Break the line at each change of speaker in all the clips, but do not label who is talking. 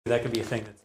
that could be a thing that's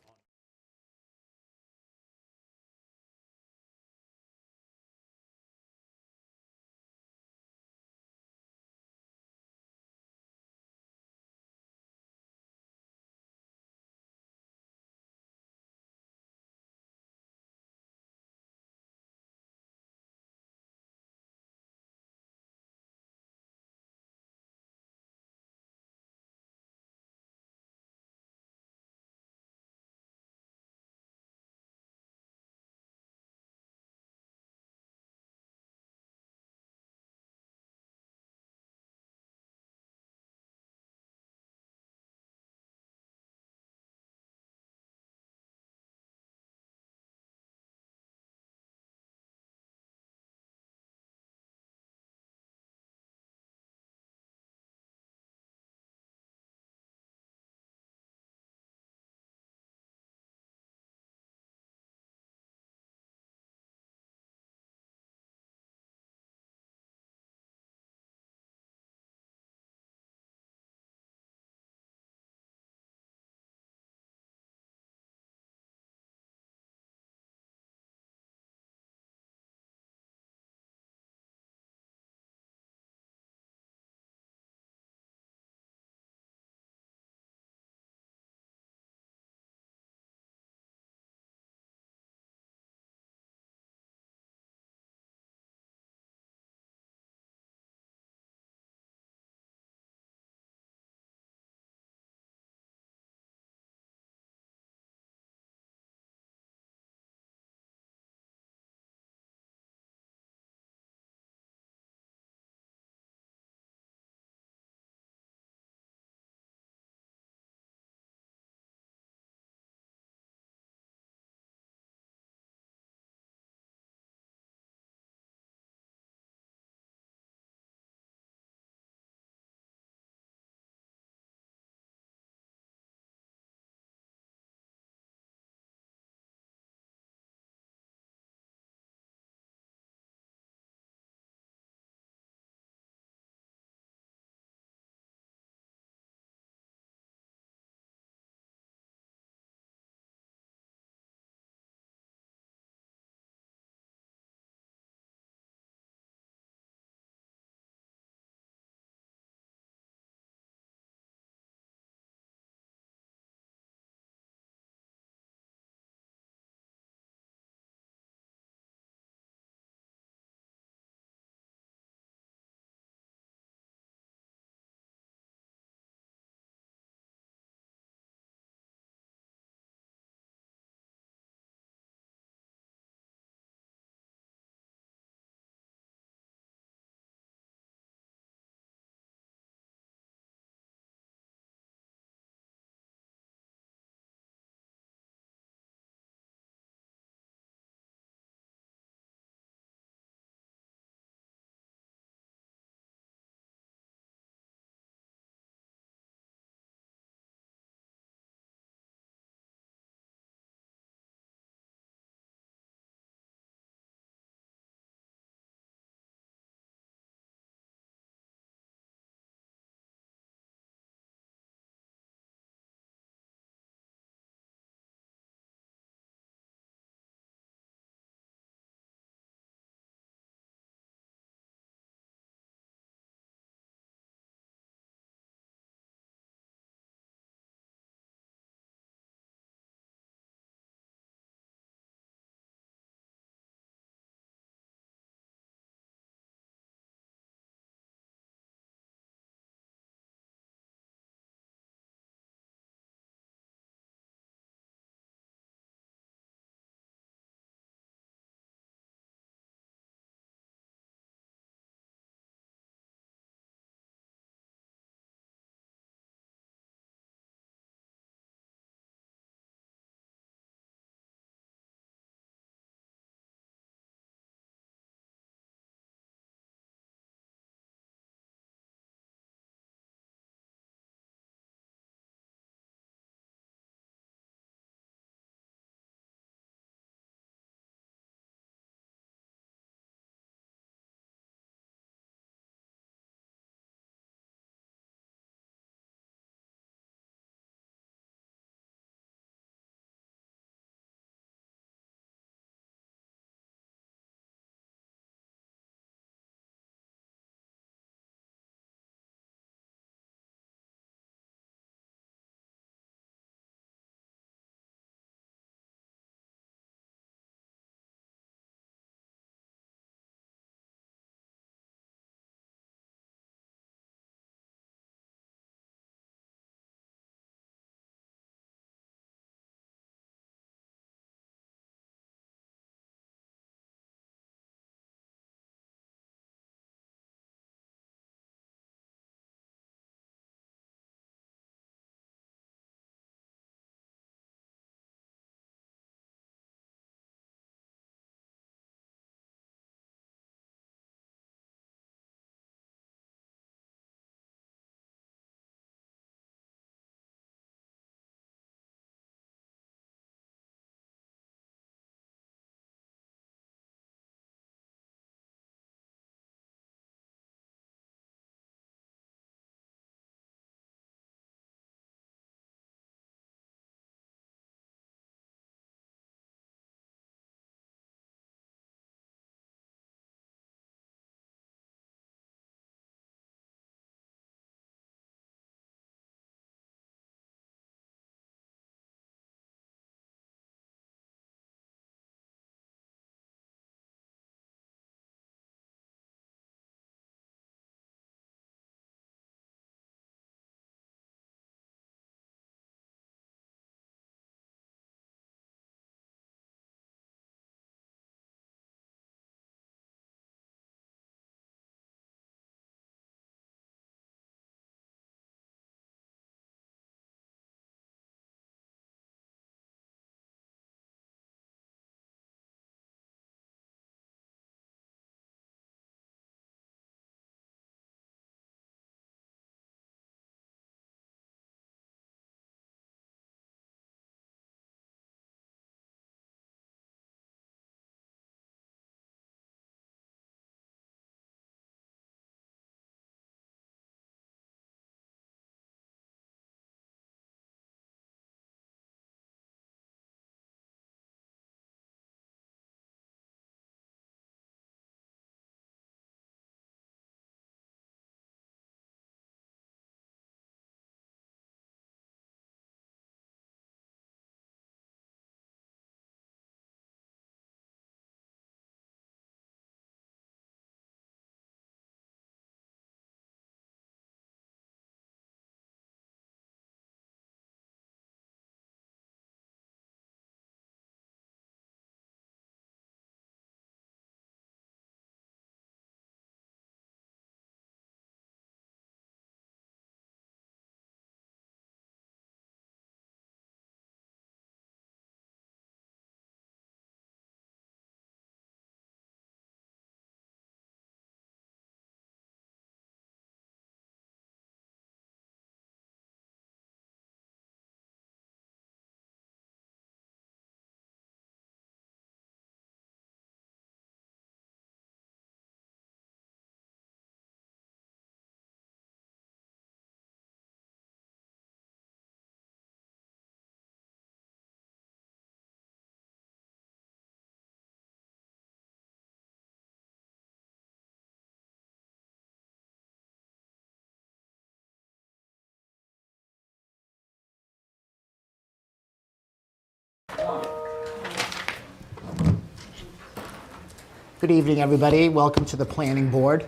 Good evening, everybody. Welcome to the Planning Board.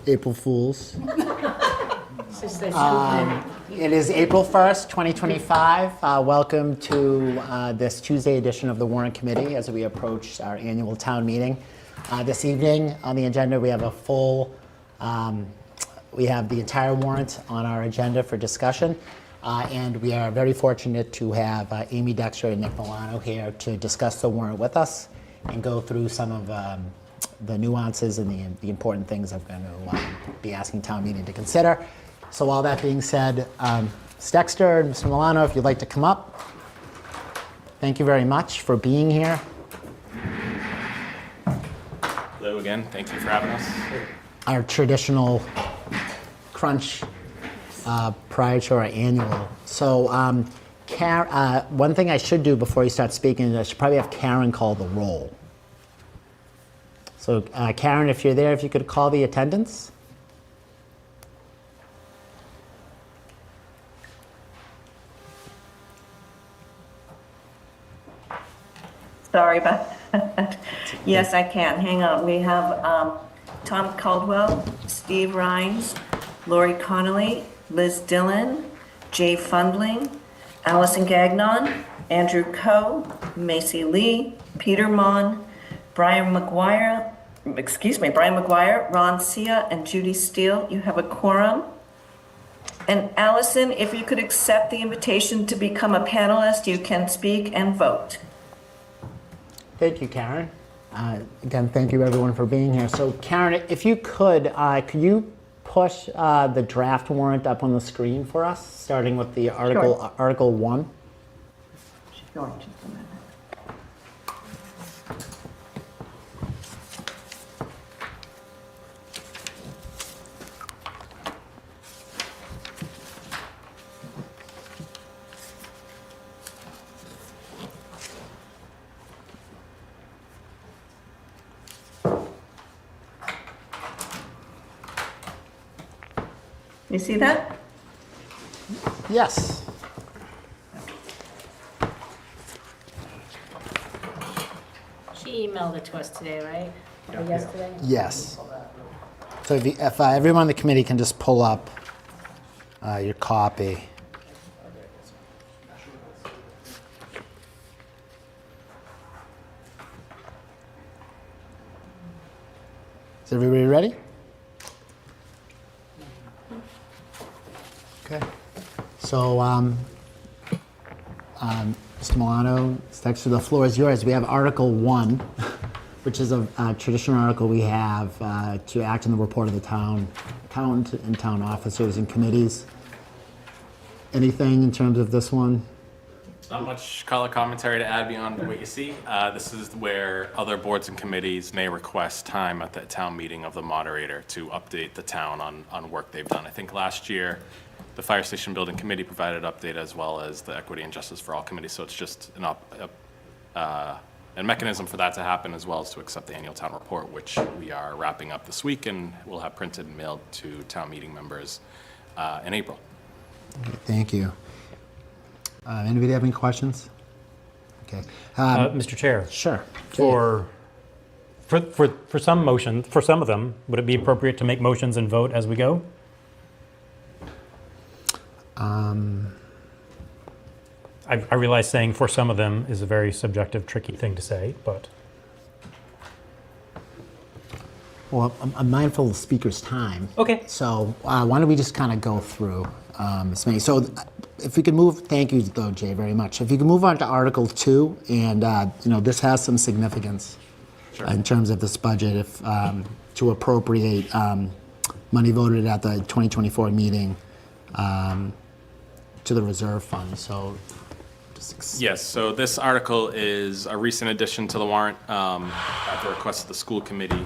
April Fools. It is April 1st, 2025. Welcome to this Tuesday edition of the Warrant Committee as we approach our annual town meeting. This evening on the agenda, we have we have the entire warrant on our agenda for discussion. And we are very fortunate to have Amy Dexter and Nick Milano here to discuss the warrant with us and go through some of the nuances and the important things I'm going to be asking town meeting to consider. So all that being said, Ms. Dexter and Mr. Milano, if you'd like to come up. Thank you very much for being here.
Hello again. Thank you for having us.
Our traditional crunch prior to our annual. So one thing I should do before you start speaking is I should probably have Karen call the roll. So Karen, if you're there, if you could call the attendance.
Sorry about that. Yes, I can. Hang on. We have Tom Caldwell, Steve Rhines, Lori Connolly, Liz Dillon, Jay Fundling, Allison Gagnon, Andrew Coe, Macy Lee, Peter Mon, Brian McGuire, Ron Sia, and Judy Steele. You have a quorum. And Allison, if you could accept the invitation to become a panelist, you can speak and vote.
Thank you, Karen. Again, thank you everyone for being here. So Karen, if you could you push the draft warrant up on the screen for us, starting with the article,
Sure.
Article 1?
Sure, just a minute. You see that?
Yes.
She emailed it to us today, right? Or yesterday?
Yes. So if everyone on the committee can just pull up your copy. Is everybody ready? Okay. So, Mr. Milano, Dexter, the floor is yours. We have Article 1, which is a traditional article we have to act on the report of the town accountant and town officers and committees. Anything in terms of this one?
Not much color commentary to add beyond what you see. This is where other boards and committees may request time at the town meeting of the moderator to update the town on work they've done. I think last year, the Fire Station Building Committee provided an update, as well as the Equity and Justice for All Committee. So it's just a mechanism for that to happen, as well as to accept the annual town report, which we are wrapping up this week and will have printed and mailed to town meeting members in April.
Okay, thank you. Anybody have any questions? Okay.
Mr. Chair,
Sure.
for some motions, for some of them, would it be appropriate to make motions and vote as we go? I realize saying for some of them is a very subjective, tricky thing to say, but
Well, I'm mindful of the speaker's time.
okay.
So why don't we just kind of go through as many. So if we could move, thank you though, Jay, very much. If you could move on to Article 2, and this has some significance in terms of this budget, if to appropriate money voted at the 2024 meeting to the reserve fund. So
Yes, so this article is a recent addition to the warrant at the request of the school committee.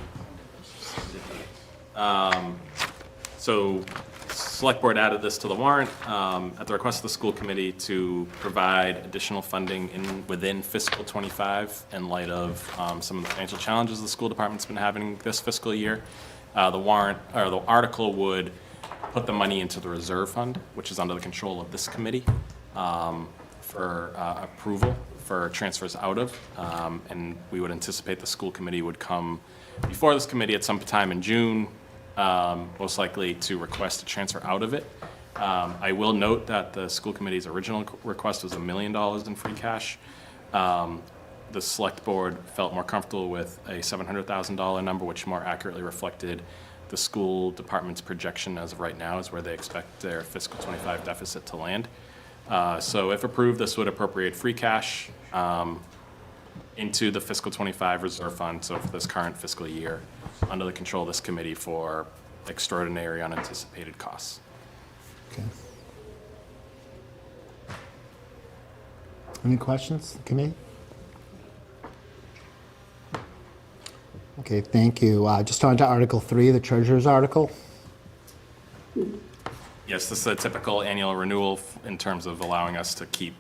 So Select Board added this to the warrant at the request of the school committee to provide additional funding within fiscal 25 in light of some of the financial challenges the school department's been having this fiscal year. The warrant, or the article, would put the money into the reserve fund, which is under the control of this committee, for approval for transfers out of, and we would anticipate the school committee would come before this committee at some time in June, most likely to request a transfer out of it. I will note that the school committee's original request was $1 million in free cash. The select board felt more comfortable with a $700,000 number, which more accurately reflected the school department's projection as of right now is where they expect their fiscal 25 deficit to land. So if approved, this would appropriate free cash into the fiscal 25 reserve fund, so for this current fiscal year, under the control of this committee for extraordinary unanticipated costs.
Okay. Any questions, committee? Okay, thank you. Just on to Article 3, the treasurer's article.
Yes, this is a typical annual renewal in terms of allowing us to keep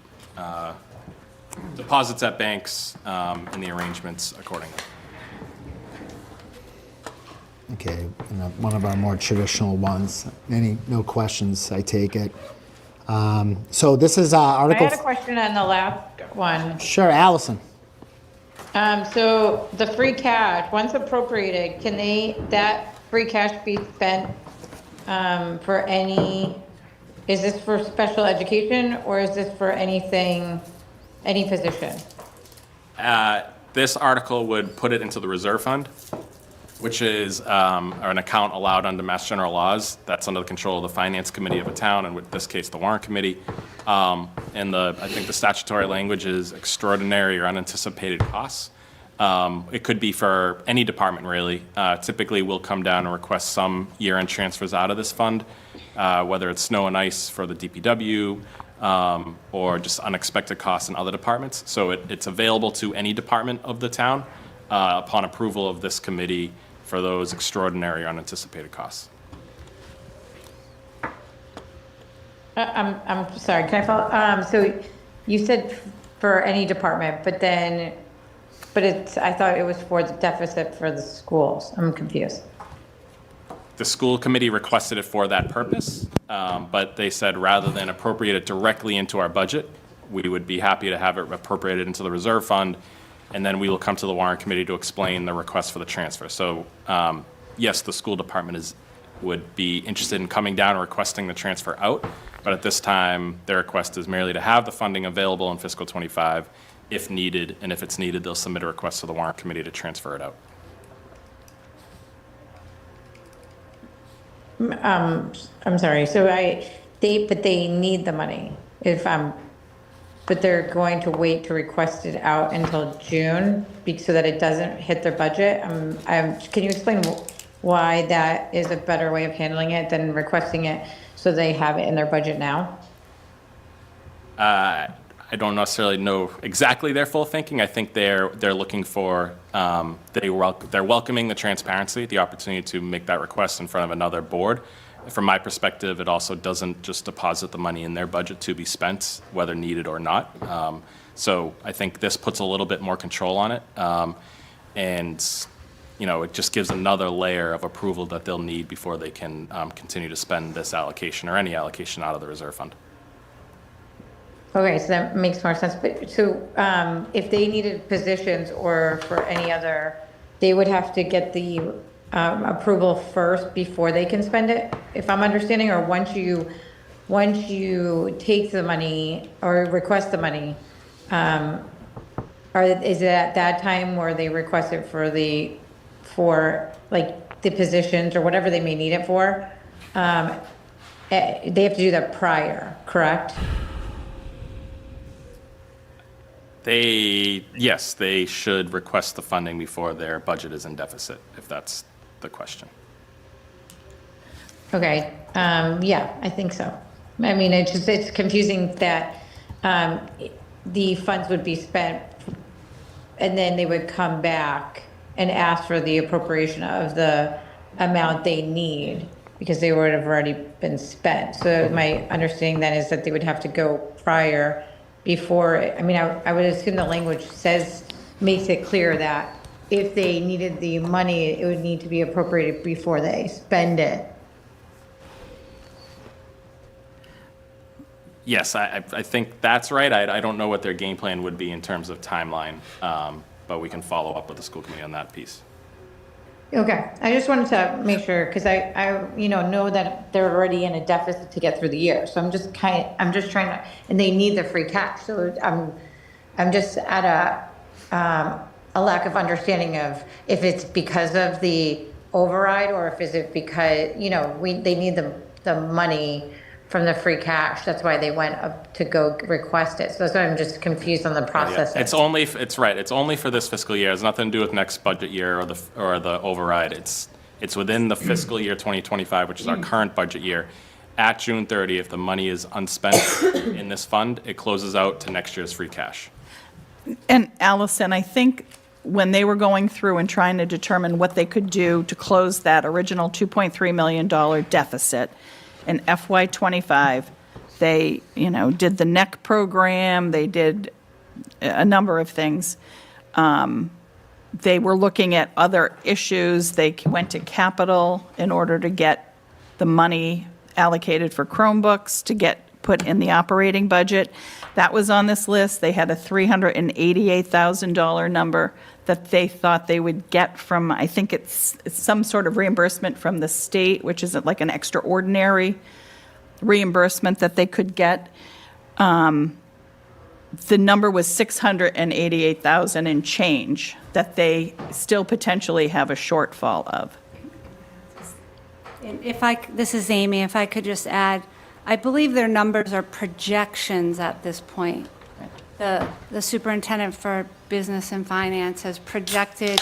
deposits at banks and the arrangements accordingly.
Okay, and one of our more traditional ones. No questions, I take it. So this is
I
Article...
had a question on the last one.
Sure, Allison.
So the free cash, once appropriated, can that free cash be spent for is this for special education or is this for anything, any position?
This article would put it into the reserve fund, which is an account allowed under Mass General laws. That's under the control of the Finance Committee of a town, and in this case, the Warrant Committee. And I think the statutory language is extraordinary or unanticipated costs. It could be for any department, really. Typically, we'll come down and request some year-end transfers out of this fund, whether it's snow and ice for the DPW or just unexpected costs in other departments. So it's available to any department of the town upon approval of this committee for those extraordinary or unanticipated costs.
I'm sorry, can I follow? So you said for any department, but I thought it was for the deficit for the schools. I'm confused.
The school committee requested it for that purpose, but they said rather than appropriate it directly into our budget, we would be happy to have it appropriated into the reserve fund, and then we will come to the warrant committee to explain the request for the transfer. So yes, the school department would be interested in coming down and requesting the transfer out, but at this time, their request is merely to have the funding available in fiscal 25 if needed, and if it's needed, they'll submit a request to the warrant committee to transfer it out.
I'm sorry, so they need the money but they're going to wait to request it out until June so that it doesn't hit their budget. Can you explain why that is a better way of handling it than requesting it so they have it in their budget now?
I don't necessarily know exactly their full thinking. I think they're looking for, they're welcoming the transparency, the opportunity to make that request in front of another board. From my perspective, it also doesn't just deposit the money in their budget to be spent, whether needed or not. So I think this puts a little bit more control on it. And it just gives another layer of approval that they'll need before they can continue to spend this allocation or any allocation out of the reserve fund.
Okay, so that makes more sense. But so if they needed positions or for any other, they would have to get the approval first before they can spend it, if I'm understanding, or once you take the money or request the money, is it at that time where they request it for the positions or whatever they may need it for? They have to do that prior, correct?
Yes, they should request the funding before their budget is in deficit, if that's the question.
Okay, yeah, I think so. I mean, it's confusing that the funds would be spent and then they would come back and ask for the appropriation of the amount they need because they would have already been spent. So my understanding then is that they would have to go prior before. I mean, I would assume the language makes it clear that if they needed the money, it would need to be appropriated before they spend it.
Yes, I think that's right. I don't know what their game plan would be in terms of timeline, but we can follow up with the school committee on that piece.
Okay, I just wanted to make sure, because I know that they're already in a deficit to get through the year, so I'm just trying to, and they need the free cash, so I'm just at a lack of understanding of if it's because of the override, or if is it because, they need the money from the free cash, that's why they went up to go request it, so that's why I'm just confused on the process.
It's only for this fiscal year. It has nothing to do with next budget year or the override. It's within the fiscal year 2025, which is our current budget year. At June 30, if the money is unspent in this fund, it closes out to next year's free cash.
And Allison, I think when they were going through and trying to determine what they could do to close that original $2.3 million deficit in FY '25, they, did the NEC program, they did a number of things. They were looking at other issues. They went to capital in order to get the money allocated for Chromebooks to get put in the operating budget. That was on this list. They had a $388,000 number that they thought they would get from, I think it's some sort of reimbursement from the state, which isn't like an extraordinary reimbursement that they could get. The number was $688,000 and change that they still potentially have a shortfall of.
And this is Amy, if I could just add, I believe their numbers are projections at this point. The superintendent for business and finance has projected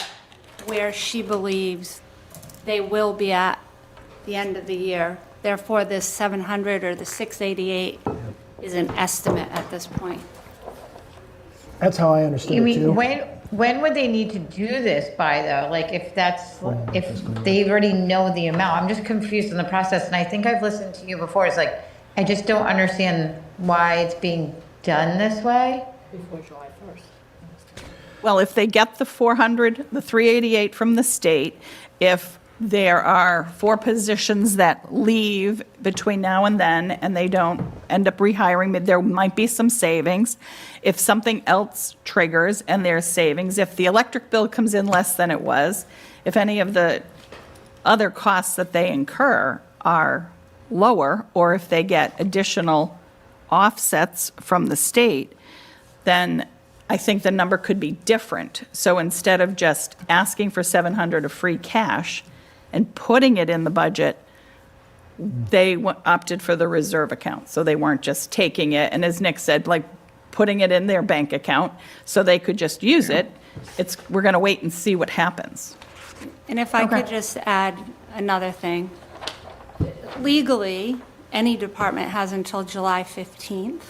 where she believes they will be at the end of the year. Therefore, this 700 or the 688 is an estimate at this point.
That's how I understood
You
it
mean,
too.
when would they need to do this by, though? Like, if they already know the amount? I'm just confused in the process, and I think I've listened to you before. It's like, I just don't understand why it's being done this way.
Before July 1st.
Well, if they get the 400, the 388 from the state, if there are 4 positions that leave between now and then, and they don't end up rehiring, there might be some savings. If something else triggers and there's savings, if the electric bill comes in less than it was, if any of the other costs that they incur are lower, or if they get additional offsets from the state, then I think the number could be different. So instead of just asking for 700 of free cash and putting it in the budget, they opted for the reserve account. So they weren't just taking it, and as Nick said, like putting it in their bank account so they could just use it. We're going to wait and see what happens.
And if I could just add another thing. Legally, any department has until July 15th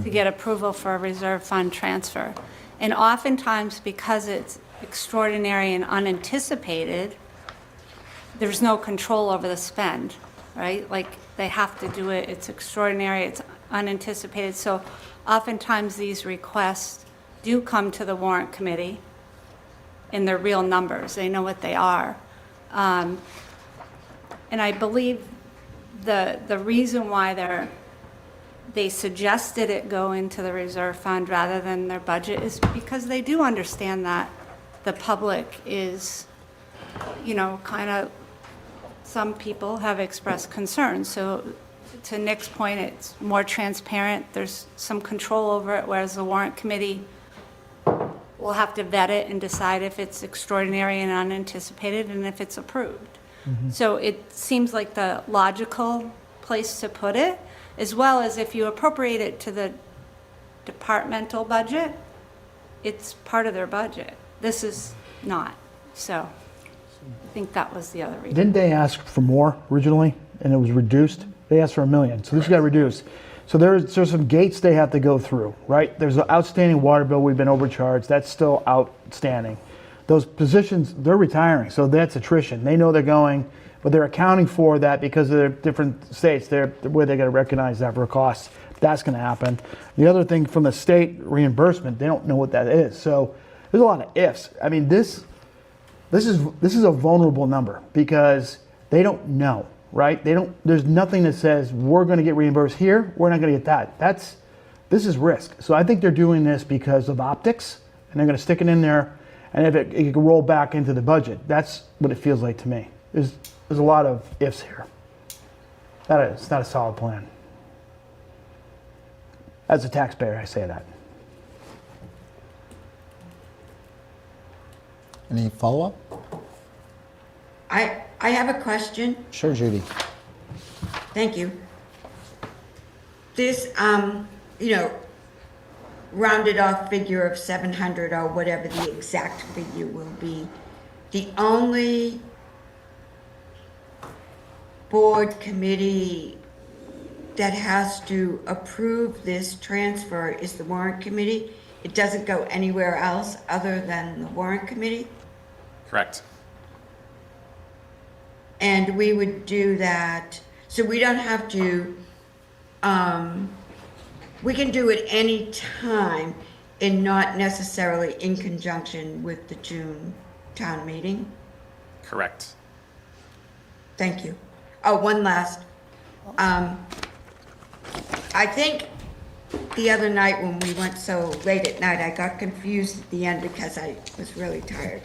to get approval for a reserve fund transfer. And oftentimes, because it's extraordinary and unanticipated, there's no control over the spend, right? Like, they have to do it, it's extraordinary, it's unanticipated. So oftentimes, these requests do come to the warrant committee in their real numbers. They know what they are. And I believe the reason why they suggested it go into the reserve fund rather than their budget is because they do understand that the public is, kind of, some people have expressed concerns. So to Nick's point, it's more transparent. There's some control over it, whereas the warrant committee will have to vet it and decide if it's extraordinary and unanticipated and if it's approved. So it seems like the logical place to put it, as well as if you appropriate it to the departmental budget, it's part of their budget. This is not. So I think that was the other reason.
Didn't they ask for more originally and it was reduced? They asked for $1 million, so this got reduced. So there's some gates they have to go through, right? There's an outstanding water bill we've been overcharged. That's still outstanding. Those positions, they're retiring, so that's attrition. They know they're going, but they're accounting for that because of their different states. They're where they got to recognize that for costs. That's going to happen. The other thing from the state reimbursement, they don't know what that is. So there's a lot of ifs. I mean, this is a vulnerable number because they don't know. right? There's nothing that says we're going to get reimbursed here, we're not going to get that. This is risk. So I think they're doing this because of optics, and they're going to stick it in there, and if it can roll back into the budget. That's what it feels like to me. There's a lot of ifs here. It's not a solid plan. As a taxpayer, I say that.
Any follow-up?
I have a question.
Sure, Judy.
Thank you. This, rounded off figure of 700 or whatever the exact figure will be, the only board committee that has to approve this transfer is the warrant committee? It doesn't go anywhere else other than the warrant committee?
Correct.
And we would do that, so we don't have to, we can do it any time and not necessarily in conjunction with the June town meeting?
Correct.
Thank you. Oh, one last. I think the other night when we went so late at night, I got confused at the end because I was really tired.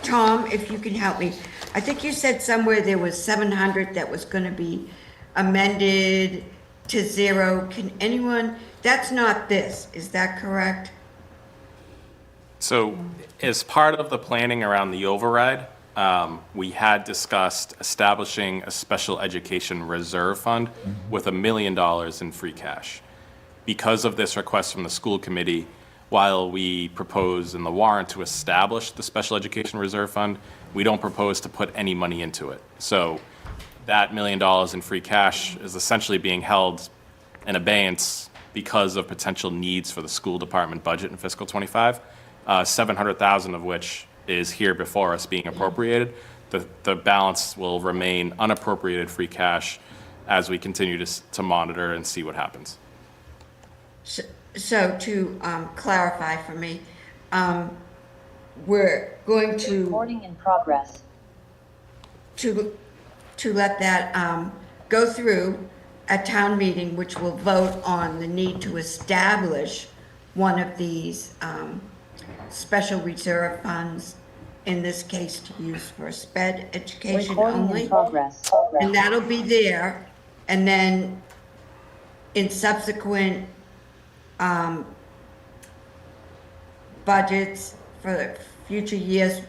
Tom, if you can help me, I think you said somewhere there was 700 that was going to be amended to 0. Can anyone, that's not this, is that correct?
So as part of the planning around the override, we had discussed establishing a special education reserve fund with $1 million in free cash. Because of this request from the school committee, while we propose in the warrant to establish the special education reserve fund, we don't propose to put any money into it. So that $1 million in free cash is essentially being held in abeyance because of potential needs for the school department budget in fiscal '25, 700,000 of which is here before us being appropriated. The balance will remain unappropriated free cash as we continue to monitor and see what happens.
So to clarify for me, we're going to
Recording in progress.
to let that go through a town meeting, which will vote on the need to establish one of these special reserve funds, in this case to use for sped education
Recording
only.
in progress.
And that'll be there, and then in subsequent budgets for future years,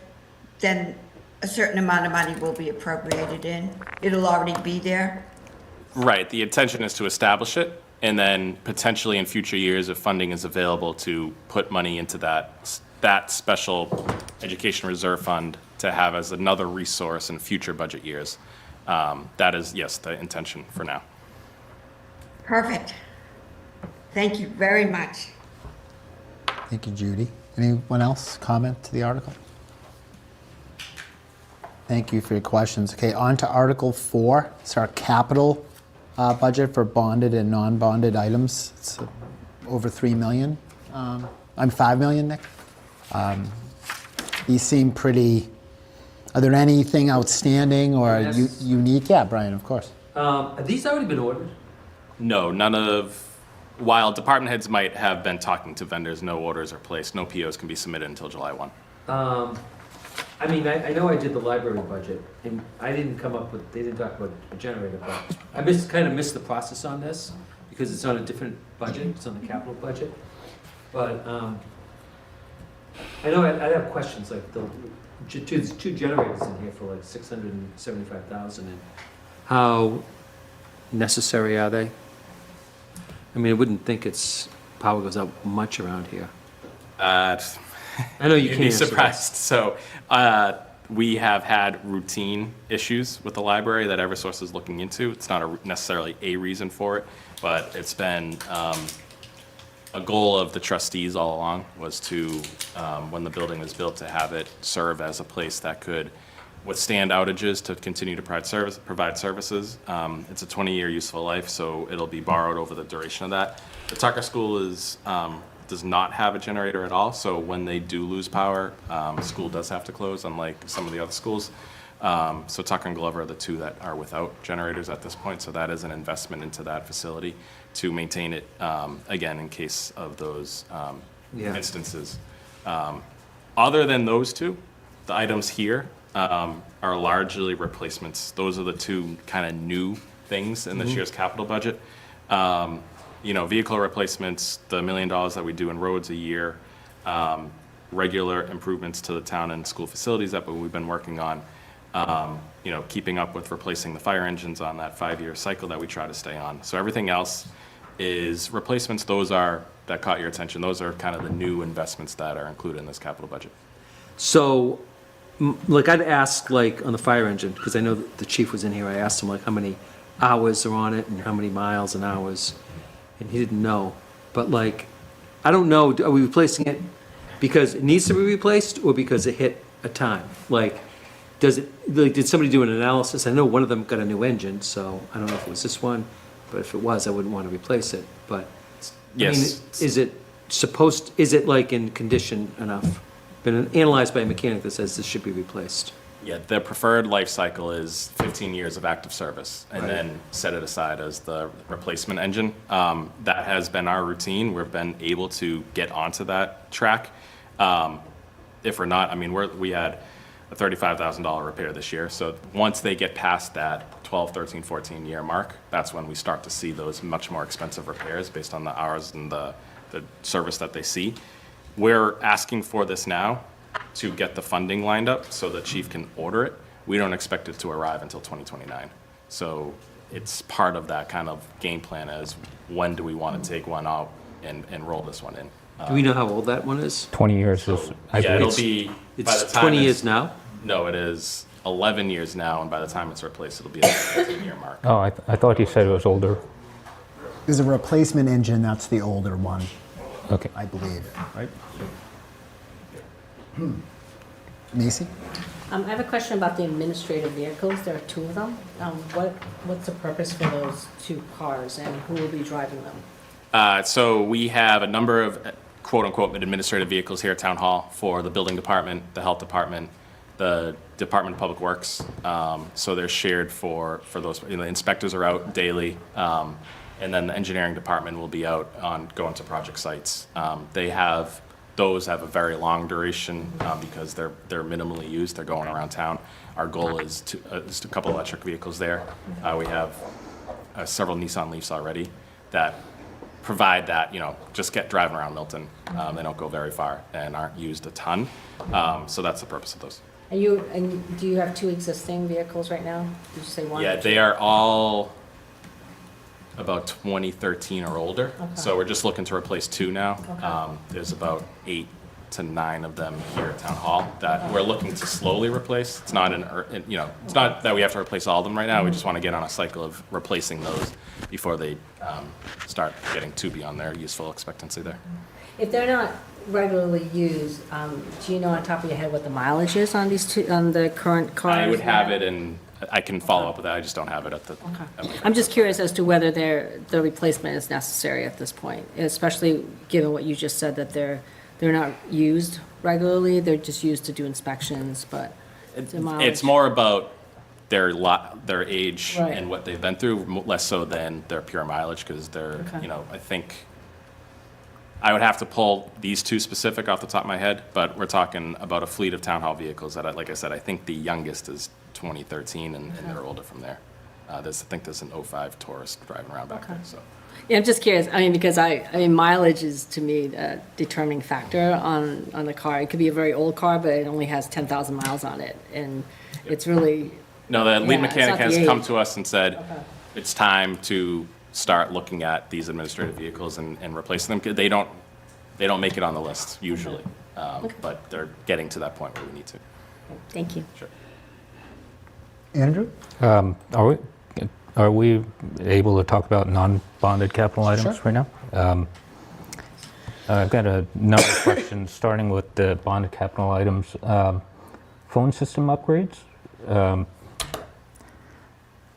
then a certain amount of money will be appropriated in. It'll already be there.
Right, the intention is to establish it, and then potentially in future years, if funding is available, to put money into that special education reserve fund to have as another resource in future budget years. That is, yes, the intention for now.
Perfect. Thank you very much.
Thank you, Judy. Anyone else comment to the article? Thank you for your questions. Okay, on to Article 4. It's our capital budget for bonded and non-bonded items. It's over 3 million. I'm 5 million, Nick. These seem pretty. Are there anything outstanding or
Yes.
unique? Yeah, Brian, of course.
Have these already been ordered?
No, none of, while department heads might have been talking to vendors, no orders are placed, no POs can be submitted until July 1.
I mean, I know I did the library budget, and I didn't come up with, they didn't talk about a generator, but I kind of missed the process on this, because it's on a different budget, it's on the capital budget. But, I know I have questions, like there's two generators in here for like 675,000, and how necessary are they? I mean, I wouldn't think power goes out much around here. I know you
You'd
can't
be
answer that.
surprised. So we have had routine issues with the library that Eversource is looking into. It's not necessarily a reason for it, but it's been a goal of the trustees all along was to, when the building was built, to have it serve as a place that could withstand outages to continue to provide services. It's a 20-year useful life, so it'll be borrowed over the duration of that. The Tucker School does not have a generator at all, so when they do lose power, school does have to close, unlike some of the other schools. So Tucker and Glover are the two that are without generators at this point, so that is an investment into that facility to maintain it, again, in case of those
Yeah.
instances. Other than those two, the items here are largely replacements. Those are the two kind of new things in this year's capital budget. Vehicle replacements, the $1 million that we do in roads a year, regular improvements to the town and school facilities that we've been working on, keeping up with replacing the fire engines on that 5-year cycle that we try to stay on. So everything else is replacements. That caught your attention. Those are kind of the new investments that are included in this capital budget.
So, I'd ask, on the fire engine, because I know that the chief was in here, I asked him, how many hours are on it and how many miles and hours, and he didn't know. But, I don't know, are we replacing it because it needs to be replaced or because it hit a time? Does it, did somebody do an analysis? I know one of them got a new engine, so I don't know if it was this one, but if it was, I wouldn't want to replace it. But,
Yes.
is it in condition enough? Been analyzed by a mechanic that says this should be replaced?
Yeah, the preferred life cycle is 15 years of active service, and then set it aside as the replacement engine. That has been our routine. We've been able to get onto that track. If we're not, we had a $35,000 repair this year. So once they get past that 12, 13, 14 year mark, that's when we start to see those much more expensive repairs based on the hours and the service that they see. We're asking for this now to get the funding lined up so the chief can order it. We don't expect it to arrive until 2029. So it's part of that kind of game plan as when do we want to take one out and roll this one in.
Do we know how old that one is?
20 years is, I
Yeah, it'll
believe.
be, by
It's
the time
20
it's-
years now?
No, it is 11 years now, and by the time it's replaced, it'll be a 15-year mark.
Oh, I thought you said it was older.
There's a replacement engine, that's the older one,
Okay.
I believe, right? Macy?
I have a question about the administrative vehicles. There are 2 of them. What's the purpose for those 2 cars, and who will be driving them?
So we have a number of quote-unquote administrative vehicles here at Town Hall for the building department, the health department, the Department of Public Works. So they're shared for those. The inspectors are out daily, and then the engineering department will be out on going to project sites. Those have a very long duration because they're minimally used. They're going around town. Our goal is just a couple electric vehicles there. We have several Nissan Leafs already that provide that, just get driving around Milton. They don't go very far and aren't used a ton. So that's the purpose of those.
And do you have 2 existing vehicles right now? Did you say 1?
Yeah, they are all about 2013 or older.
Okay.
So we're just looking to replace 2 now.
Okay.
There's about 8 to 9 of them here at Town Hall that we're looking to slowly replace. It's not it's not that we have to replace all of them right now. We just want to get on a cycle of replacing those before they start getting too beyond their useful expectancy there.
If they're not regularly used, do you know on top of your head what the mileage is on these 2, on the current cars?
I would have it, and I can follow up with that. I just don't have it at the.
Okay. I'm just curious as to whether the replacement is necessary at this point, especially given what you just said, that they're not used regularly, they're just used to do inspections, but the mileage.
It's more about their age
Right.
and what they've been through, less so than their pure mileage, because they're,
Okay.
I think, I would have to pull these 2 specific off the top of my head, but we're talking about a fleet of town hall vehicles that, like I said, I think the youngest is 2013, and they're older from there. I think there's an 05 Taurus driving around back there, so.
Yeah, I'm just curious, because mileage is, to me, a determining factor on the car. It could be a very old car, but it only has 10,000 miles on it, and it's really,
No, the lead
Yeah, it's
mechanic
not the
has come
age.
to us and said,
Okay.
it's time to start looking at these administrative vehicles and replacing them. 'Cause they don't make it on the list usually, but they're getting to that point where we need to.
thank you.
Sure.
Andrew?
Are we able to talk about non-bonded capital items
Sure.
right now? I've got a number of questions, starting with the bonded capital items. Phone system upgrades.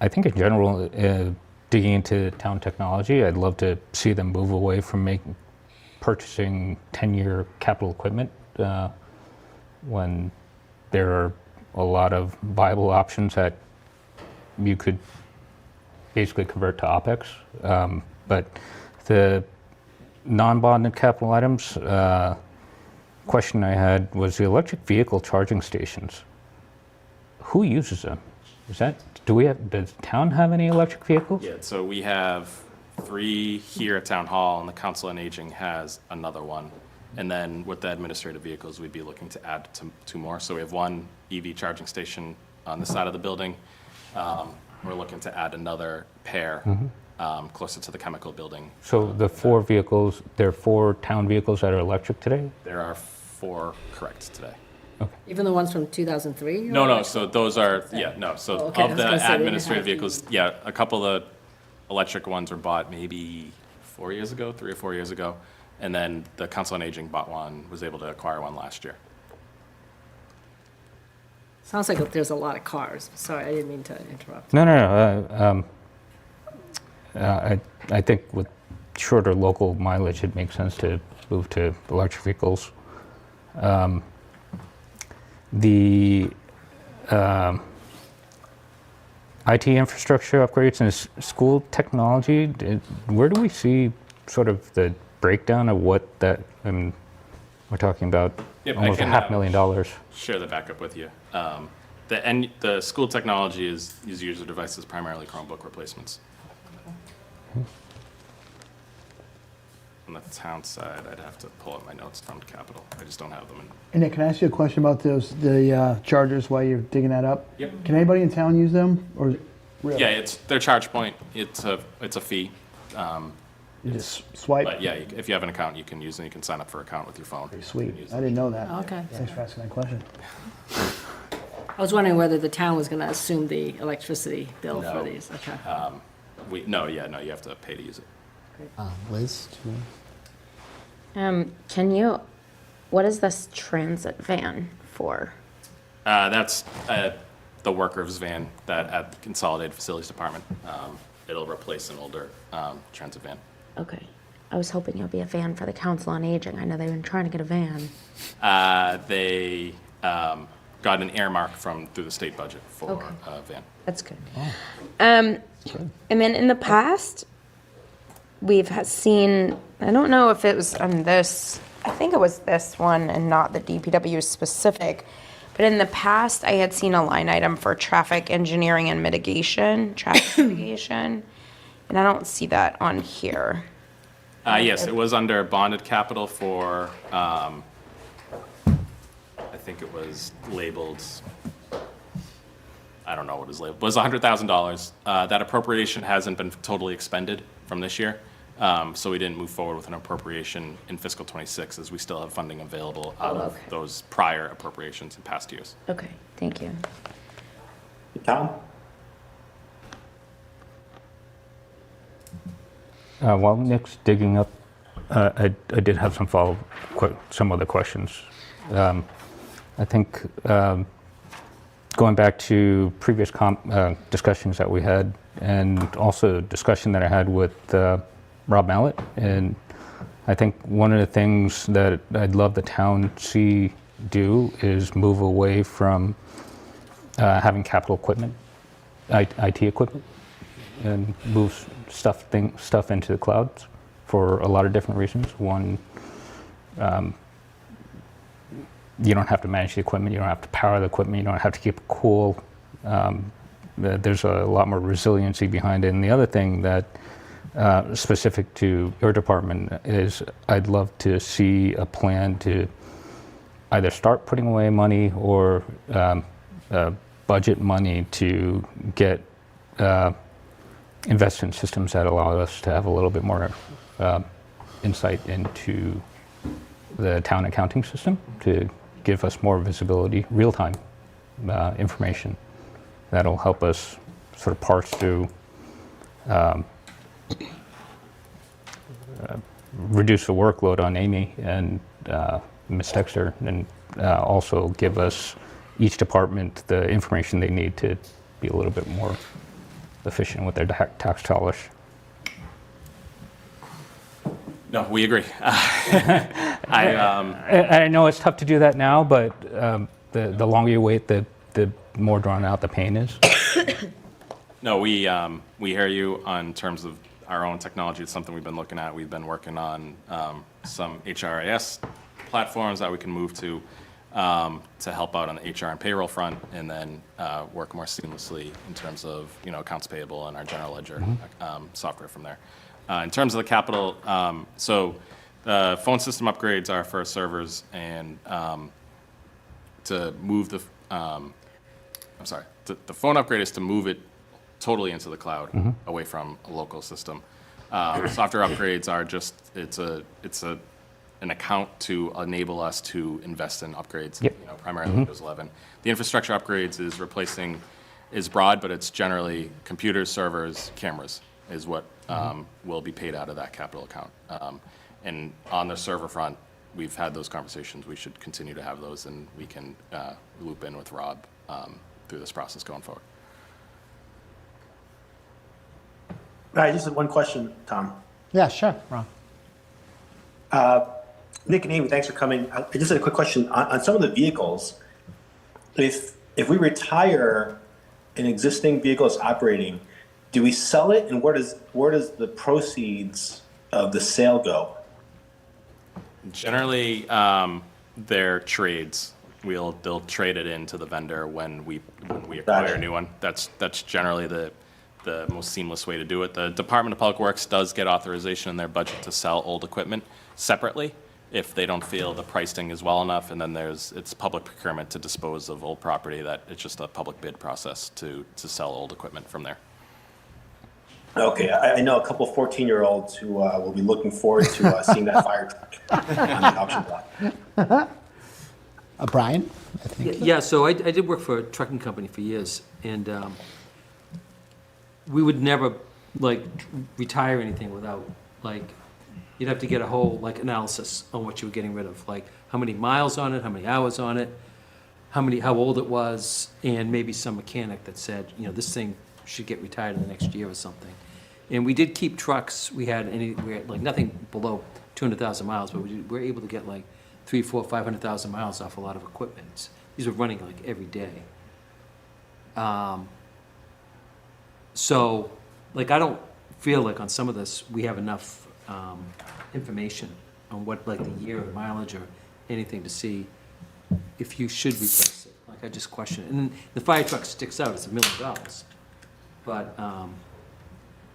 I think in general, digging into town technology, I'd love to see them move away from purchasing 10-year capital equipment when there are a lot of viable options that you could basically convert to OpEx. But the non-bonded capital items, question I had was the electric vehicle charging stations. Who uses them? Does the town have any electric vehicles?
Yeah, so we have 3 here at Town Hall, and the Council on Aging has another one. And then with the administrative vehicles, we'd be looking to add 2 more. So we have 1 EV charging station on the side of the building. We're looking to add another pair closer to the chemical building.
So the 4 vehicles, there are 4 town vehicles that are electric today?
There are 4 correct today.
Even the ones from 2003?
No, so those are, so
okay, I
of
was
the
gonna say they didn't
administrative
have
vehicles, a couple of the electric ones were bought maybe 4 years ago, 3 or 4 years ago. And then the Council on Aging bought one, was able to acquire one last year.
Sounds like there's a lot of cars. Sorry, I didn't mean to interrupt.
No. I think with shorter local mileage, it makes sense to move to electric vehicles. The IT infrastructure upgrades and school technology, where do we see sort of the breakdown of what that, we're talking about
Yep, I
almost
can,
$500,000.
Share the backup with you. The school technology is user devices, primarily Chromebook replacements. On the town side, I'd have to pull up my notes from Capital. I just don't have them.
And Nick, can I ask you a question about the chargers while you're digging that up?
Yep.
Can anybody in town use them, or? Really?
Yeah, it's their charge point. It's a fee.
You just swipe?
But yeah, if you have an account, you can use it. You can sign up for an account with your phone.
Sweet,
Use
I
it.
didn't know that.
Okay.
Thanks for asking that question.
I was wondering whether the town was going to assume the electricity bill for
No.
these. Okay.
You have to pay to use it.
Liz? do you-
What is this transit van for?
That's the workers' van that at the Consolidated Facilities Department. It'll replace an older transit van.
Okay. I was hoping it would be a van for the Council on Aging. I know they've been trying to get a van.
They got an earmark through the state budget for
Okay.
a van.
That's good. And then in the past, we've seen, I don't know if it was on this, I think it was this one and not the DPW specific, but in the past, I had seen a line item for traffic engineering and mitigation, traffic mitigation, and I don't see that on here.
Yes, it was under bonded capital for, I think it was labeled, I don't know what it was labeled, it was $100,000. That appropriation hasn't been totally expended from this year, so we didn't move forward with an appropriation in fiscal '26 as we still have funding available out of
okay.
those prior appropriations in past years.
Okay, thank you.
Tom?
While Nick's digging up, I did have some other questions. I think going back to previous discussions that we had, and also discussion that I had with Rob Mallett, and I think one of the things that I'd love the town see do is move away from having capital equipment, IT equipment, and move stuff into the clouds for a lot of different reasons. One, you don't have to manage the equipment, you don't have to power the equipment, you don't have to keep it cool. There's a lot more resiliency behind it. And the other thing that specific to your department is I'd love to see a plan to either start putting away money or budget money to get invest in systems that allow us to have a little bit more insight into the town accounting system, to give us more visibility, real-time information that'll help us sort of parse through, reduce the workload on Amy and Ms. Dexter, and also give us, each department, the information they need to be a little bit more efficient with their tax dollars.
No, we agree.
I know it's tough to do that now, but the longer you wait, the the more drawn out the pain is.
No, we hear you on terms of our own technology. It's something we've been looking at. We've been working on some HRIS platforms that we can move to help out on the HR and payroll front, and then work more seamlessly in terms of, accounts payable and our general ledger software from there. In terms of the capital, so the phone system upgrades are for servers, and to move the phone upgrade is to move it totally into the cloud, away from a local system. Software upgrades are just, it's an account to enable us to invest in upgrades,
Yep.
Primarily Windows 11. The infrastructure upgrades is broad, but it's generally computers, servers, cameras is what will be paid out of that capital account. And on the server front, we've had those conversations. We should continue to have those, and we can loop in with Rob through this process going forward.
I just had one question, Tom.
Yeah, sure, Ron.
Nick and Amy, thanks for coming. I just had a quick question on some of the vehicles. If we retire an existing vehicle that's operating, do we sell it, and where does the proceeds of the sale go?
Generally, they're trades. They'll trade it into the vendor when we acquire a new one. That's generally the most seamless way to do it. The Department of Public Works does get authorization in their budget to sell old equipment separately if they don't feel the pricing is well enough, and then it's public procurement to dispose of old property. That it's just a public bid process to sell old equipment from there.
Okay, I know a couple 14-year-olds who will be looking forward to seeing that fire truck on the auction block.
Brian, I think.
Yeah, so I did work for a trucking company for years, and we would never, retire anything without, you'd have to get a whole, analysis on what you were getting rid of, how many miles on it, how many hours on it, how old it was, and maybe some mechanic that said, this thing should get retired in the next year or something. And we did keep trucks. We had nothing below 200,000 miles, but we were able to get 300,000, 400,000, 500,000 miles off a lot of equipment. These were running every day. So, I don't feel like on some of this we have enough information on what the year or mileage or anything to see if you should replace it. I just question it. And the fire truck sticks out. It's $1 million. But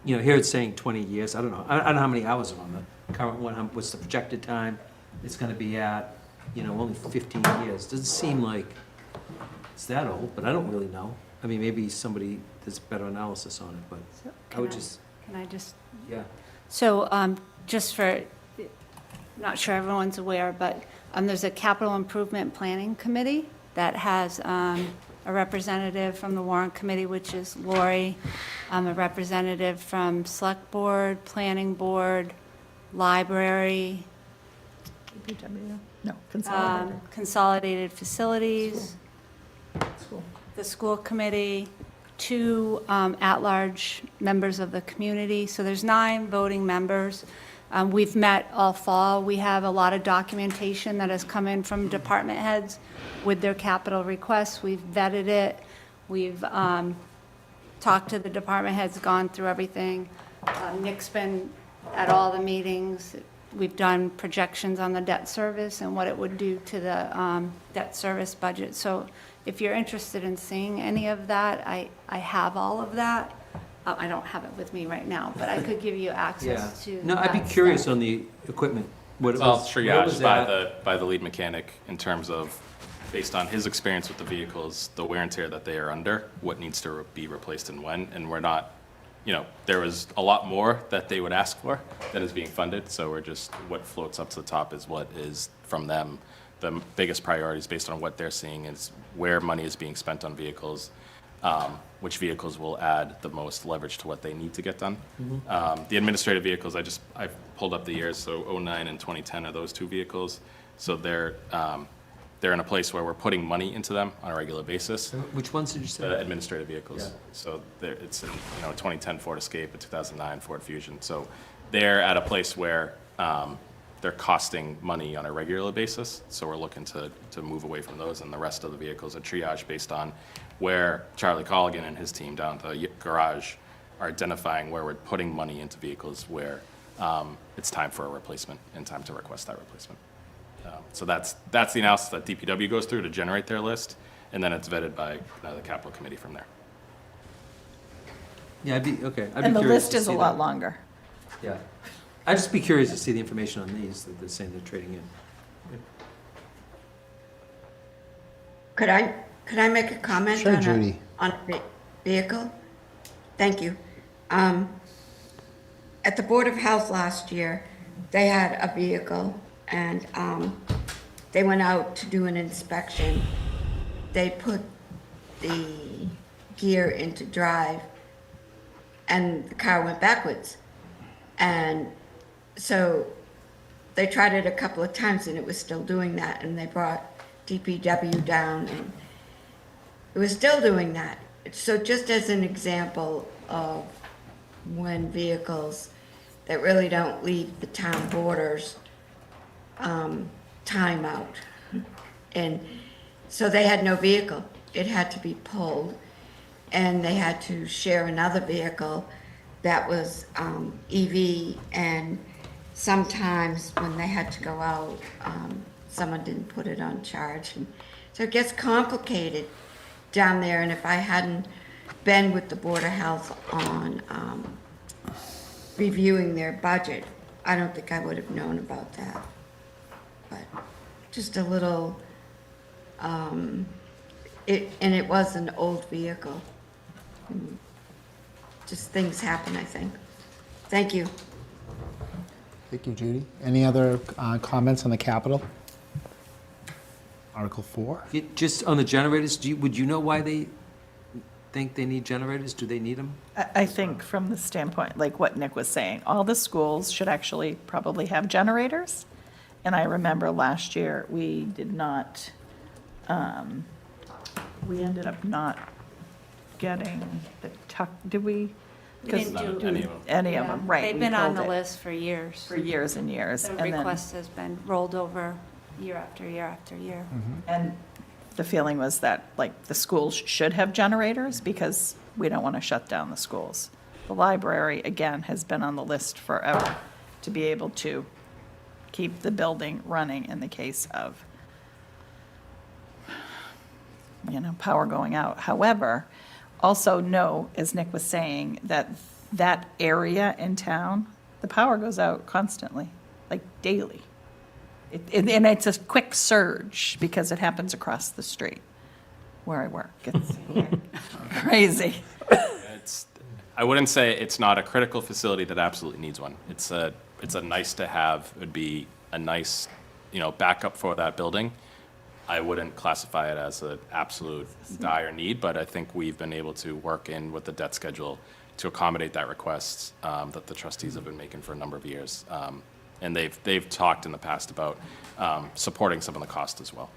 here it's saying 20 years. I don't know. I don't know how many hours are on the current one. What's the projected time it's going to be at? Only 15 years. Doesn't seem like it's that old, but I don't really know. I mean, maybe somebody does better analysis on it, but I would just.
Can I just?
Yeah.
So just for, not sure everyone's aware, but there's a capital improvement planning committee that has a representative from the Warrant Committee, which is Lori, a representative from Select Board, Planning Board, Library,
DPW, no, consolidated.
Consolidated Facilities, the School Committee, 2 at-large members of the community. So there's 9 voting members. We've met all fall. We have a lot of documentation that has come in from department heads with their capital requests. We've vetted it. We've talked to the department heads, gone through everything. Nick's been at all the meetings. We've done projections on the debt service and what it would do to the debt service budget. So if you're interested in seeing any of that, I have all of that. I don't have it with me right now, but I could give you access to.
No, I'd be
that
curious
stuff.
on the equipment. What
It's
it
all
was,
triaged by the lead mechanic in terms of, based on his experience with the vehicles, the wear and tear that they are under, what needs to be replaced and when. And we're not, there was a lot more that they would ask for that is being funded. So we're just, what floats up to the top is what is from them. The biggest priorities based on what they're seeing is where money is being spent on vehicles, which vehicles will add the most leverage to what they need to get done. The administrative vehicles, I pulled up the years, so 09 and 2010 are those 2 vehicles. So they're in a place where we're putting money into them on a regular basis.
Which ones did you say?
The administrative vehicles.
Yeah.
So it's in 2010 Ford Escape, a 2009 Ford Fusion. So they're at a place where they're costing money on a regular basis. So we're looking to move away from those, and the rest of the vehicles are triage based on where Charlie Colligan and his team down at the garage are identifying where we're putting money into vehicles where it's time for a replacement and time to request that replacement. So that's the analysis that DPW goes through to generate their list, and then it's vetted by the capital committee from there.
Yeah, I'd be curious.
And the list
to
is a
see
lot
that.
longer.
Yeah. I'd just be curious to see the information on these that they're saying they're trading in.
Could I make a comment
Sure,
on
Judy.
a vehicle? Thank you. At the Board of Health last year, they had a vehicle and they went out to do an inspection. They put the gear into drive and the car went backwards. And so they tried it a couple of times and it was still doing that, and they brought DPW down and it was still doing that. So just as an example of when vehicles that really don't leave the town borders time out. And so they had no vehicle. It had to be pulled, and they had to share another vehicle that was EV, and sometimes when they had to go out, someone didn't put it on charge. And so it gets complicated down there, and if I hadn't been with the Board of Health on reviewing their budget, I don't think I would have known about that. But just a little, and it was an old vehicle. And just things happen, I think. Thank you.
Thank you, Judy. Any other comments on the capital? Article 4?
Just on the generators, would you know why they think they need generators? Do they need them?
I think from the standpoint, like what Nick was saying, all the schools should actually probably have generators. And I remember last year, we did not, we ended up not getting the tuck, did we?
We didn't
Not
do-
any of them.
Any of
Yeah,
them, right.
They've
we
been on
pulled
the
it
list for years.
for years and years.
The
and then-
request has been rolled over year after year after year.
And the feeling was that, like, the schools should have generators because we don't want to shut down the schools. The library, again, has been on the list forever to be able to keep the building running in the case of, power going out. However, also know, as Nick was saying, that that area in town, the power goes out constantly, like daily. And it's a quick surge because it happens across the street where I work. It's crazy.
I wouldn't say it's not a critical facility that absolutely needs one. It's a nice to have. It'd be a nice, backup for that building. I wouldn't classify it as an absolute dire need, but I think we've been able to work in with the debt schedule to accommodate that request that the trustees have been making for a number of years. And they've talked in the past about supporting some of the cost as well.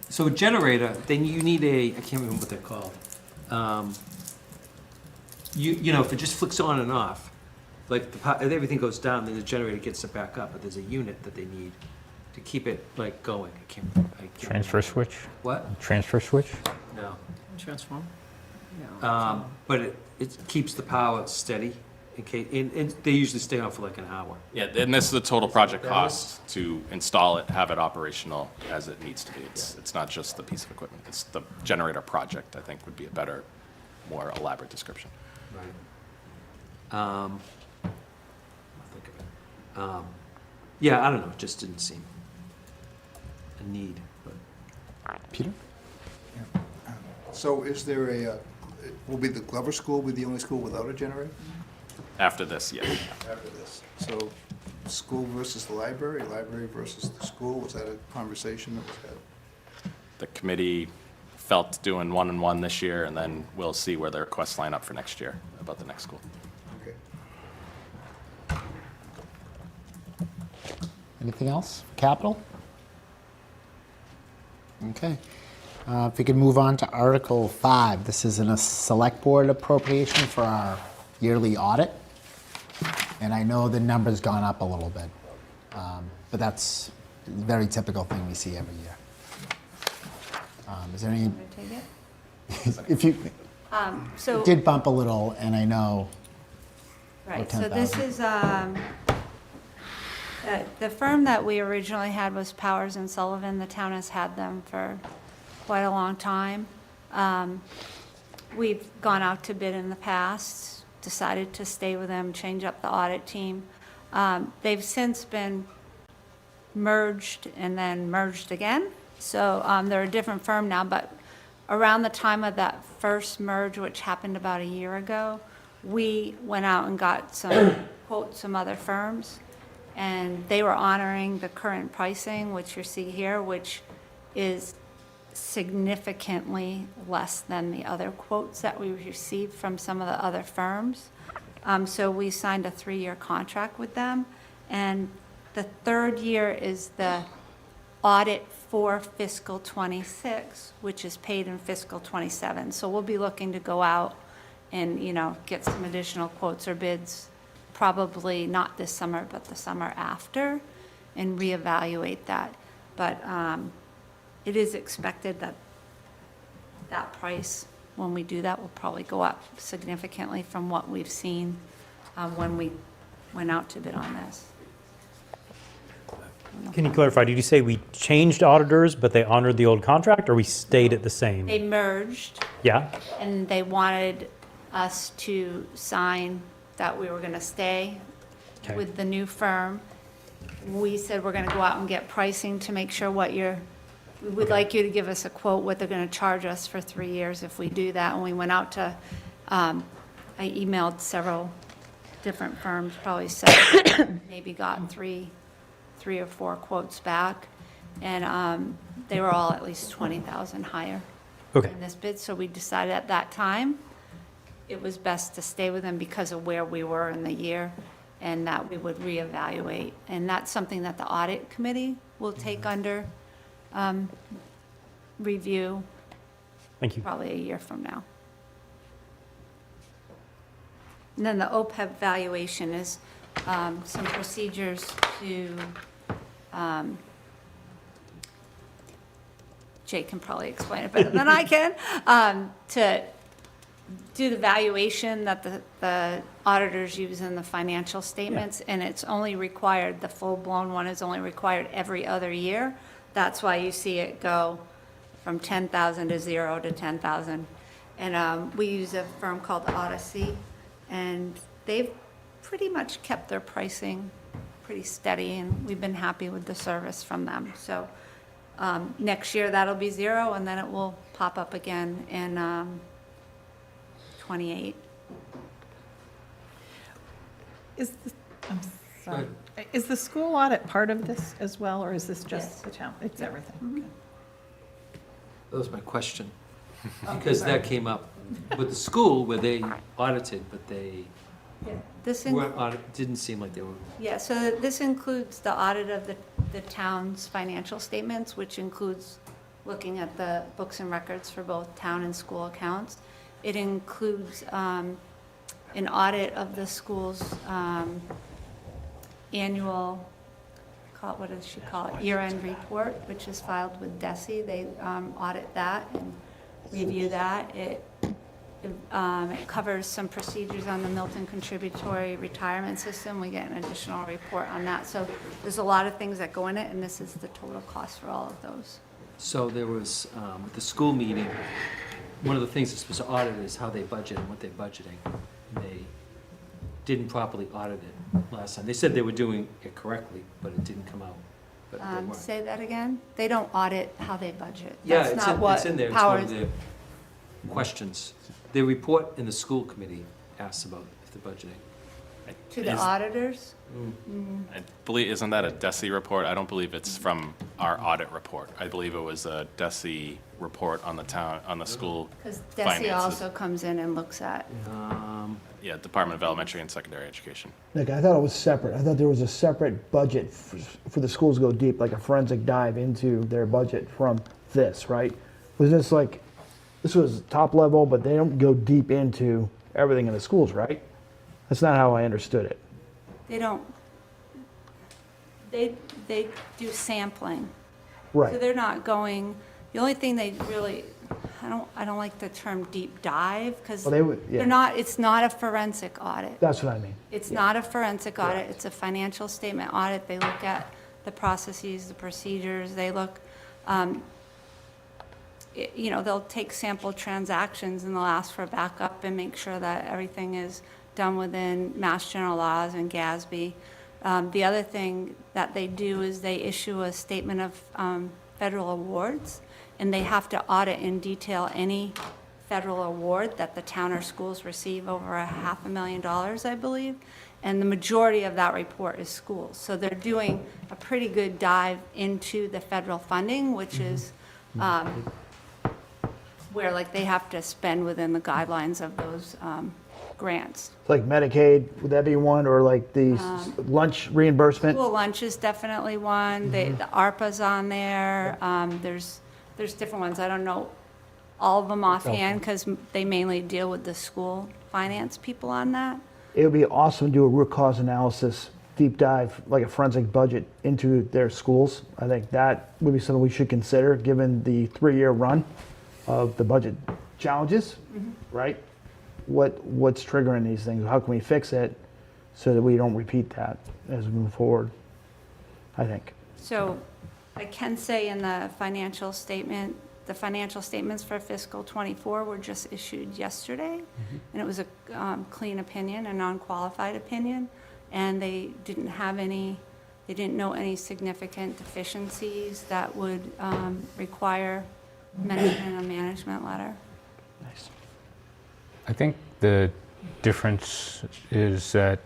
So a generator, then you need I can't remember what they're called. If it just flicks on and off, like if everything goes down, then the generator gets it back up, but there's a unit that they need to keep it like going. I can't
Transfer switch?
What?
Transfer switch?
No.
Transform?
But it keeps the power steady in case, and they usually stay on for like an hour.
Yeah, and this is the total project cost to install it, have it operational as it needs to be. It's not just the piece of equipment, it's the generator project, I think would be a better, more elaborate description.
Right. I'll think of it. Yeah, I don't know, it just didn't seem a need, but.
Peter?
So is there will be the Glover School be the only school without a generator
After this, yeah.
after this? So school versus the library versus the school, was that a conversation that was had?
The committee felt doing 1 and 1 this year, and then we'll see where the requests line up for next year about the next school.
Okay.
Anything else? Capital? Okay. If we could move on to Article 5. This is a select board appropriation for our yearly audit. And I know the number's gone up a little bit. But that's a very typical thing we see every year. Is there any,
Want to take it?
if you,
So.
it did bump a little, and I know,
Right,
Or
so this
10,000.
is, the firm that we originally had was Powers and Sullivan. The town has had them for quite a long time. We've gone out to bid in the past, decided to stay with them, change up the audit team. They've since been merged and then merged again. So they're a different firm now, but around the time of that first merge, which happened about a year ago, we went out and got some quotes from other firms, and they were honoring the current pricing, which you see here, which is significantly less than the other quotes that we received from some of the other firms. So we signed a 3-year contract with them, and the third year is the audit for fiscal '26, which is paid in fiscal '27. So we'll be looking to go out and, get some additional quotes or bids, probably not this summer, but the summer after, and reevaluate that. But it is expected that that price, when we do that, will probably go up significantly from what we've seen when we went out to bid on this.
Can you clarify, did you say we changed auditors, but they honored the old contract, or we stayed at the same?
They merged,
Yeah?
and they wanted us to sign that we were going to stay
Okay.
with the new firm. We said we're going to go out and get pricing to make sure we would like you to give us a quote, what they're going to charge us for 3 years if we do that. And we went out to, I emailed several different firms, probably 7, maybe got three or 4 quotes back. And they were all at least 20,000 higher
Okay.
in this bid. So we decided at that time, it was best to stay with them because of where we were in the year, and that we would reevaluate. And that's something that the audit committee will take under review
Thank you.
probably a year from now. And then the OPEB valuation is some procedures to, Jay can probably explain it better than I can, to do the valuation that the auditors use in the financial statements, and it's only required, the full-blown one is only required every other year. That's why you see it go from 10,000 to 0 to 10,000. And we use a firm called Odyssey, and they've pretty much kept their pricing pretty steady, and we've been happy with the service from them. So next year, that'll be 0, and then it will pop up again in 28.
I'm sorry. Is the school audit part of this as well, or is this just the town? It's everything.
That was my question. Because that came up with the school where they audited, but they didn't seem like they were.
Yeah, so this includes the audit of the town's financial statements, which includes looking at the books and records for both town and school accounts. It includes an audit of the school's annual, what does she call it, year-end report, which is filed with DESI. They audit that and review that. It covers some procedures on the Milton contributory retirement system. We get an additional report on that. So there's a lot of things that go in it, and this is the total cost for all of those.
So there was, at the school meeting, one of the things that's supposed to audit is how they budget and what they're budgeting. And they didn't properly audit it last time. They said they were doing it correctly, but it didn't come out. But they weren't.
Say that again? They don't audit how they budget.
Yeah,
That's
it's
not what
it's in there. It's one of
Powers-
the questions. The report in the school committee asks about if they're budgeting.
To the auditors?
I believe, isn't that a DESI report? I don't believe it's from our audit report. I believe it was a DESI report on the town, on the school
Because
finances.
DESI also comes in and looks at,
Yeah, Department of Elementary and Secondary Education.
Nick, I thought it was separate. I thought there was a separate budget for the schools to go deep, like a forensic dive into their budget from this, right? Was this like, this was top level, but they don't go deep into everything in the schools, right? That's not how I understood it.
they don't, They do sampling.
Right.
So they're not going, the only thing they really, I don't like the term deep dive, because
Well, they would- yeah.
they're not, it's not a forensic audit.
That's what I mean.
It's not a forensic audit, it's a financial statement audit. They look at the processes, the procedures, they look, you know, they'll take sample transactions and they'll ask for backup and make sure that everything is done within Mass General laws and GASB. The other thing that they do is they issue a statement of federal awards, and they have to audit in detail any federal award that the town or schools receive over $500,000, I believe. And the majority of that report is schools. So they're doing a pretty good dive into the federal funding, which is where like they have to spend within the guidelines of those grants.
Like Medicaid, would that be one, or like the lunch reimbursement?
School lunch is definitely one. The ARPA's on there. There's different ones. I don't know all of them offhand because they mainly deal with the school finance people on that.
It would be awesome to do a root cause analysis, deep dive, like a forensic budget into their schools. I think that would be something we should consider, given the 3-year run of the budget challenges, right? What's triggering these things? How can we fix it so that we don't repeat that as we move forward? I think.
So I can say in the financial statement, the financial statements for fiscal '24 were just issued yesterday, and it was a clean opinion, a non-qualified opinion, and they didn't have any, they didn't know any significant deficiencies that would require mention in a management letter.
Nice.
I think the difference is that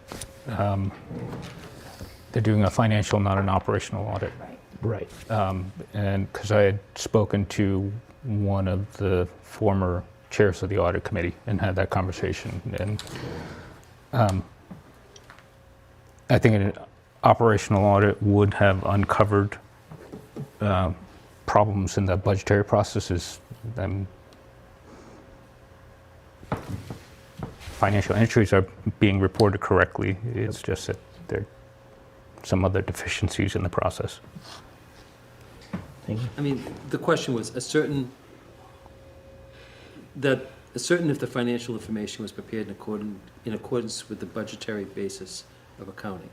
they're doing a financial, not an operational audit.
Right.
And because I had spoken to one of the former chairs of the audit committee and had that conversation, and I think an operational audit would have uncovered problems in the budgetary processes. Financial entries are being reported correctly. It's just that there are some other deficiencies in the process.
I mean, the question was, ascertain if the financial information was prepared in accordance with the budgetary basis of accounting.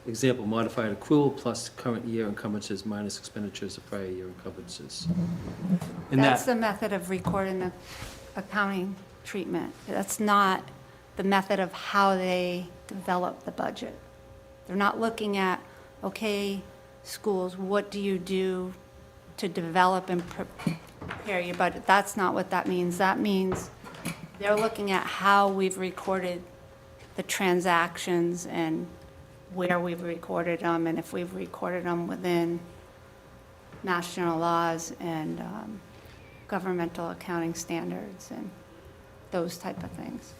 Example, modified accrual plus current year encumbrances minus expenditures of prior year encumbrances. And
That's the method of recording the accounting treatment. That's not the method of how they develop the budget. They're not looking at, okay, schools, what do you do to develop and prepare your budget? That's not what that means. That means they're looking at how we've recorded the transactions and where we've recorded them, and if we've recorded them within Mass General laws and governmental accounting standards and those type of things.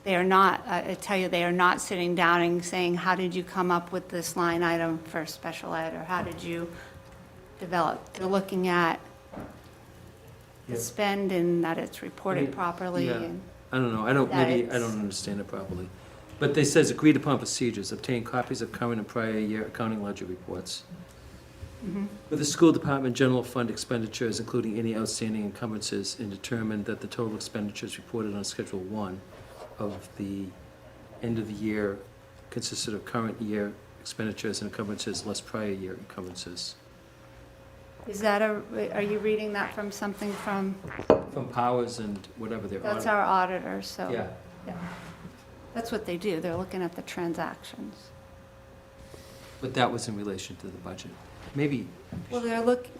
They are not, I tell you, they are not sitting down and saying, how did you come up with this line item for special ed, or how did you develop? They're looking at the spend and that it's reported properly.
Yeah.
And
I don't know, maybe I
it's-
don't understand it properly. But they says agreed upon procedures, obtain copies of current and prior year accounting ledger reports. With the school department general fund expenditures, including any outstanding encumbrances, and determine that the total expenditures reported on Schedule 1 of the end of the year consisted of current year expenditures and encumbrances less prior year encumbrances.
Is that are you reading that from something from,
From Powers and whatever they're
that's
auditing.
our auditor, so.
Yeah.
Yeah. That's what they do. They're looking at the transactions.
But that was in relation to the budget. Maybe,
Well, they're looking,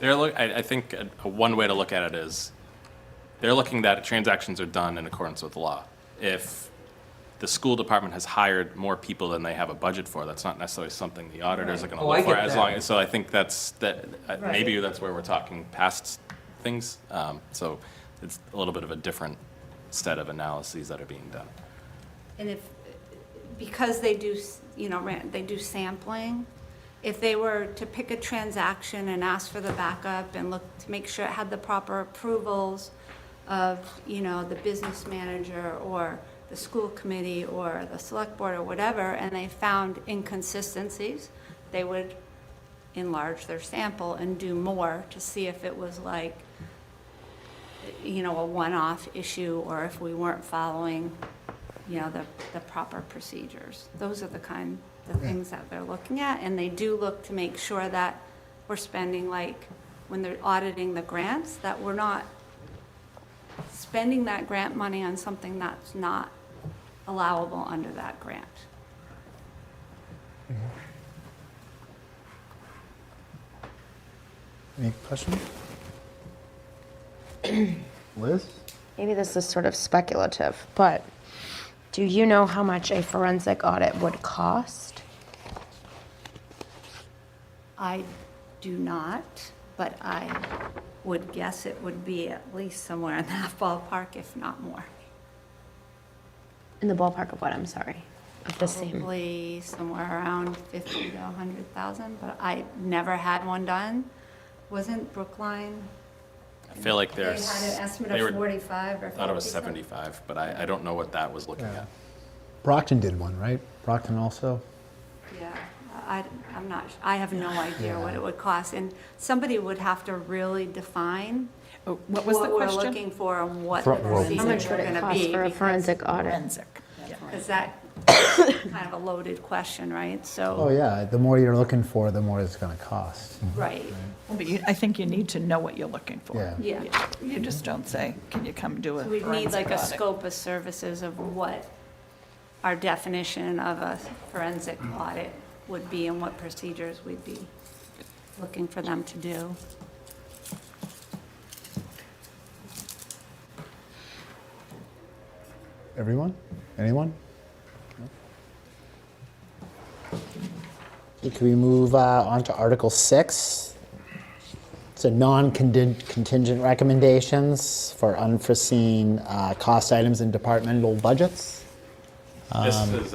I think one way to look at it is, they're looking that transactions are done in accordance with the law. If the school department has hired more people than they have a budget for, that's not necessarily something the auditors are gonna
Oh, I
look for
get
as
that.
long as, so I think maybe that's where we're talking past things. So it's a little bit of a different set of analyses that are being done.
and because they do, they do sampling, if they were to pick a transaction and ask for the backup and look to make sure it had the proper approvals of, the business manager or the school committee or the select board or whatever, and they found inconsistencies, they would enlarge their sample and do more to see if it was like, you know, a one-off issue, or if we weren't following, you know, the proper procedures. Those are the things that they're looking at, and they do look to make sure that we're spending, like, when they're auditing the grants, that we're not spending that grant money on something that's not allowable under that grant.
Any questions? Liz?
Maybe this is sort of speculative, but do you know how much a forensic audit would cost?
I do not, but I would guess it would be at least somewhere in that ballpark, if not more.
In the ballpark of what, I'm sorry? Of the same?
Probably somewhere around 50 to 100,000, but I never had one done. Wasn't Brookline,
I feel like
they
there's.
had an estimate
they
of
were-
45 or 50?
I thought it was 75, but I don't know what that was looking at.
Brockton did one, right? Brockton also?
Yeah, I'm not, I have no idea what it would cost, and somebody would have to really define
What was the
what we're
question?
looking for and what the
Front row.
How
procedures
much
are
would it
gonna
cost
be.
for a forensic audit?
Forensic. Yeah.
Because that kind of a loaded question, right? So.
Oh, yeah, the more you're looking for, the more it's gonna cost.
Right,
Well, but I think you need to know what you're looking for.
Yeah.
yeah.
You just don't say, can you come do a
So we'd need
forensic
like a
audit?
scope of services of what our definition of a forensic audit would be and what procedures we'd be looking for them to do.
Everyone? Anyone? Okay, can we move on to Article 6? It's a non-contingent recommendations for unforeseen cost items in departmental budgets.
This is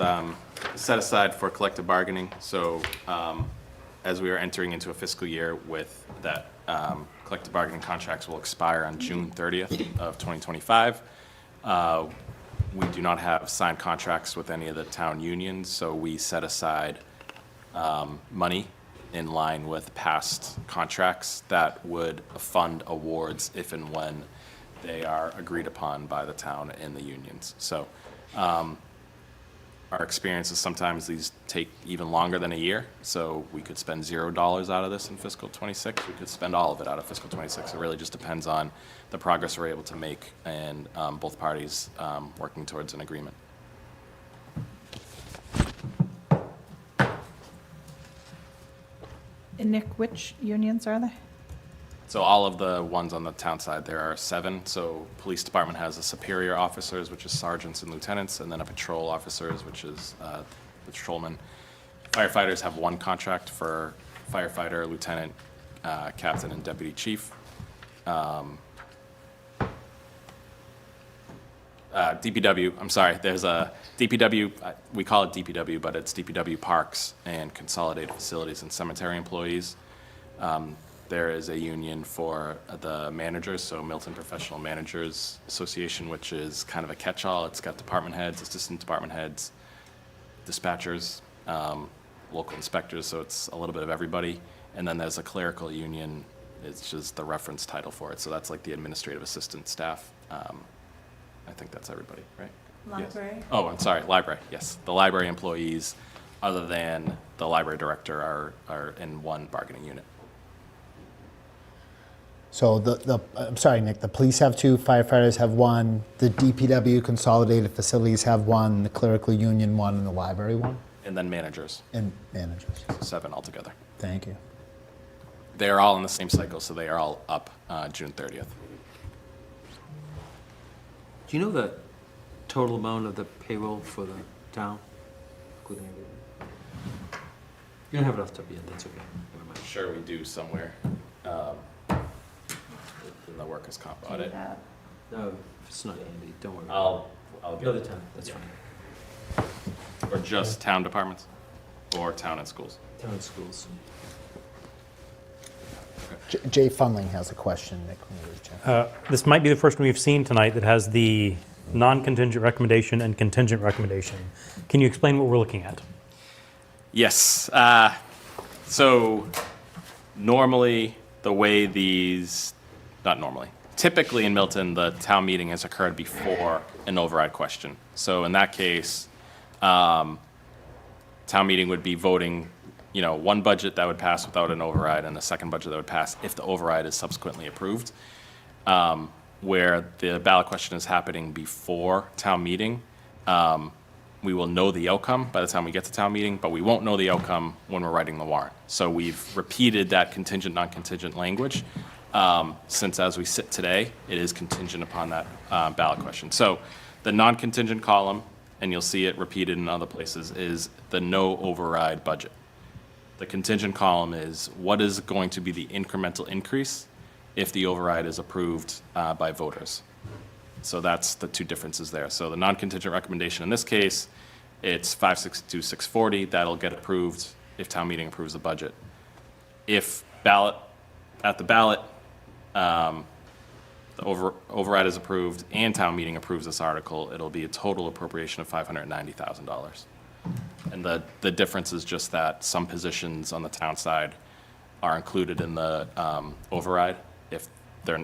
set aside for collective bargaining, so as we are entering into a fiscal year with that, collective bargaining contracts will expire on June 30th of 2025. We do not have signed contracts with any of the town unions, so we set aside money in line with past contracts that would fund awards if and when they are agreed upon by the town and the unions. So our experience is sometimes these take even longer than a year, so we could spend $0 out of this in fiscal '26. We could spend all of it out of fiscal '26. It really just depends on the progress we're able to make and both parties working towards an agreement.
And Nick, which unions are they?
So all of the ones on the town side, there are 7. So police department has a superior officers, which is sergeants and lieutenants, and then a patrol officers, which is the patrolmen. Firefighters have 1 contract for firefighter, lieutenant, captain, and deputy chief. DPW, I'm sorry, there's a DPW, we call it DPW, but it's DPW Parks and Consolidated Facilities and Cemetery Employees. There is a union for the managers, so Milton Professional Managers Association, which is kind of a catch-all. It's got department heads, assistant department heads, dispatchers, local inspectors, so it's a little bit of everybody. And then there's a clerical union, it's just the reference title for it, so that's like the administrative assistant staff. I think that's everybody, right?
Library?
Yes. Oh, I'm sorry, library, yes. The library employees, other than the library director, are in one bargaining unit.
So I'm sorry, Nick, the police have 2, firefighters have 1, the DPW Consolidated Facilities have 1, the clerical union 1, and the library 1?
And then managers,
And managers.
7 altogether.
Thank you.
They are all in the same cycle, so they are all up June 30th.
Do you know the total amount of the payroll for the town? Including everything? You don't have it off the top of your head, that's okay. Never mind.
Sure, we do somewhere. In the workers' comp audit.
No, if it's not handy, don't worry.
I'll get
Another
it.
time, that's fine.
Or just town departments? Or town and schools?
Town and schools.
Jay Funling has a question, Nick. When you reach out.
This might be the first one we've seen tonight that has the non-contingent recommendation and contingent recommendation. Can you explain what we're looking at?
Yes. So normally, the way not normally, typically in Milton, the town meeting has occurred before an override question. So in that case, town meeting would be voting, one budget that would pass without an override and a second budget that would pass if the override is subsequently approved. Where the ballot question is happening before town meeting, we will know the outcome by the time we get to town meeting, but we won't know the outcome when we're writing the warrant. So we've repeated that contingent, non-contingent language, since as we sit today, it is contingent upon that ballot question. So the non-contingent column, and you'll see it repeated in other places, is the no override budget. The contingent column is what is going to be the incremental increase if the override is approved by voters. So that's the two differences there. So the non-contingent recommendation in this case, it's 562, 640. That'll get approved if town meeting approves the budget. If at the ballot, the override is approved and town meeting approves this article, it'll be a total appropriation of $590,000. And the difference is just that some positions on the town side are included in the override if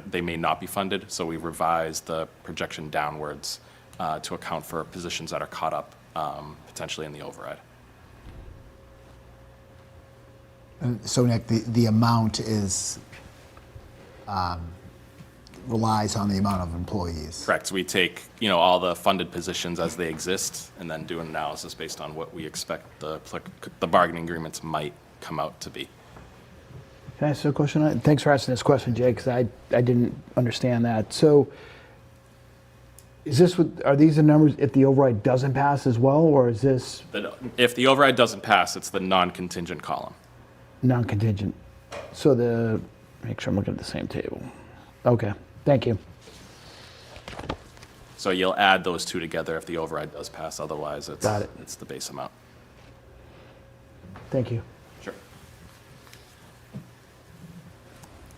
they may not be funded. So we revised the projection downwards to account for positions that are caught up potentially in the override.
And so Nick, the amount is, relies on the amount of employees.
Correct. So we take, all the funded positions as they exist and then do an analysis based on what we expect the bargaining agreements might come out to be.
Can I ask you a question? Thanks for asking this question, Jay, because I didn't understand that. So are these the numbers if the override doesn't pass as well, or is this
If the override doesn't pass, it's the non-contingent column.
non-contingent? So make sure I'm looking at the same table. Okay, thank you.
So you'll add those two together if the override does pass. Otherwise, it's the base amount.
Thank you.
Sure.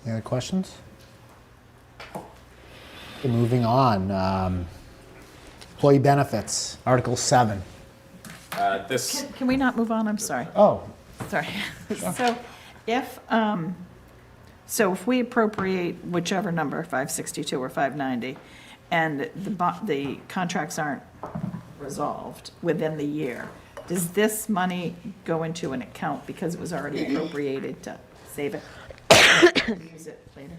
Any other questions? Okay, moving on. Employee benefits, Article 7.
Can we not move on? I'm sorry.
Oh,
Sorry. So if we appropriate whichever number, 562 or 590, and the contracts aren't resolved within the year, does this money go into an account because it was already appropriated to save it? Use it later?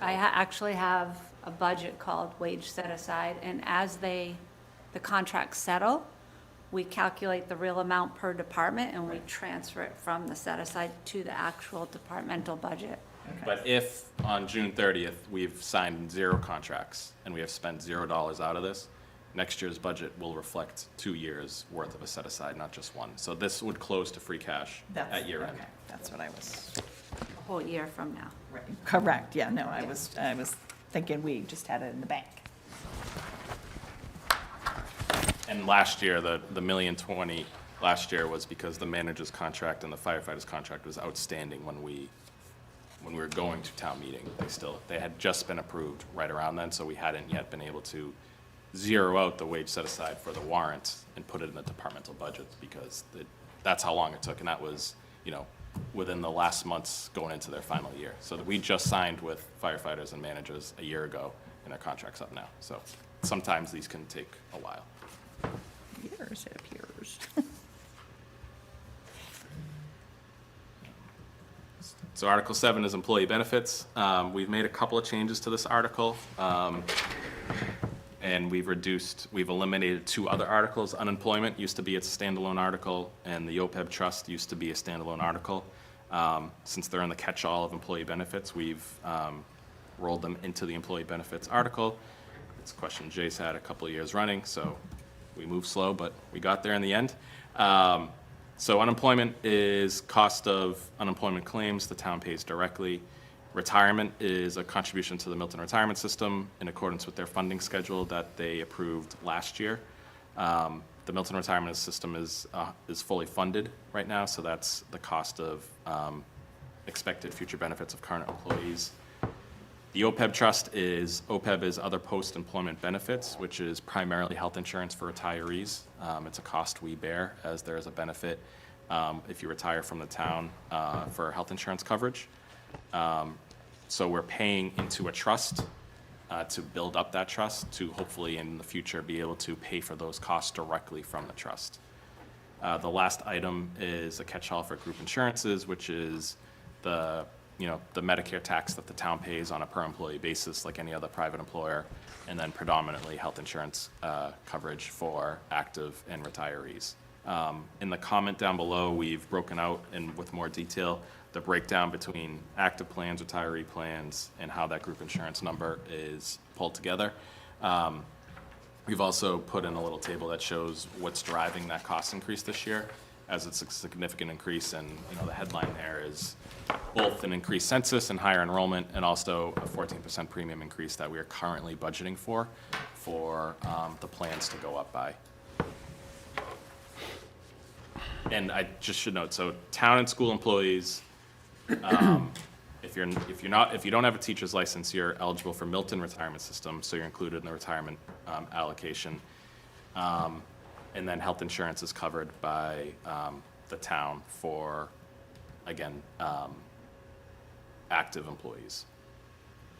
I actually have a budget called wage set aside, and as the contracts settle, we calculate the real amount per department and we transfer it from the set aside to the actual departmental budget.
But if on June 30th, we've signed 0 contracts and we have spent $0 out of this, next year's budget will reflect 2 years worth of a set aside, not just one. So this would close to free cash at year end.
Okay, that's what I was,
A whole year from now.
correct, yeah, no, I was thinking we just had it in the bank.
And last year, the $1,020,000 last year was because the manager's contract and the firefighter's contract was outstanding when we were going to town meeting. They had just been approved right around then, so we hadn't yet been able to zero out the wage set aside for the warrant and put it in the departmental budgets because that's how long it took, and that was, within the last months going into their final year. So we just signed with firefighters and managers a year ago, and their contract's up now. So sometimes these can take a while.
Years, it appears.
So Article 7 is employee benefits. We've made a couple of changes to this article. And we've eliminated 2 other articles. Unemployment used to be its standalone article, and the OPEB trust used to be a standalone article. Since they're in the catch-all of employee benefits, we've rolled them into the employee benefits article. It's a question Jay's had a couple of years running, so we moved slow, but we got there in the end. So unemployment is cost of unemployment claims the town pays directly. Retirement is a contribution to the Milton retirement system in accordance with their funding schedule that they approved last year. The Milton retirement system is fully funded right now, so that's the cost of expected future benefits of current employees. The OPEB trust is, OPEB is other post-employment benefits, which is primarily health insurance for retirees. It's a cost we bear, as there is a benefit if you retire from the town for health insurance coverage. So we're paying into a trust to build up that trust to hopefully in the future be able to pay for those costs directly from the trust. The last item is a catch-all for group insurances, which is the Medicare tax that the town pays on a per employee basis like any other private employer, and then predominantly health insurance coverage for active and retirees. In the comment down below, we've broken out and with more detail the breakdown between active plans, retiree plans, and how that group insurance number is pulled together. We've also put in a little table that shows what's driving that cost increase this year, as it's a significant increase, and the headline there is both an increased census and higher enrollment, and also a 14% premium increase that we are currently budgeting for the plans to go up by. And I just should note, so town and school employees, if you don't have a teacher's license, you're eligible for Milton retirement system, so you're included in the retirement allocation. And then health insurance is covered by the town for, again, active employees.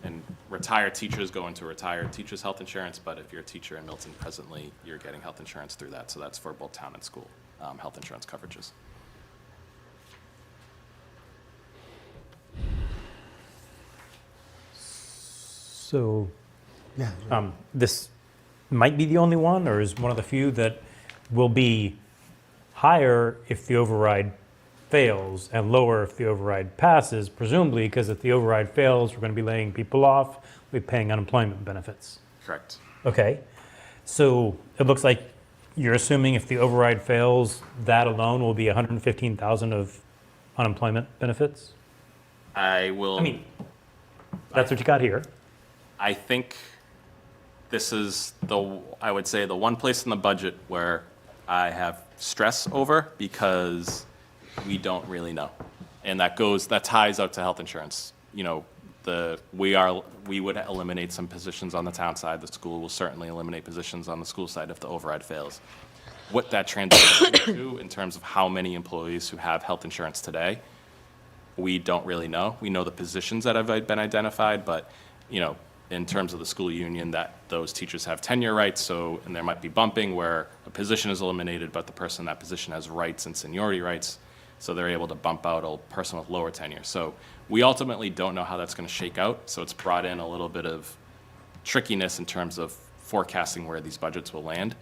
And retired teachers go into retired teachers' health insurance, but if you're a teacher in Milton presently, you're getting health insurance through that. So that's for both town and school health insurance coverages.
So, this might be the only one, or is one of the few that will be higher if the override fails and lower if the override passes, presumably because if the override fails, we're going to be laying people off, we'll be paying unemployment benefits.
Correct.
Okay. So it looks like you're assuming if the override fails, that alone will be 115,000 of unemployment benefits?
I mean,
that's what you got here.
I think this is I would say the one place in the budget where I have stress over, because we don't really know. And that ties out to health insurance. We would eliminate some positions on the town side. The school will certainly eliminate positions on the school side if the override fails. What that translates to in terms of how many employees who have health insurance today, we don't really know. We know the positions that have been identified, but in terms of the school union, that those teachers have tenure rights, and there might be bumping where a position is eliminated, but the person in that position has rights and seniority rights, so they're able to bump out a person with lower tenure. So we ultimately don't know how that's going to shake out, so it's brought in a little bit of trickiness in terms of forecasting where these budgets will land.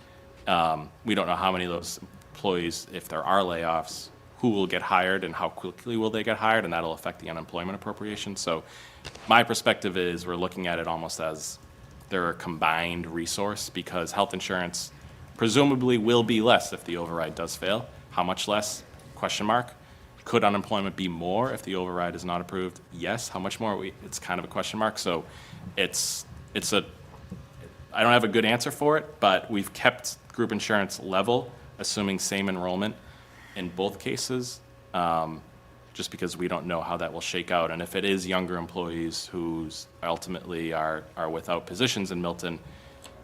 We don't know how many of those employees, if there are layoffs, who will get hired and how quickly will they get hired, and that'll affect the unemployment appropriation. So my perspective is we're looking at it almost as they're a combined resource, because health insurance presumably will be less if the override does fail. How much less? Question mark. Could unemployment be more if the override is not approved? Yes. How much more? It's kind of a question mark. So I don't have a good answer for it, but we've kept group insurance level, assuming same enrollment in both cases, just because we don't know how that will shake out. And if it is younger employees who ultimately are without positions in Milton,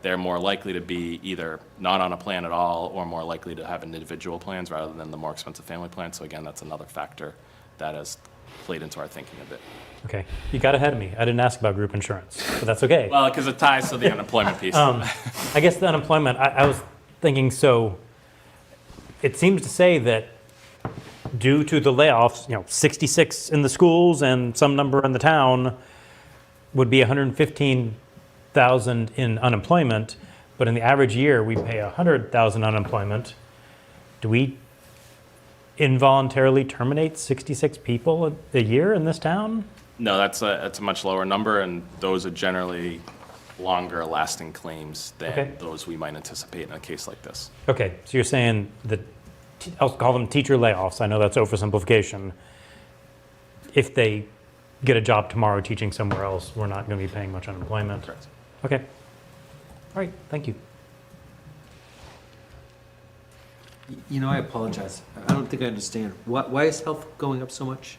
they're more likely to be either not on a plan at all or more likely to have individual plans rather than the more expensive family plan. So again, that's another factor that has played into our thinking a bit.
Okay, you got ahead of me. I didn't ask about group insurance, but that's okay.
Well, because it ties to the unemployment piece.
I guess the unemployment, I was thinking, so it seems to say that due to the layoffs, 66 in the schools and some number in the town would be 115,000 in unemployment, but in the average year we pay 100,000 unemployment. Do we involuntarily terminate 66 people a year in this town?
No, that's a much lower number, and those are generally longer lasting claims than those we might anticipate in a case like this.
Okay, so you're saying that, I'll call them teacher layoffs. I know that's oversimplification. If they get a job tomorrow teaching somewhere else, we're not going to be paying much unemployment.
Correct.
Okay. All right, thank you.
I apologize. I don't think I understand. Why is health going up so much?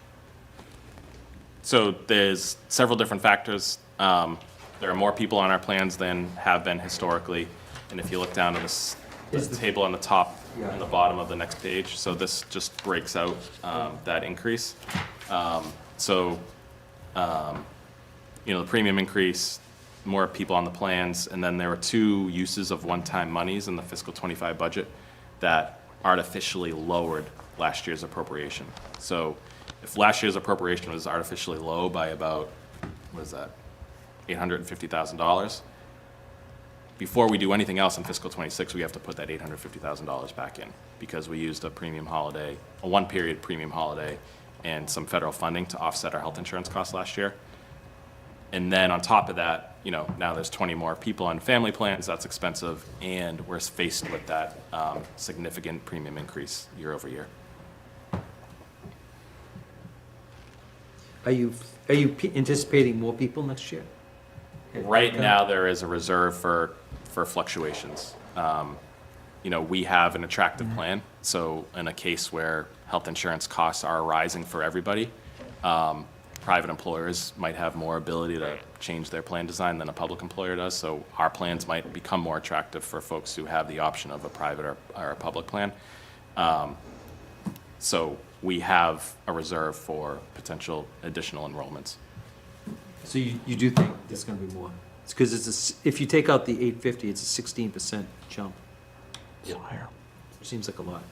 So there's several different factors. There are more people on our plans than have been historically. And if you look down to this table on the top and the bottom of the next page, so this just breaks out that increase. The premium increase, more people on the plans, and then there were 2 uses of one-time monies in the fiscal '25 budget that artificially lowered last year's appropriation. So if last year's appropriation was artificially low by about, what is that, $850,000, before we do anything else in fiscal '26, we have to put that $850,000 back in because we used a premium holiday, a one-period premium holiday, and some federal funding to offset our health insurance costs last year. And then on top of that, now there's 20 more people on family plans, that's expensive, and we're faced with that significant premium increase year over year.
Are you anticipating more people next year?
Right now, there is a reserve for fluctuations. We have an attractive plan, so in a case where health insurance costs are rising for everybody, private employers might have more ability to change their plan design than a public employer does, so our plans might become more attractive for folks who have the option of a private or a public plan. So we have a reserve for potential additional enrollments.
So you do think there's going to be more? It's because if you take out the 850, it's a 16% jump.
It's higher.
Seems like a lot.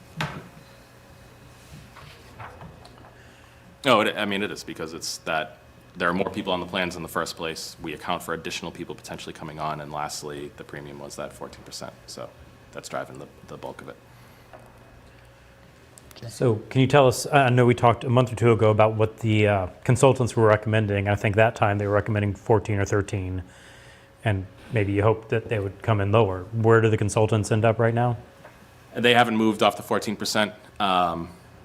No, it is because it's that there are more people on the plans in the first place. We account for additional people potentially coming on, and lastly, the premium was that 14%. So that's driving the bulk of it.
So can you tell us, I know we talked a month or 2 ago about what the consultants were recommending. I think that time they were recommending 14 or 13, and maybe you hoped that they would come in lower. Where do the consultants end up right now?
They haven't moved off the 14%.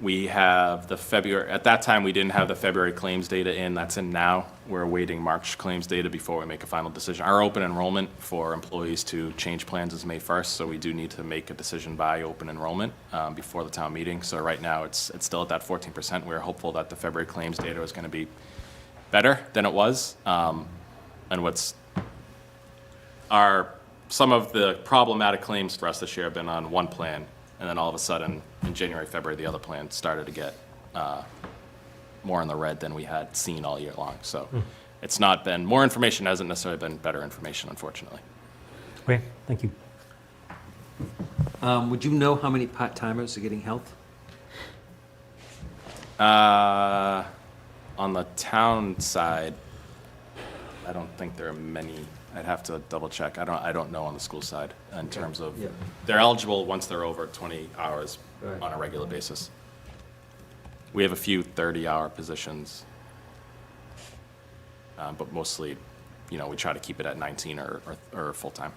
We have the February, at that time, we didn't have the February claims data in. That's in now. We're awaiting March claims data before we make a final decision. Our open enrollment for employees to change plans is May 1st, so we do need to make a decision by open enrollment before the town meeting. So right now, it's still at that 14%. We're hopeful that the February claims data is going to be better than it was. And some of the problematic claims for us this year have been on one plan, and then all of a sudden, in January, February, the other plan started to get more in the red than we had seen all year long. So it's not been, more information hasn't necessarily been better information, unfortunately.
Okay, thank you.
Would you know how many part-timers are getting health?
On the town side, I don't think there are many. I'd have to double check. I don't know on the school side in terms of, they're eligible once they're over 20 hours on a regular basis. We have a few 30-hour positions, but mostly, we try to keep it at 19 or full-time.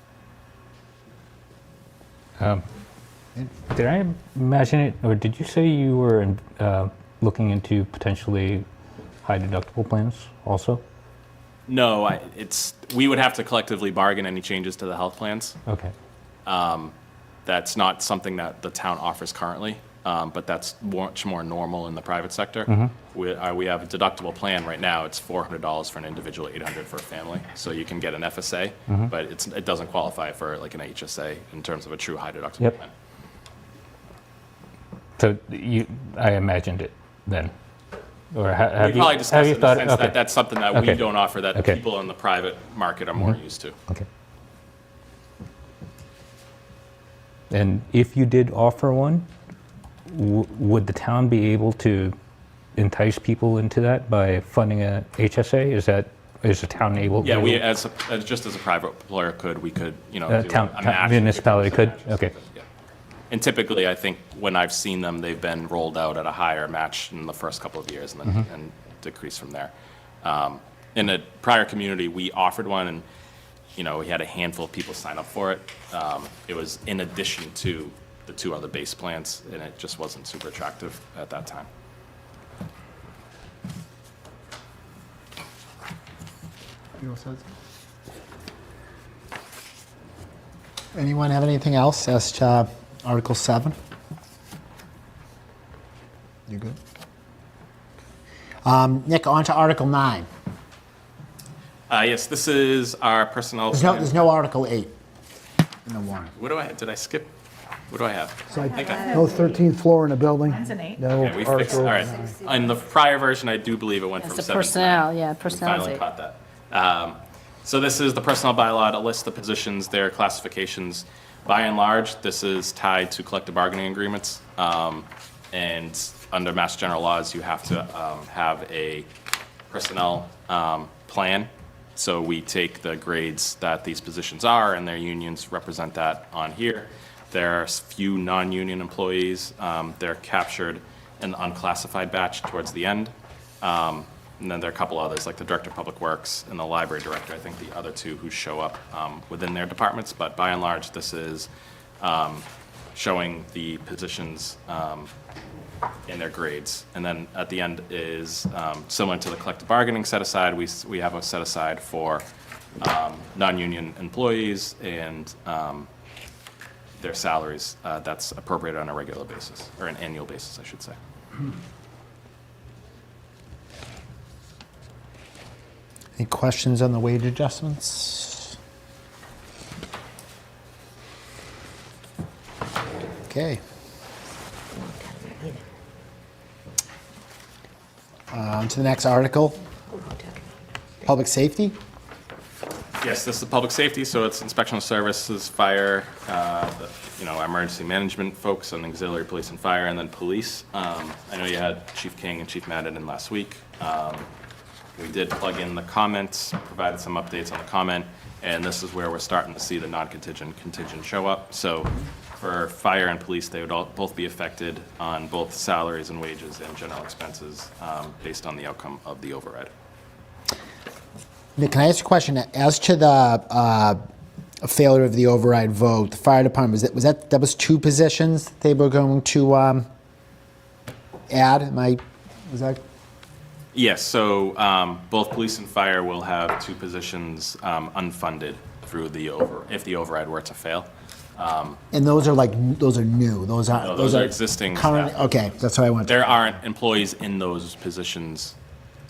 Did I imagine it, or did you say you were looking into potentially high deductible plans also?
No, we would have to collectively bargain any changes to the health plans.
Okay.
That's not something that the town offers currently, but that's much more normal in the private sector. We have a deductible plan right now. It's $400 for an individual, $800 for a family. So you can get an FSA, but it doesn't qualify for like an HSA in terms of a true high deductible plan.
So I imagined it then. Or have
we probably discussed it in the sense
okay.
that that's something that we don't offer that
Okay.
people in the private market are more used to.
Okay. And if you did offer one, would the town be able to entice people into that by funding a HSA? Is the town able?
Yeah, we just as a private employer we could do a match.
Municipality could? Okay.
Yeah. And typically, I think when I've seen them, they've been rolled out at a higher match in the first couple of years and then and decrease from there. In a prior community, we offered one, and we had a handful of people sign up for it. It was in addition to the 2 other base plans, and it just wasn't super attractive at that time.
Anyone have anything else as to Article 7? You good? Nick, on to Article 9.
Yes, this is our personnel.
There's no Article 8 in the warrant.
What do I, did I skip? What do I have?
It's like
think I-
no 13th floor in a building.
Mine's an 8.
No
Okay, we fixed, all
article.
right. In the prior version, I do believe it went from
It's the
7 to 9.
personnel, yeah,
We
personnel is
finally
8.
caught that. So this is the personnel bylaw to list the positions, their classifications. By and large, this is tied to collective bargaining agreements. And under Mass General laws, you have to have a personnel plan. So we take the grades that these positions are, and their unions represent that on here. There are few non-union employees. They're captured in the unclassified batch towards the end. And then there are a couple others, like the Director of Public Works and the Library Director, I think the other two who show up within their departments. But by and large, this is showing the positions in their grades. And then at the end is similar to the collective bargaining set aside, we have a set aside for non-union employees and their salaries that's appropriated on a regular basis, or an annual basis, I should say.
Any questions on the wage adjustments? Okay. On to the next article. Public safety.
Yes, this is public safety, so it's inspectional services, fire, our emergency management folks, and auxiliary police and fire, and then police. I know you had Chief King and Chief Madden in last week. We did plug in the comments, provided some updates on the comment, and this is where we're starting to see the non-contingent, contingent show up. So for fire and police, they would all both be affected on both salaries and wages and general expenses based on the outcome of the override.
Nick, can I ask you a question? As to the failure of the override vote, the fire department, that was two positions they were going to add? Was that?
Yes, so both police and fire will have two positions unfunded through if the override were to fail.
And those are new. Those
are existing
current.
staff.
Okay, that's what I wanted.
There aren't employees in those positions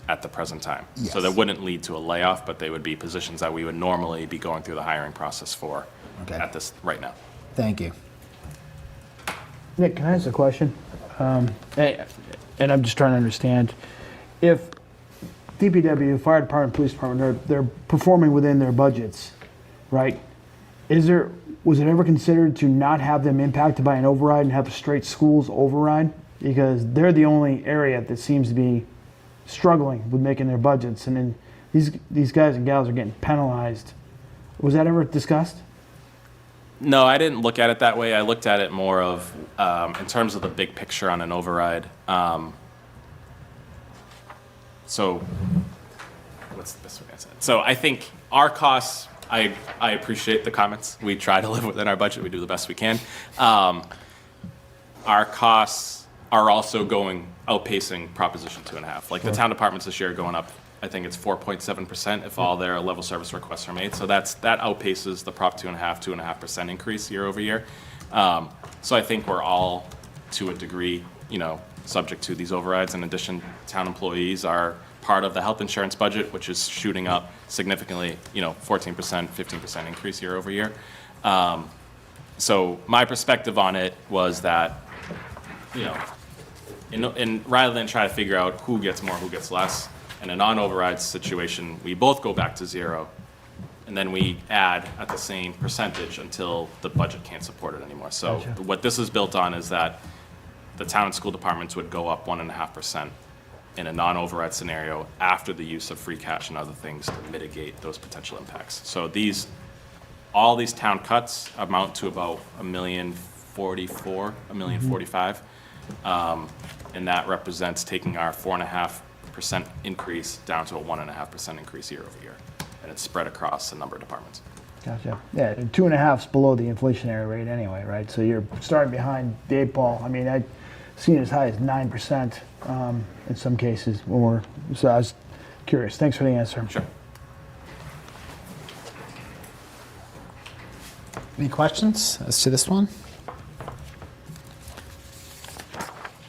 at the present time.
Yes.
So that wouldn't lead to a layoff, but they would be positions that we would normally be going through the hiring process for at this right now.
Thank you.
Nick, can I ask a question? And I'm just trying to understand. If DPW, fire department, police department, they're performing within their budgets, right? Was it ever considered to not have them impacted by an override and have a straight schools override? Because they're the only area that seems to be struggling with making their budgets, and then these guys and gals are getting penalized. Was that ever discussed?
No, I didn't look at it that way. I looked at it more of, in terms of the big picture on an override. So, what's the best way to say it? So I think our costs, I appreciate the comments. We try to live within our budget. We do the best we can. Our costs are also outpacing Proposition 2.5. Like the town departments this year are going up, I think it's 4.7% if all their level service requests are made. So that outpaces the Prop 2.5% increase year over year. So I think we're all, to a degree, subject to these overrides. In addition, town employees are part of the health insurance budget, which is shooting up significantly, 14%, 15% increase year over year. So my perspective on it was that, and rather than try to figure out who gets more, who gets less, in a non-override situation, we both go back to zero, and then we add at the same percentage until the budget can't support it anymore. So what this is built on is that the town and school departments would go up 1.5% in a non-override scenario after the use of free cash and other things to mitigate those potential impacts. So all these town cuts amount to about $1,044,000, $1,045,000, and that represents taking our 4.5% increase down to a 1.5% increase year over year, and it's spread across a number of departments.
Gotcha. Yeah, and 2.5 is below the inflationary rate anyway, right? So you're starting behind the 8 ball. I mean, I've seen as high as 9% in some cases. So I was curious. Thanks for the answer.
Sure.
Any questions as to this one?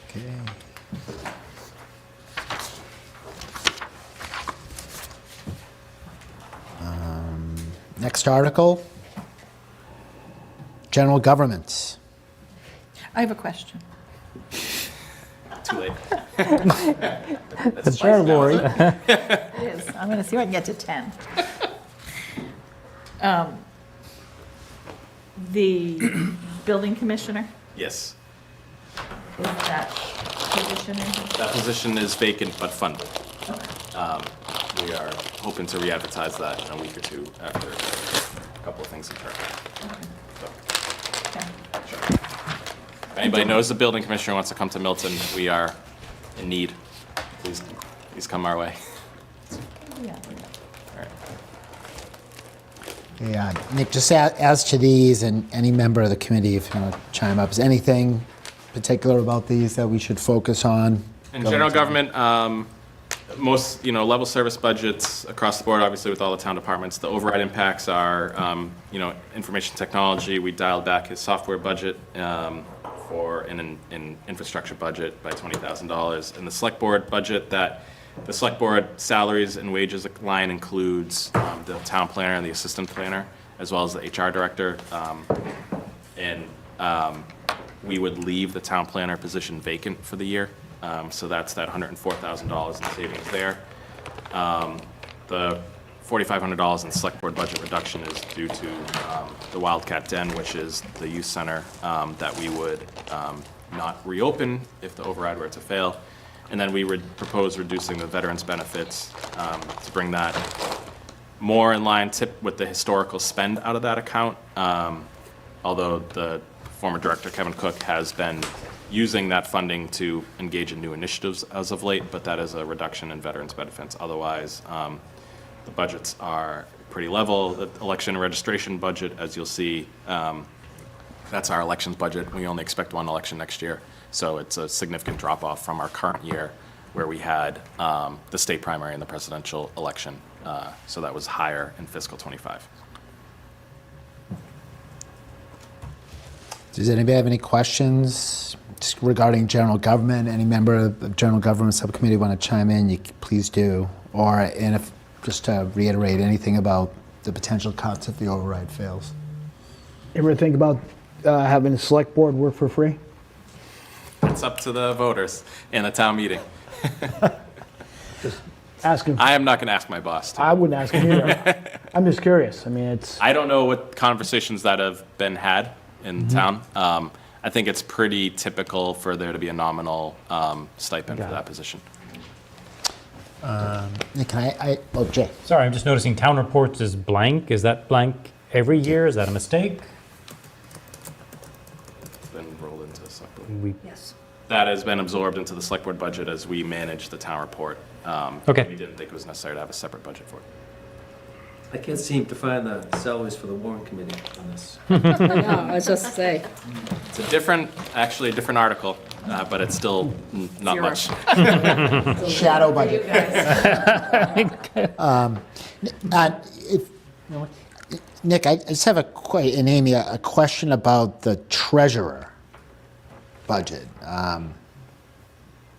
Okay. Next article, general government.
I have a question.
Too late.
Sure, Lori.
It is. I'm going to see if I can get to 10. The building commissioner,
Yes,
is that position in?
that position is vacant but funded. We are hoping to re-advertise that in a week or two after a couple of things occur.
Okay.
If anybody knows the building commissioner wants to come to Milton, we are in need. Please come our way.
Yeah.
Yeah, Nick, just as to these, and any member of the committee, if you want to chime up, is anything particular about these that we should focus on?
In
going
general
forward?
government, most, level service budgets across the board, obviously with all the town departments, the override impacts are, information technology. We dialed back his software budget for an infrastructure budget by $20,000. In the select board budget, the select board salaries and wages line includes the town planner and the assistant planner, as well as the HR director. We would leave the town planner position vacant for the year. So that's that $104,000 in savings there. The $4,500 in select board budget reduction is due to the Wildcat Den, which is the youth center that we would not reopen if the override were to fail. And then we would propose reducing the veterans benefits to bring that more in line with the historical spend out of that account. Although the former director, Kevin Cook, has been using that funding to engage in new initiatives as of late, but that is a reduction in veterans benefits. Otherwise, the budgets are pretty level. The election and registration budget, as you'll see, that's our elections budget. We only expect one election next year. So it's a significant drop off from our current year where we had the state primary and the presidential election. So that was higher in fiscal '25.
Does anybody have any questions just regarding general government? Any member of the general government subcommittee want to chime in? You please do. And if just to reiterate anything about the potential cuts if the override fails.
Ever think about having the select board work for free?
It's up to the voters in the town meeting.
Ask him.
I am not going to ask my boss to.
I wouldn't ask him either. I'm just curious. I mean, it's.
I don't know what conversations that have been had in town. I think it's pretty typical for there to be a nominal stipend for that position.
Nick, Jay.
Sorry, I'm just noticing town reports is blank. Is that blank every year? Is that a mistake?
It's been rolled into the select board.
Yes.
That has been absorbed into the select board budget as we manage the town report.
Okay.
We didn't think it was necessary to have a separate budget for it.
I can't seem to find the salaries for the Warrant Committee on this.
No, I was just say,
It's a different article, but it's still not
Zero.
much.
Shadow budget. Nick, I just have and Amy, a question about the treasurer budget.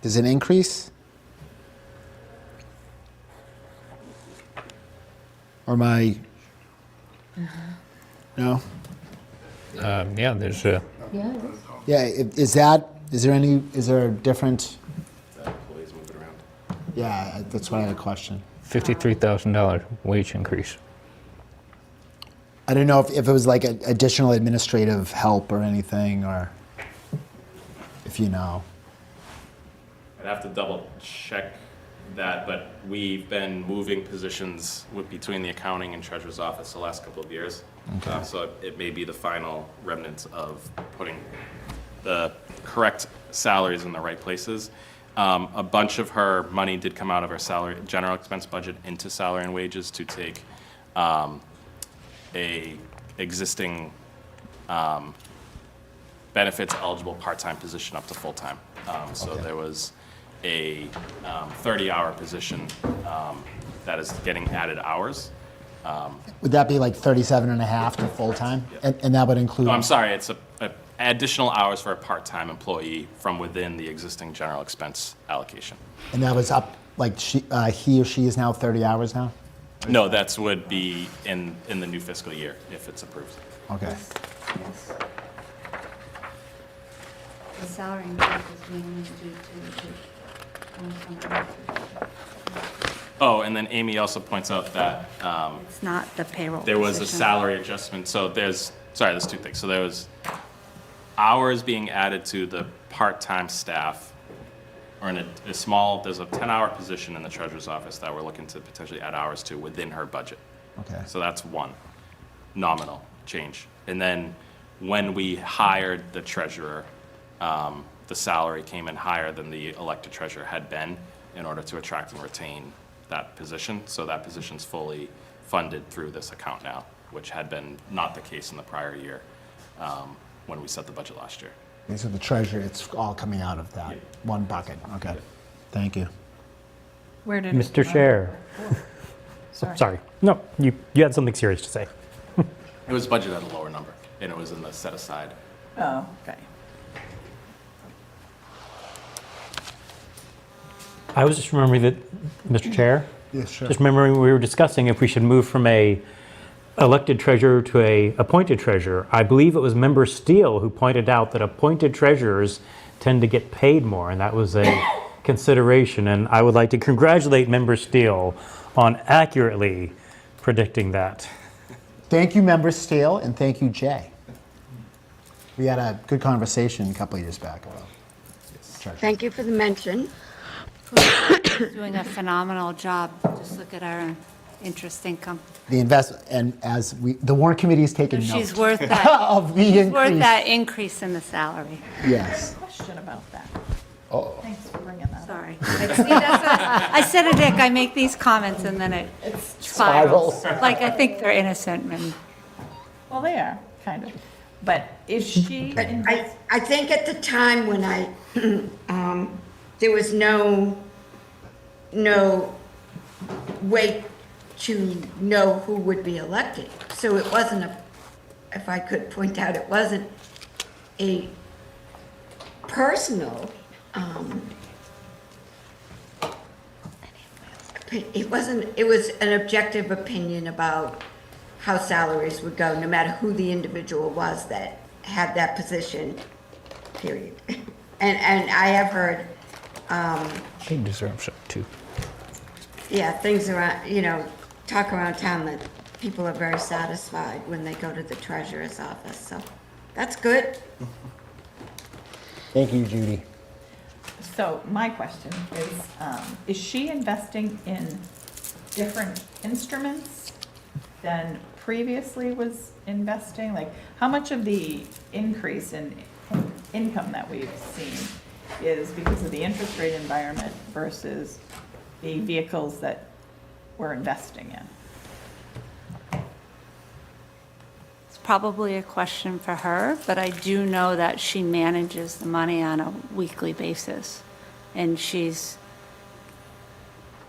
Does it increase? Or am I? No?
Yeah, there's a,
Yeah, is there a different?
Employees moving around.
Yeah, that's what I had a question.
$53,000 wage increase.
I don't know if it was like additional administrative help or anything, or if you know.
I'd have to double check that, but we've been moving positions between the accounting and treasurer's office the last couple of years.
Okay.
So it may be the final remnants of putting the correct salaries in the right places. A bunch of her money did come out of her general expense budget into salary and wages to take a existing benefits eligible part-time position up to full-time. So there was a 30-hour position that is getting added hours.
Would that be like 37 and a half to full-time? And that would include?
No, I'm sorry, it's additional hours for a part-time employee from within the existing general expense allocation.
And that was up, like he or she is now 30 hours now?
No, that's would be in the new fiscal year if it's approved.
Okay.
Yes. The salary increase is mainly due to
Oh, and then Amy also points out that
it's not the payroll.
there was a
position.
salary adjustment. So there's two things. So there was hours being added to the part-time staff, or in a small, there's a 10-hour position in the treasurer's office that we're looking to potentially add hours to within her budget.
Okay.
So that's one nominal change. And then when we hired the treasurer, the salary came in higher than the elected treasurer had been in order to attract and retain that position. So that position's fully funded through this account now, which had been not the case in the prior year when we set the budget last year.
And so the treasurer, it's all coming out of that one bucket. Okay. Thank you.
Where did?
Mr. Chair. Sorry. No, you had something serious to say.
It was budgeted at a lower number, and it was in the set aside.
Oh, okay.
I was just remembering that, Mr. Chair,
Yes, sure.
just remembering we were discussing if we should move from a elected treasurer to a appointed treasurer. I believe it was Member Steele who pointed out that appointed treasurers tend to get paid more, and that was a consideration. And I would like to congratulate Member Steele on accurately predicting that.
Thank you, Member Steele, and thank you, Jay. We had a good conversation a couple of years back about treasurer.
Thank you for the mention.
Doing a phenomenal job. Just look at our interest income.
The the warrant committee has taken note
She's worth that.
of the increase.
Worth that increase in the salary.
Yes.
Question about that.
Oh.
Thanks for bringing that up.
Sorry. I said to Dick, I make these comments and then it spirals. Like, I think they're innocent and.
Well, they are, kind of. But is she?
I think at the time when there was no way to know who would be elected. So it wasn't if I could point out, it wasn't a personal, it was an objective opinion about how salaries would go, no matter who the individual was that had that position, period. And I have heard,
She deserves it too.
yeah, things around, talk around town that people are very satisfied when they go to the treasurer's office, so that's good.
Thank you, Judy.
So my question is she investing in different instruments than previously was investing? Like, how much of the increase in income that we've seen is because of the interest rate environment versus the vehicles that we're investing in?
It's probably a question for her, but I do know that she manages the money on a weekly basis. And she's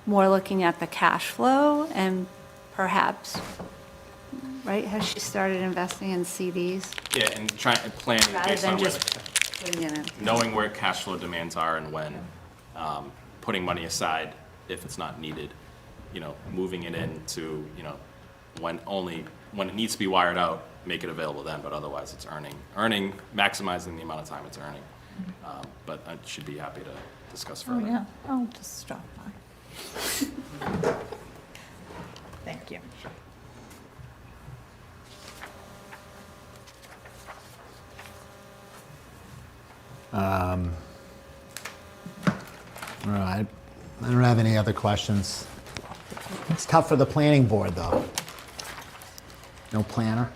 more looking at the cash flow and perhaps, right, has she started investing in CDs?
Yeah, and planning
Rather
based
than
on
just putting it in.
knowing where cash flow demands are and when, putting money aside if it's not needed, moving it into, when it needs to be wired out, make it available then, but otherwise it's earning, maximizing the amount of time it's earning. But I should be happy to discuss
Oh,
further.
yeah, I'll just stop by. Thank you.
All right. I don't have any other questions. It's tough for the planning board, though. No planner?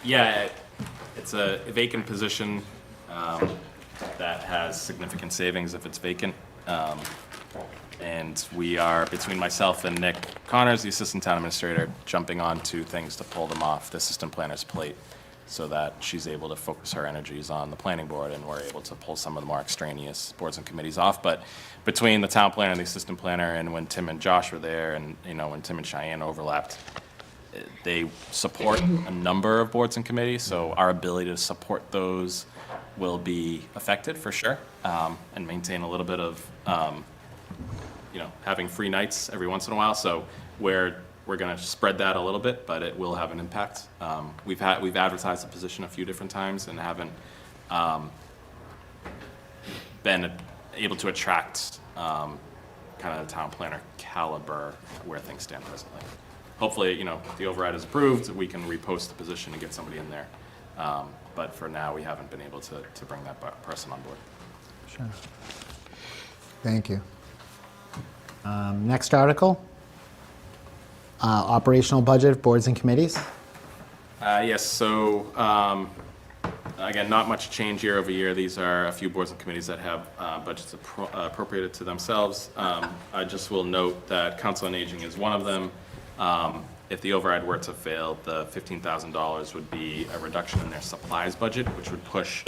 Yeah, it's a vacant position that has significant savings if it's vacant. And we are, between myself and Nick Connors, the assistant town administrator, jumping on to things to pull them off the assistant planner's plate so that she's able to focus her energies on the planning board and we're able to pull some of the more extraneous boards and committees off. But between the town planner and the assistant planner, and when Tim and Josh were there, and when Tim and Cheyenne overlapped, they support a number of boards and committees, so our ability to support those will be affected for sure, and maintain a little bit of, having free nights every once in a while. So where we're going to spread that a little bit, but it will have an impact. We've advertised the position a few different times and haven't been able to attract kind of the town planner caliber where things stand presently. Hopefully, you know, if the override is approved, we can repost the position and get somebody in there. But for now, we haven't been able to bring that person on board.
Sure. Thank you. Next article. Operational budget, boards and committees.
Yes, so again, not much change year over year. These are a few boards and committees that have budgets appropriated to themselves. I just will note that Council on Aging is one of them. If the override were to fail, the $15,000 would be a reduction in their supplies budget, which would push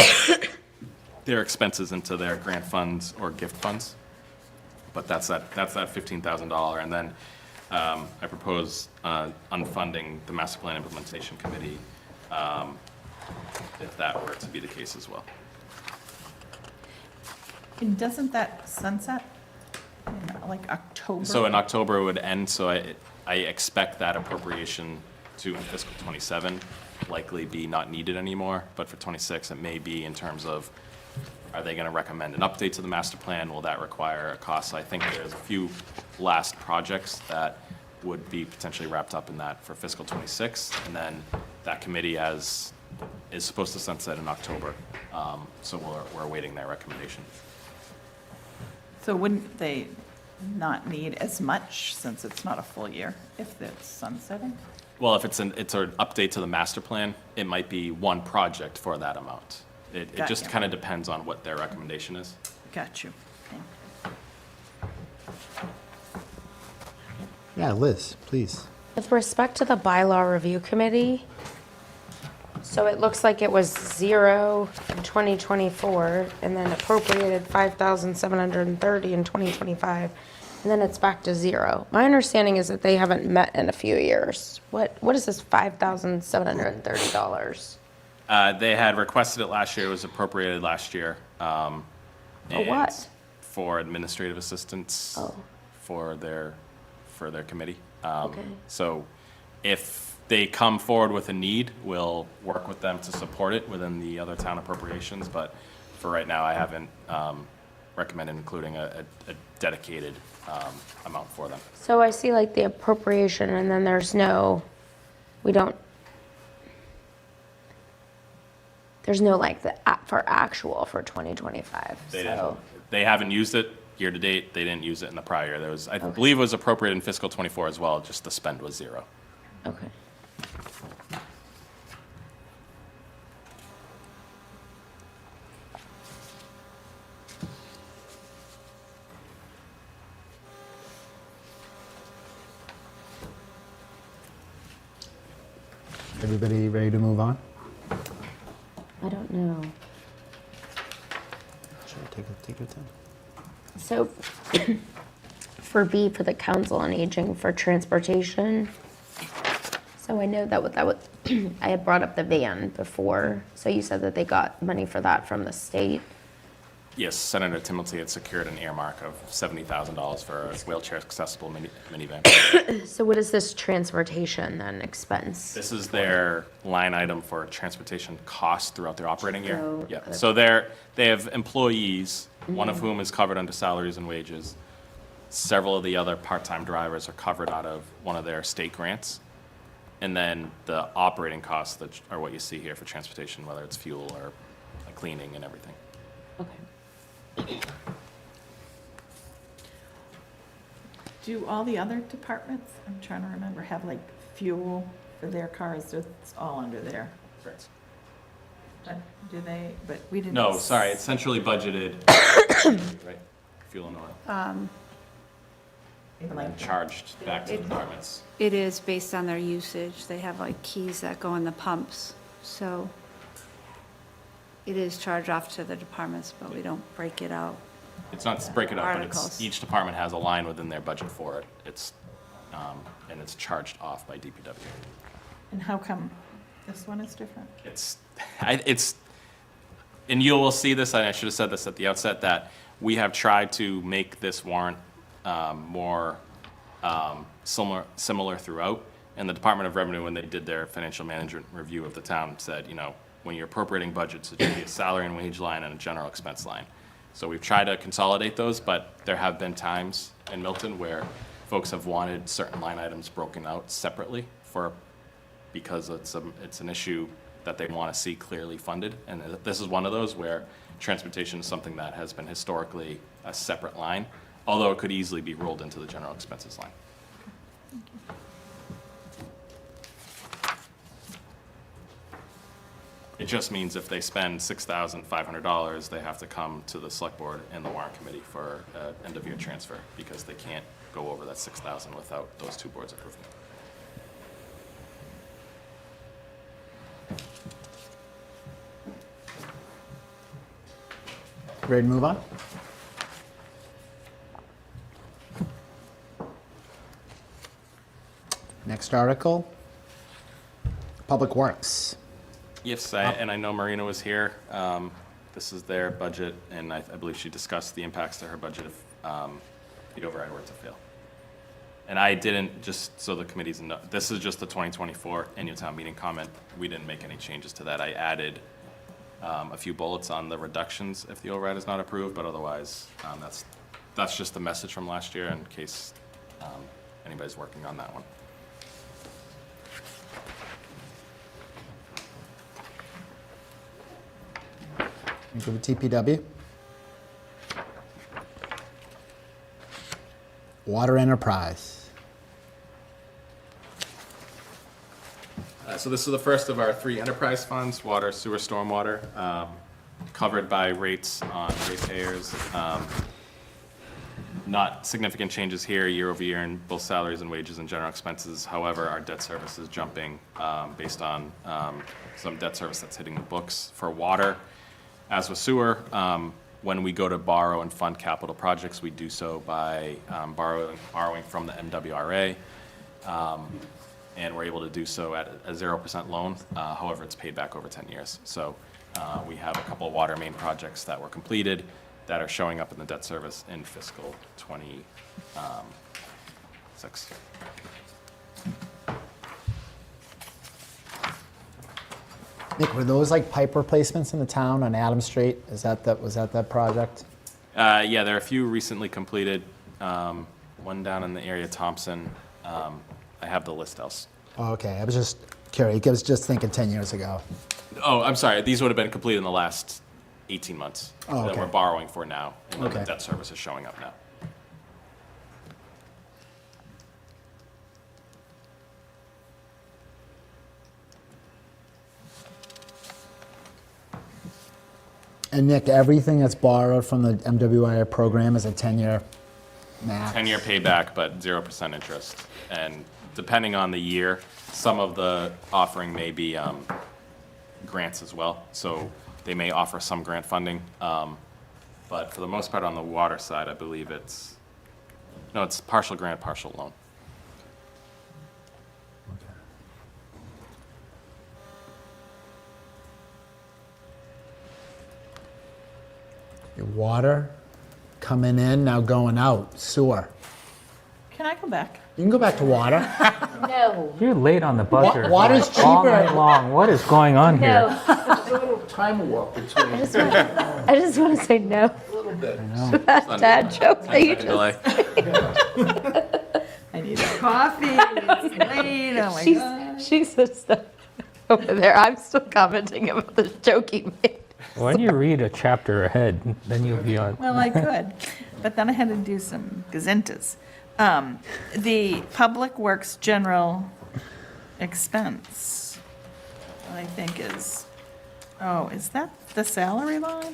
their expenses into their grant funds or gift funds. But that's that $15,000. And then I propose unfunding the Master Plan Implementation Committee if that were to be the case as well.
And doesn't that sunset in like October?
So in October it would end, so I expect that appropriation to in fiscal '27 likely be not needed anymore, but for '26 it may be in terms of, are they gonna recommend an update to the master plan? Will that require a cost? So I think there's a few last projects that would be potentially wrapped up in that for fiscal '26, and then that committee is supposed to sunset in October, so we're awaiting their recommendation.
So wouldn't they not need as much since it's not a full year if it's sunsetting?
Well, if it's an update to the master plan, it might be one project for that amount. It
Got
just
you.
kind of depends on what their recommendation is.
Got you.
Yeah, Liz, please.
With respect to the bylaw review committee, so it looks like it was 0 in 2024 and then appropriated 5,730 in 2025, and then it's back to 0. My understanding is that they haven't met in a few years. What is this $5,730?
They had requested it last year. It was appropriated last year.
For
and
what?
For administrative assistance.
Oh.
For their committee.
Okay.
So if they come forward with a need, we'll work with them to support it within the other town appropriations. But for right now, I haven't recommended including a dedicated amount for them.
So I see like the appropriation and then there's no like the for actual for 2025.
They haven't used it year to date. They didn't use it in the prior year. I believe it was appropriate in fiscal '24 as well, just the spend was 0.
Okay.
Everybody ready to move on?
I don't know.
Sure, take your time.
So for B, for the Council on Aging for transportation, so I know that I had brought up the van before, so you said that they got money for that from the state.
Yes, Senator Timilty had secured an earmark of $70,000 for a wheelchair accessible minivan.
So what is this transportation then expense?
This is their line item for transportation costs throughout their operating year.
So-
Yeah, so they have employees, one of whom is covered under salaries and wages. Several of the other part-time drivers are covered out of one of their state grants. And then the operating costs that are what you see here for transportation, whether it's fuel or cleaning and everything.
Okay.
Do all the other departments, I'm trying to remember, have like fuel for their cars? It's all under there.
Correct.
Do they, but we didn't.
No, sorry, it's centrally budgeted, right? Fuel and oil. And then charged back to the departments.
It is based on their usage. They have like keys that go in the pumps, so it is charged off to the departments, but we don't break it out.
It's not to break it up, but
Articles.
each department has a line within their budget for it. And it's charged off by DPW.
And how come this one is different?
And you will see this, and I should have said this at the outset, that we have tried to make this warrant more similar throughout. And the Department of Revenue, when they did their financial management review of the town, said, when you're appropriating budgets, it should be a salary and wage line and a general expense line. So we've tried to consolidate those, but there have been times in Milton where folks have wanted certain line items broken out separately because it's an issue that they want to see clearly funded. And this is one of those where transportation is something that has been historically a separate line, although it could easily be rolled into the general expenses line. It just means if they spend $6,500, they have to come to the select board and the warrant committee for end of year transfer, because they can't go over that 6,000 without those two boards approving.
Ready to move on? Next article, Public Works.
Yes, and I know Marina was here. This is their budget, and I believe she discussed the impacts to her budget if the override were to fail. And I didn't, just so the committees know, this is just the 2024 annual town meeting comment. We didn't make any changes to that. I added a few bullets on the reductions if the override is not approved, but otherwise, that's just the message from last year in case anybody's working on that one.
Go to TPW. Water Enterprise.
So this is the first of our 3 enterprise funds: water, sewer, stormwater, covered by rates on ratepayers. Not significant changes here year over year in both salaries and wages and general expenses. However, our debt service is jumping based on some debt service that's hitting the books for water. As with sewer, when we go to borrow and fund capital projects, we do so by borrowing from the MWRA, and we're able to do so at a 0% loan. However, it's paid back over 10 years. So we have a couple of water main projects that were completed that are showing up in the debt service in fiscal 26.
Nick, were those like pipe replacements in the town on Adams Street? Was that that project?
Yeah, there are a few recently completed. One down in the area of Thompson. I have the list else.
Oh, okay, I was just curious. I was just thinking 10 years ago.
Oh, I'm sorry. These would have been completed in the last 18 months
Oh,
that
okay.
we're borrowing for now, and then the
Okay.
debt service is showing up now.
And Nick, everything that's borrowed from the MWIA program is a 10-year max?
10-year payback, but 0% interest. And depending on the year, some of the offering may be grants as well. So they may offer some grant funding. But for the most part on the water side, I believe it's partial grant, partial loan.
Your water coming in, now going out. Sewer.
Can I go back?
You can go back to water.
No.
You're late on the buzzer.
Water's
All
cheaper.
night long. What is going on here?
No.
There's a little time warp between.
I just want to say no.
A little bit.
That dad joke that you just.
Delay.
I need coffee, it's late, oh my God.
She's just over there. I'm still commenting about the joke he made.
When you read a chapter ahead, then you'll be on.
Well, I could, but then I had to do some gazintas. The Public Works General Expense, I think is that the salary line?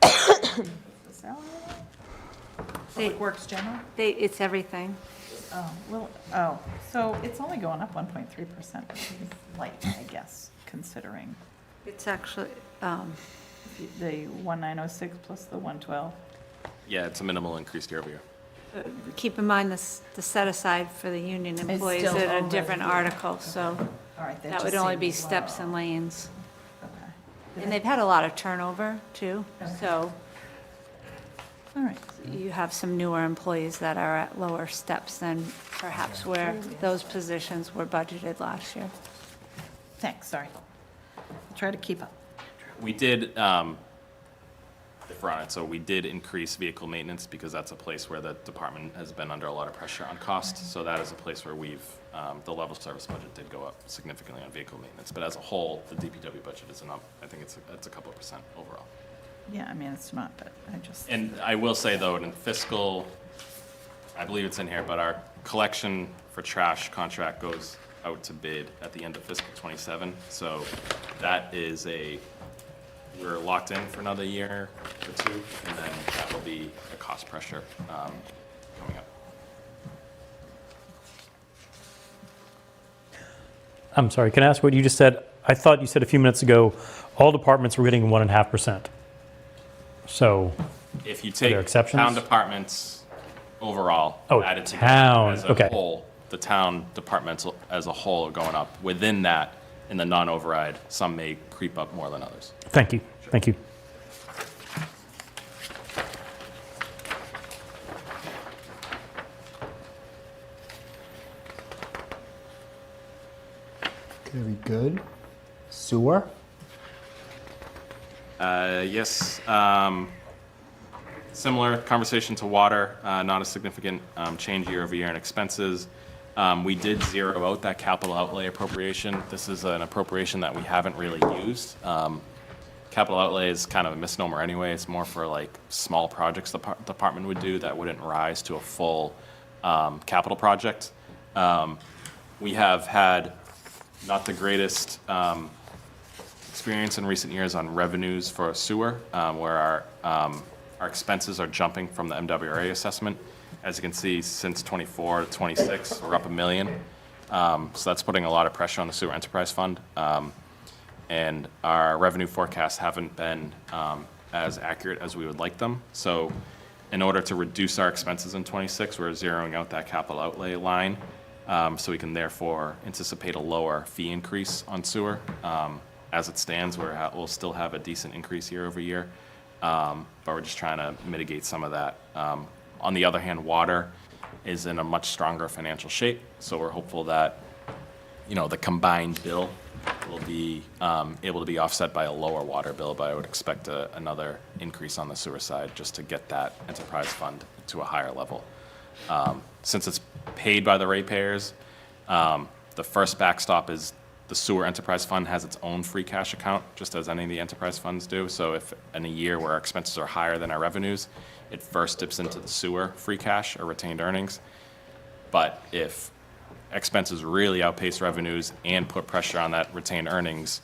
The salary line? Public Works General?
It's everything.
So it's only going up 1.3%, which is light, I guess, considering
It's actually,
the 1906 plus the 112.
Yeah, it's a minimal increase year over year.
keep in mind the set aside for the union employees
still
in a
over
different
here.
article, so
All right,
that would only be steps and lanes. And they've had a lot of turnover too, so
All right.
You have some newer employees that are at lower steps than perhaps where those positions were budgeted last year.
Thanks, sorry. I'll try to keep up.
We did, if we're on it, so we did increase vehicle maintenance because that's a place where the department has been under a lot of pressure on cost. So that is a place where we've, the level service budget did go up significantly on vehicle maintenance. But as a whole, the DPW budget isn't up. I think it's a couple of percent overall.
Yeah, I mean, it's not, but I just.
And I will say though, in fiscal, I believe it's in here, but our collection for trash contract goes out to bid at the end of fiscal '27. So that is we're locked in for another year or two, and then that will be a cost pressure coming up.
I'm sorry, can I ask what you just said? I thought you said a few minutes ago, all departments were getting 1.5%. So,
If you
there
take
exceptions?
town departments overall,
Oh,
added together
town,
as a
okay.
whole, the town departments as a whole are going up. Within that, in the non-override, some may creep up more than others.
thank you, thank you.
Very good. Sewer?
Yes, similar conversation to water, not a significant change year over year in expenses. We did zero out that capital outlay appropriation. This is an appropriation that we haven't really used. Capital outlay is kind of a misnomer anyway. It's more for like small projects the department would do that wouldn't rise to a full capital project. We have had not the greatest experience in recent years on revenues for sewer, where our expenses are jumping from the MWRA assessment. As you can see, since '24 to '26, we're up $1 million. So that's putting a lot of pressure on the sewer enterprise fund. And our revenue forecasts haven't been as accurate as we would like them. So in order to reduce our expenses in '26, we're zeroing out that capital outlay line. So we can therefore anticipate a lower fee increase on sewer. As it stands, we'll still have a decent increase year over year, but we're just trying to mitigate some of that. On the other hand, water is in a much stronger financial shape, so we're hopeful that, the combined bill will be able to be offset by a lower water bill, but I would expect another increase on the sewer side just to get that enterprise fund to a higher level. Since it's paid by the ratepayers, the first backstop is the sewer enterprise fund has its own free cash account, just as any of the enterprise funds do. So if in a year where our expenses are higher than our revenues, it first dips into the sewer free cash or retained earnings. But if expenses really outpace revenues and put pressure on that retained earnings,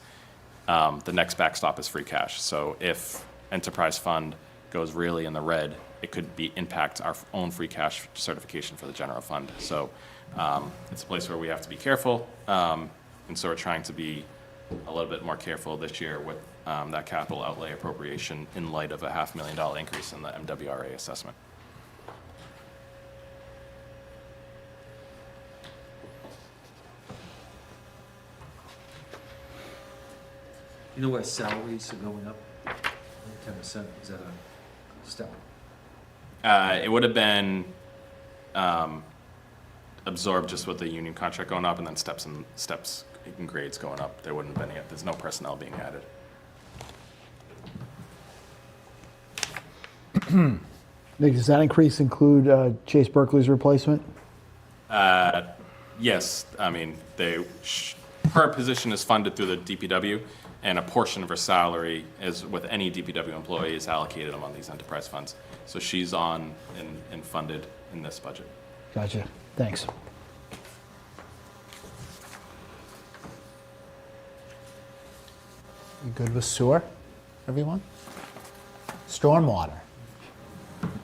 the next backstop is free cash. So if enterprise fund goes really in the red, it could impact our own free cash certification for the general fund. So it's a place where we have to be careful. And so we're trying to be a little bit more careful this year with that capital outlay appropriation in light of a $500,000 increase in the MWRA assessment.
You know where salaries are going up? 10%, is that a step?
It would have been absorbed just with the union contract going up and then steps in grades going up. There wouldn't have been there's no personnel being added.
Nick, does that increase include Chase Berkeley's replacement?
Yes, I mean, her position is funded through the DPW, and a portion of her salary, as with any DPW employee, is allocated among these enterprise funds. So she's on and funded in this budget.
Gotcha. Thanks.
You good with sewer, everyone? Stormwater,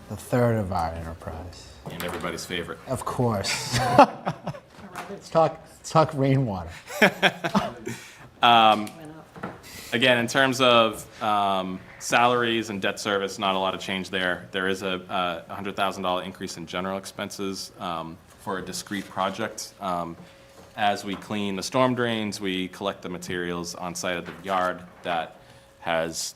the third of our enterprise.
And everybody's favorite.
Of course. Let's talk rainwater.
Again, in terms of salaries and debt service, not a lot of change there. There is a $100,000 increase in general expenses for a discrete project. As we clean the storm drains, we collect the materials on site at the yard that has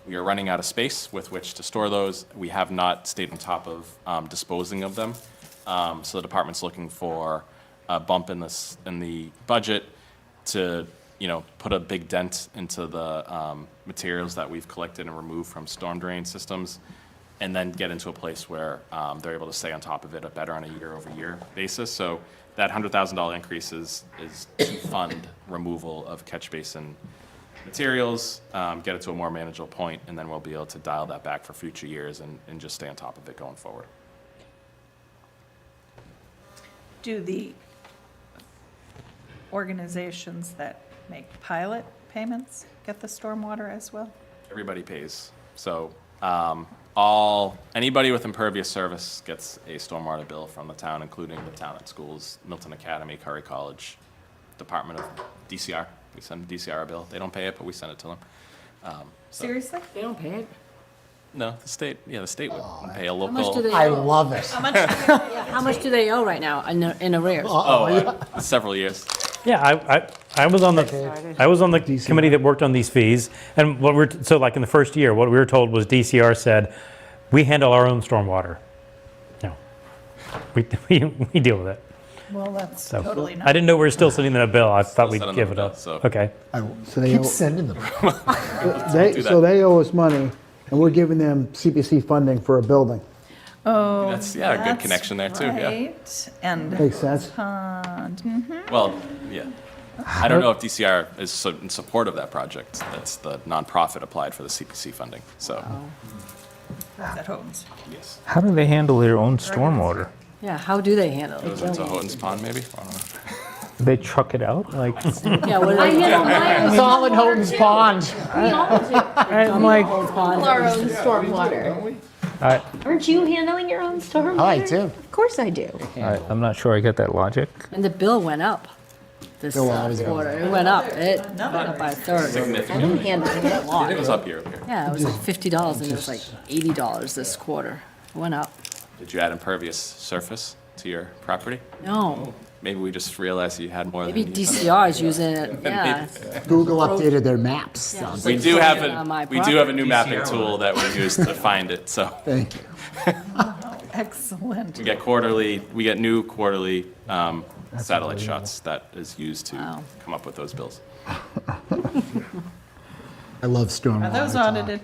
we are running out of space with which to store those. We have not stayed on top of disposing of them. So the department's looking for a bump in the budget to, put a big dent into the materials that we've collected and removed from storm drain systems, and then get into a place where they're able to stay on top of it better on a year-over-year basis. So that $100,000 increase is to fund removal of catch basin materials, get it to a more manageable point, and then we'll be able to dial that back for future years and just stay on top of it going forward.
Do the organizations that make pilot payments get the stormwater as well?
Everybody pays. So anybody with impervious service gets a stormwater bill from the town, including the town and schools, Milton Academy, Curry College, Department of DCR. We send DCR a bill. They don't pay it, but we send it to them.
Seriously?
They don't pay it?
No, the state would pay a local.
How much do they
I
owe?
love it.
How much do they owe right now in arrears?
Several years.
Yeah, I was on the committee that worked on these fees, and so like in the first year, what we were told was DCR said, we handle our own stormwater. We deal with it.
Well, that's
So
totally not.
I didn't know we were still sitting in a bill. I thought we'd
sending
give
them
it
a
up.
bill, so-
Okay.
So they
Keep
owe,
sending them.
so they owe us money, and we're giving them CPC funding for a building.
Oh,
That's a good connection there too. Yeah.
right. And
Makes sense.
Well, yeah. I don't know if DCR is in support of that project. That's the nonprofit applied for the CPC funding. So,
that Houghton's.
yes.
How do they handle their own stormwater?
Yeah, how do they handle
Goes
it?
into Houghton's Pond, maybe? I don't know.
They truck it out? Like,
Yeah, what do they?
It's all in Houghton's Pond.
I'm like,
Our own stormwater. Aren't you handling your own stormwater?
I do.
Of course I do.
I'm not sure I get that logic.
And the bill went up this
Bill always goes
quarter. It went up. It went up by a third.
I'm handling it.
It was up year over year.
Yeah, it was like $50 and it was like $80 this quarter. It went up.
Did you add impervious surface to your property?
No,
Maybe we just realized you had more
maybe
than you thought.
DCR is using it, yeah.
Google updated their maps. Sounds
We
like.
do have
On my
a new mapping tool that we use to find it. So
Thank you.
Excellent.
we get new quarterly satellite shots that is used to
Wow.
come up with those bills.
I love stormwater.
Are those
talk.
audited?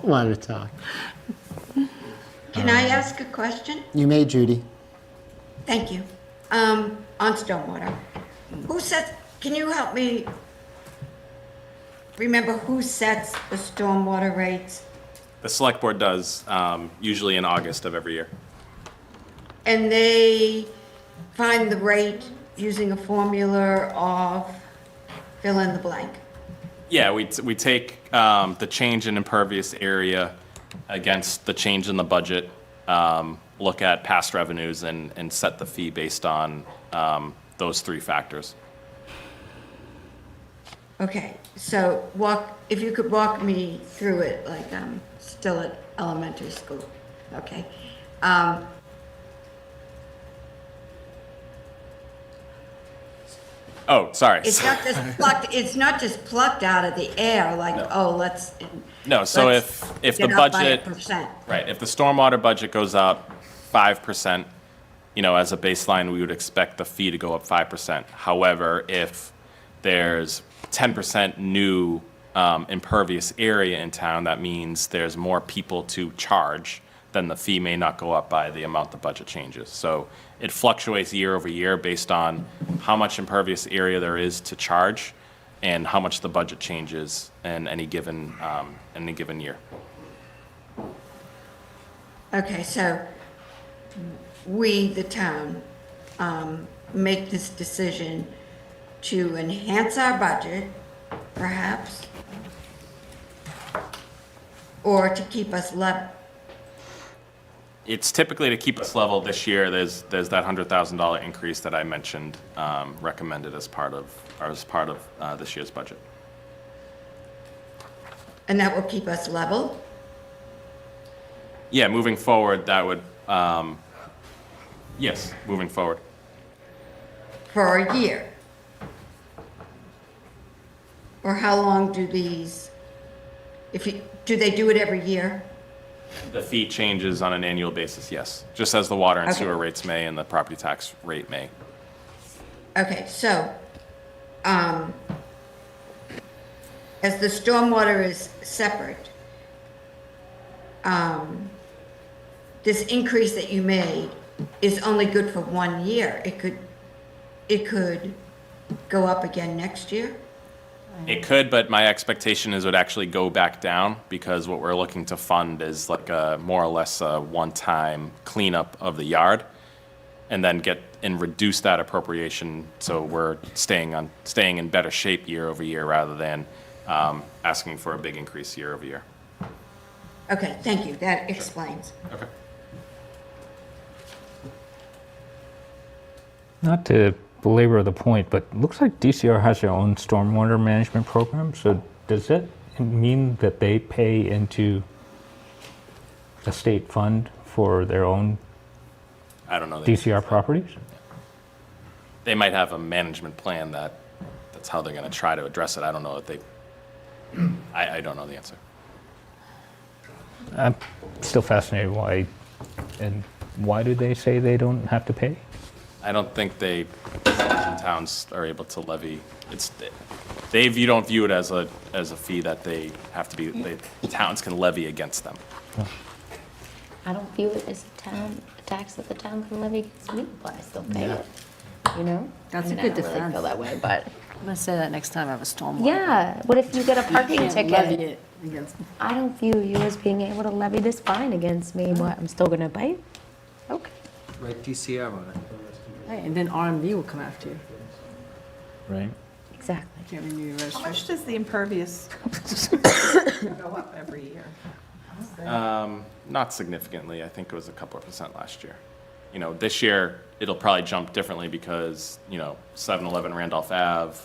Water talk.
Can I ask a question?
You may, Judy.
Thank you. On stormwater. Can you help me remember who sets the stormwater rates?
The select board does, usually in August of every year.
And they find the rate using a formula of fill in the blank.
Yeah, we take the change in impervious area against the change in the budget, look at past revenues and set the fee based on those three factors.
Okay, so if you could walk me through it, like I'm still at elementary school, okay?
Oh, sorry.
It's not just plucked out of the air, like, let's.
No, so
let's
if the
get up by
budget,
1%.
right, if the stormwater budget goes up 5%, as a baseline, we would expect the fee to go up 5%. However, if there's 10% new impervious area in town, that means there's more people to charge, then the fee may not go up by the amount the budget changes. So it fluctuates year over year based on how much impervious area there is to charge and how much the budget changes in any given year.
Okay, so we, the town, make this decision to enhance our budget, perhaps, or to keep us level.
It's typically to keep us level. This year, there's that $100,000 increase that I mentioned, recommended as part of this year's budget.
And that will keep us level?
Yeah, moving forward, that would, yes, moving forward.
For a year? Or how long do these do they do it every year?
The fee changes on an annual basis, yes, just as the water and
Okay.
sewer rates may and the property tax rate may.
Okay, so, as the stormwater is separate, this increase that you made is only good for 1 year. It could go up again next year?
It could, but my expectation is it would actually go back down because what we're looking to fund is like a more or less a one-time cleanup of the yard and then reduce that appropriation so we're staying in better shape year over year rather than asking for a big increase year over year.
Okay, thank you, that explains.
Okay.
Not to belabor the point, but it looks like DCR has their own stormwater management program. So does that mean that they pay into a state fund for their own
I don't know.
DCR properties?
They might have a management plan that's how they're going to try to address it. I don't know if I don't know the answer.
I'm still fascinated why do they say they don't have to pay?
I don't think towns are able to levy. You don't view it as a fee that they have to be, towns can levy against them.
I don't view it as a tax that the town can levy against me, but I still pay it. You know?
That's
I mean,
a good
I don't really
defense.
feel that way, but
I'm gonna say that next time I have a stormwater.
yeah. What if you get a parking
Can't
ticket?
levy it against me.
I don't view you as being able to levy this fine against me, but I'm still gonna pay it. Okay.
Write DCR on it.
Right, and then RMV will come after you.
Right.
Exactly.
Can't renew your
How much
registration.
does the impervious go up every year?
Not significantly. I think it was a couple of % last year. This year it'll probably jump differently because 7-Eleven Randolph Ave.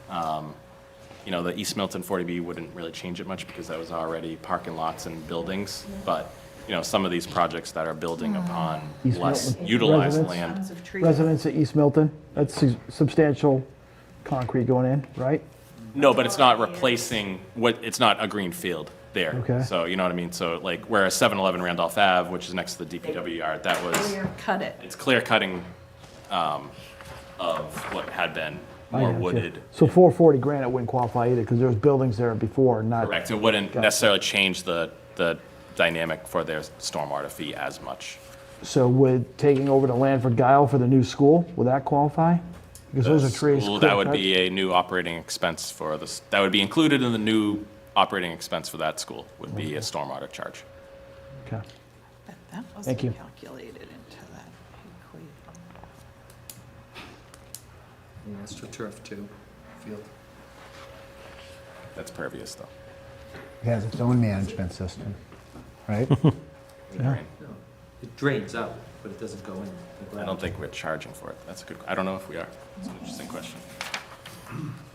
The East Milton 40B wouldn't really change it much because that was already parking lots and buildings. But some of these projects that are building upon
East
less
Milton
utilized
residents.
land.
Tons of trees.
Residents of East Milton, that's substantial concrete going in, right?
No, but it's not replacing it's not a green field there.
Okay.
So you know what I mean? So like whereas 7-Eleven Randolph Ave, which is next to the DPW yard, that was,
Clear cut it.
it's clear cutting of what had been
I
more
gotcha.
wooded.
So 440 Granite wouldn't qualify either, because there was buildings there before, not.
Correct. It wouldn't
Gotcha.
necessarily change the dynamic for their stormwater fee as much.
So would taking over the land for Guile for the new school, would that qualify? Because those are trees.
School,
clear
that would
cut.
be a new operating expense for this. That would be included in the new operating expense for that school, would be a stormwater charge.
Okay.
That
Thank you.
wasn't calculated into that equation.
Yeah, AstroTurf too, field.
That's pervious though.
It has its own management system, right?
Yeah.
No, it drains out, but it doesn't go in. the
I
ground.
don't think we're charging for it. That's a good, I don't know if we are. It's an interesting question.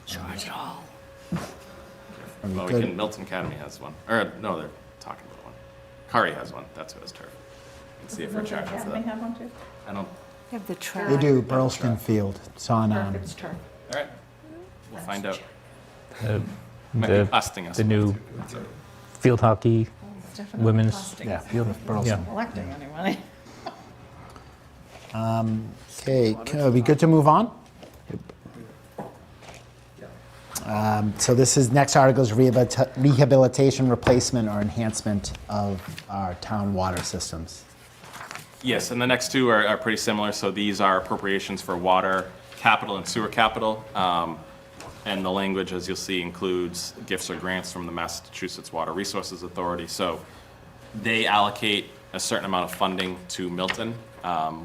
Charge it all.
Well, Milton Academy has one. Or, no, they're talking about one. Curry has one. That's who has turf. Let's see if we're charging for
Academy
that.
have one too?
I don't,
You have the track.
They do, Burleston Field. It's on,
Perfect turf.
all right. We'll find out.
Uh,
Might be
the,
costing us.
the
money,
new
too. That's all right.
field hockey,
It's definitely
women's.
costing
yeah,
us.
Field of Burleston.
Collecting any money.
Okay, are we good to move on? So this is, next article is rehabilitation, replacement, or enhancement of our town water systems.
Yes, and the next two are pretty similar. So these are appropriations for water capital and sewer capital. And the language, as you'll see, includes gifts or grants from the Massachusetts Water Resources Authority. So they allocate a certain amount of funding to Milton.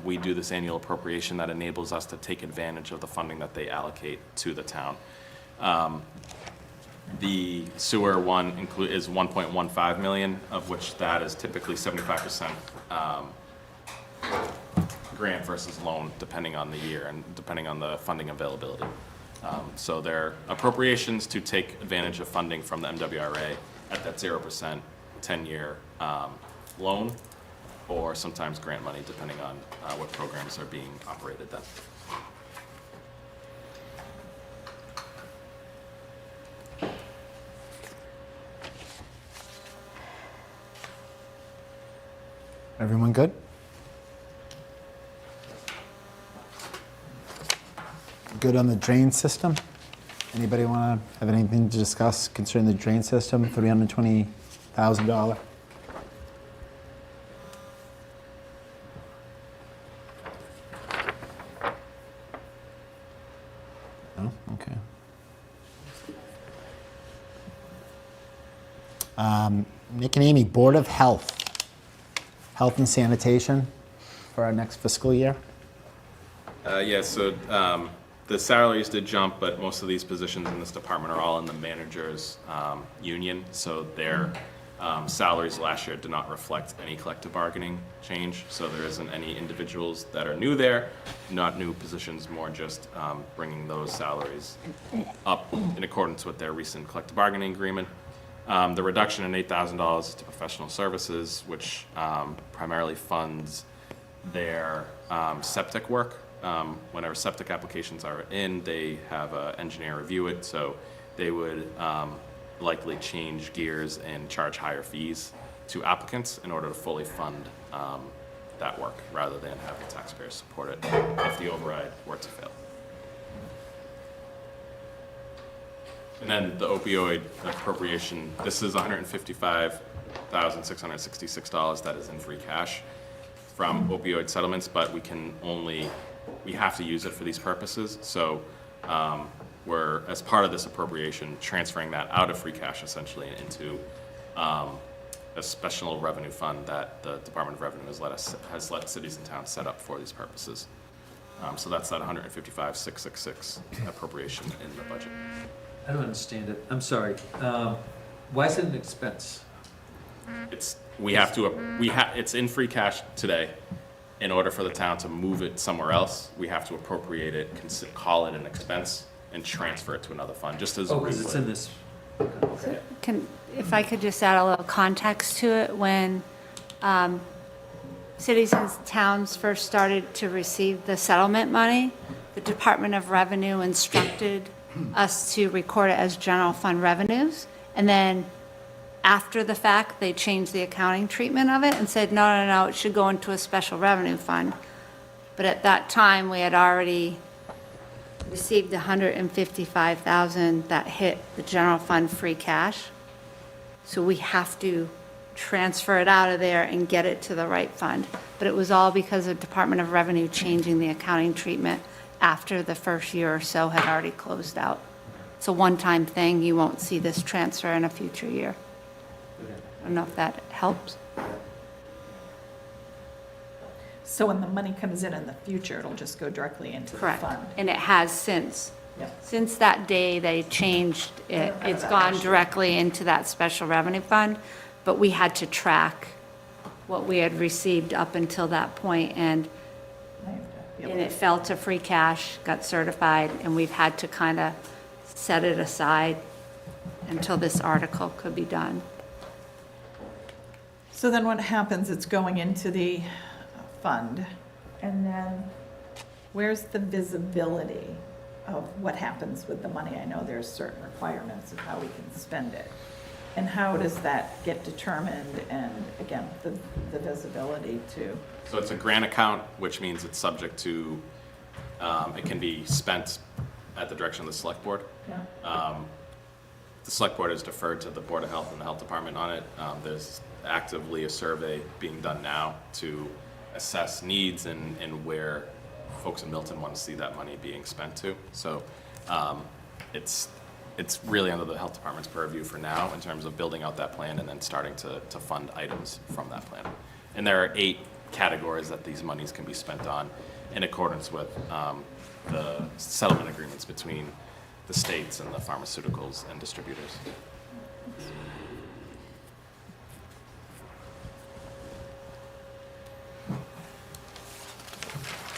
We do this annual appropriation that enables us to take advantage of the funding that they allocate to the town. The sewer one is 1.15 million, of which that is typically 75% grant versus loan, depending on the year and depending on the funding availability. So they're appropriations to take advantage of funding from the MWRA at that 0% 10-year loan, or sometimes grant money, depending on what programs are being operated then.
Everyone good? Good on the drain system? Anybody want to have anything to discuss concerning the drain system, $320,000? No? Okay. Nick and Amy, Board of Health. Health and sanitation for our next fiscal year?
Yeah, so the salaries did jump, but most of these positions in this department are all in the manager's union, so their salaries last year did not reflect any collective bargaining change, so there isn't any individuals that are new there, not new positions, more just bringing those salaries up in accordance with their recent collective bargaining agreement. The reduction in $8,000 is to professional services, which primarily funds their septic work. Whenever septic applications are in, they have an engineer review it, so they would likely change gears and charge higher fees to applicants in order to fully fund that work, rather than have the taxpayers support it if the override were to fail. And then the opioid appropriation, this is $155,666 that is in free cash from opioid settlements, but we have to use it for these purposes. So we're, as part of this appropriation, transferring that out of free cash essentially into a special revenue fund that the Department of Revenue has let cities and towns set up for these purposes. So that's that $155,666 appropriation in the budget.
I don't understand it. I'm sorry. Why is it an expense?
It's in free cash today. In order for the town to move it somewhere else, we have to appropriate it, call it an expense, and transfer it to another fund, just as.
Oh, because it's in this. Okay.
If I could just add a little context to it, when cities and towns first started to receive the settlement money, the Department of Revenue instructed us to record it as general fund revenues, and then after the fact, they changed the accounting treatment of it and said, no, it should go into a special revenue fund. But at that time, we had already received $155,000 that hit the general fund free cash. So we have to transfer it out of there and get it to the right fund. But it was all because of Department of Revenue changing the accounting treatment after the first year or so had already closed out. It's a one-time thing. You won't see this transfer in a future year. I don't know if that helps.
So when the money comes in the future, it'll just go directly into the fund?
Correct. And it has since.
Yep.
Since that day they changed it, it's gone directly into that special revenue fund, but we had to track what we had received up until that point, and it fell to free cash, got certified, and we've had to kind of set it aside until this article could be done.
So then what happens, it's going into the fund, and then where's the visibility of what happens with the money? I know there's certain requirements of how we can spend it. And how does that get determined, and again, the visibility to?
So it's a grant account, which means it's subject to, it can be spent at the direction of the select board.
Yeah.
The select board is deferred to the Board of Health and the Health Department on it. There's actively a survey being done now to assess needs and where folks in Milton want to see that money being spent to. So it's really under the Health Department's purview for now in terms of building out that plan and then starting to fund items from that plan. And there are 8 categories that these monies can be spent on in accordance with the settlement agreements between the states and the pharmaceuticals and distributors.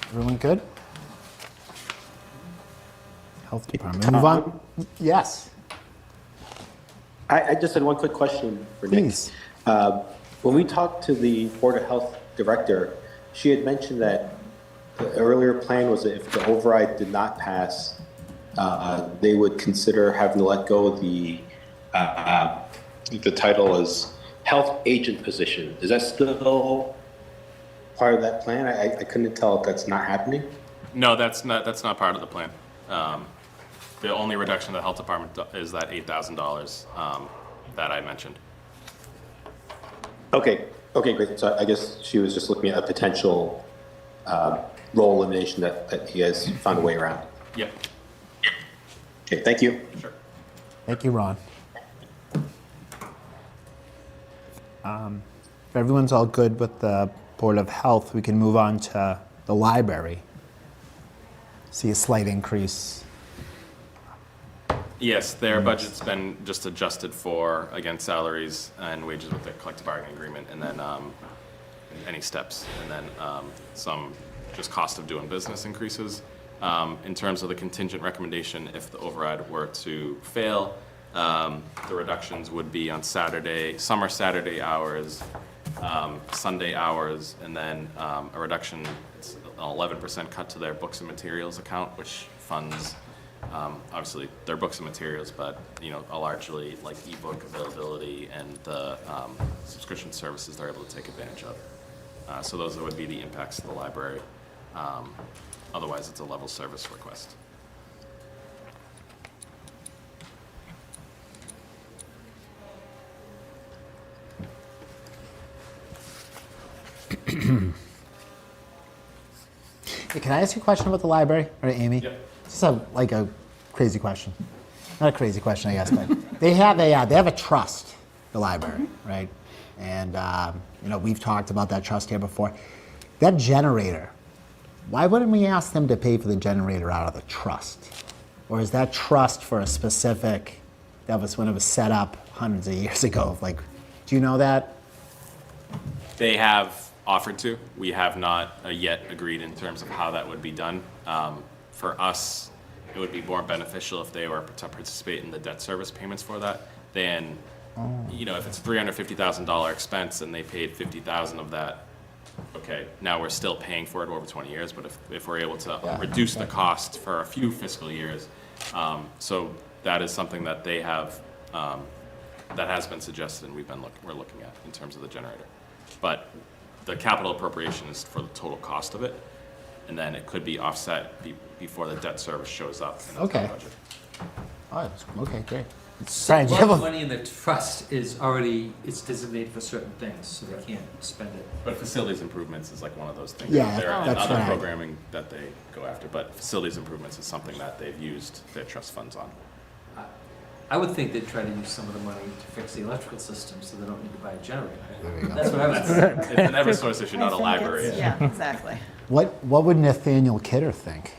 Everyone good? Health Department. Move on. Yes.
I just had one quick question for Nick.
Please.
When we talked to the Board of Health director, she had mentioned that the earlier plan was that if the override did not pass, they would consider having to let go of the title as health agent position. Is that still part of that plan? I couldn't tell if that's not happening.
No, that's not part of the plan. The only reduction of the health department is that $8,000 that I mentioned.
Okay, great. So I guess she was just looking at a potential role elimination that you guys found a way around.
Yep.
Okay, thank you.
Sure.
Thank you, Ron. If everyone's all good with the Board of Health, we can move on to the library. See a slight increase.
Yes, their budget's been just adjusted for, again, salaries and wages with the collective bargaining agreement, and then any steps, and then some just cost of doing business increases. In terms of the contingent recommendation, if the override were to fail, the reductions would be on Saturday, summer Saturday hours, Sunday hours, and then a reduction, it's an 11% cut to their books and materials account, which funds obviously their books and materials, but largely like ebook availability and the subscription services they're able to take advantage of. So those would be the impacts to the library. Otherwise, it's a level service request.
Hey, can I ask you a question about the library, or Amy?
Yep.
Just a crazy question. Not a crazy question, I guess, but they have a trust, the library, right? And we've talked about that trust here before. That generator, why wouldn't we ask them to pay for the generator out of the trust? Or is that trust for a specific, that was when it was set up hundreds of years ago? Do you know that?
They have offered to. We have not yet agreed in terms of how that would be done. For us, it would be more beneficial if they were to participate in the debt service payments for that than, if it's $350,000 expense and they paid $50,000 of that, okay, now we're still paying for it over 20 years, but if we're able to reduce the cost for a few fiscal years, so that is something that they have, that has been suggested and we're looking at in terms of the generator. But the capital appropriation is for the total cost of it, and then it could be offset before the debt service shows up in the town budget.
Oh, okay, great.
So a lot of money in the trust is already, it's designated for certain things, so they can't spend it.
But facilities improvements is like one of those things.
Yeah,
There are
that's
other
right.
programming that they go after, but facilities improvements is something that they've used their trust funds on.
I would think they'd try to use some of the money to fix the electrical system so they don't need to buy a generator. That's what I was thinking.
It's an Eversource issue, not a library issue.
Yeah, exactly.
What would Nathaniel Kidder think?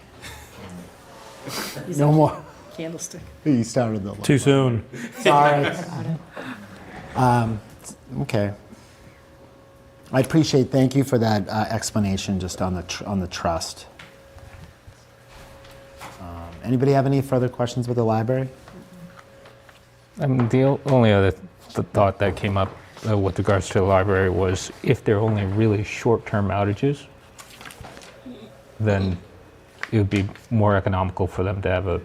No more.
Candlestick.
He started the.
Too soon.
Sorry. Okay. I appreciate. Thank you for that explanation, just on the trust. Anybody have any further questions with the library?
The only other thought that came up with regards to the library was if they're only really short-term outages, then it would be more economical for them to have a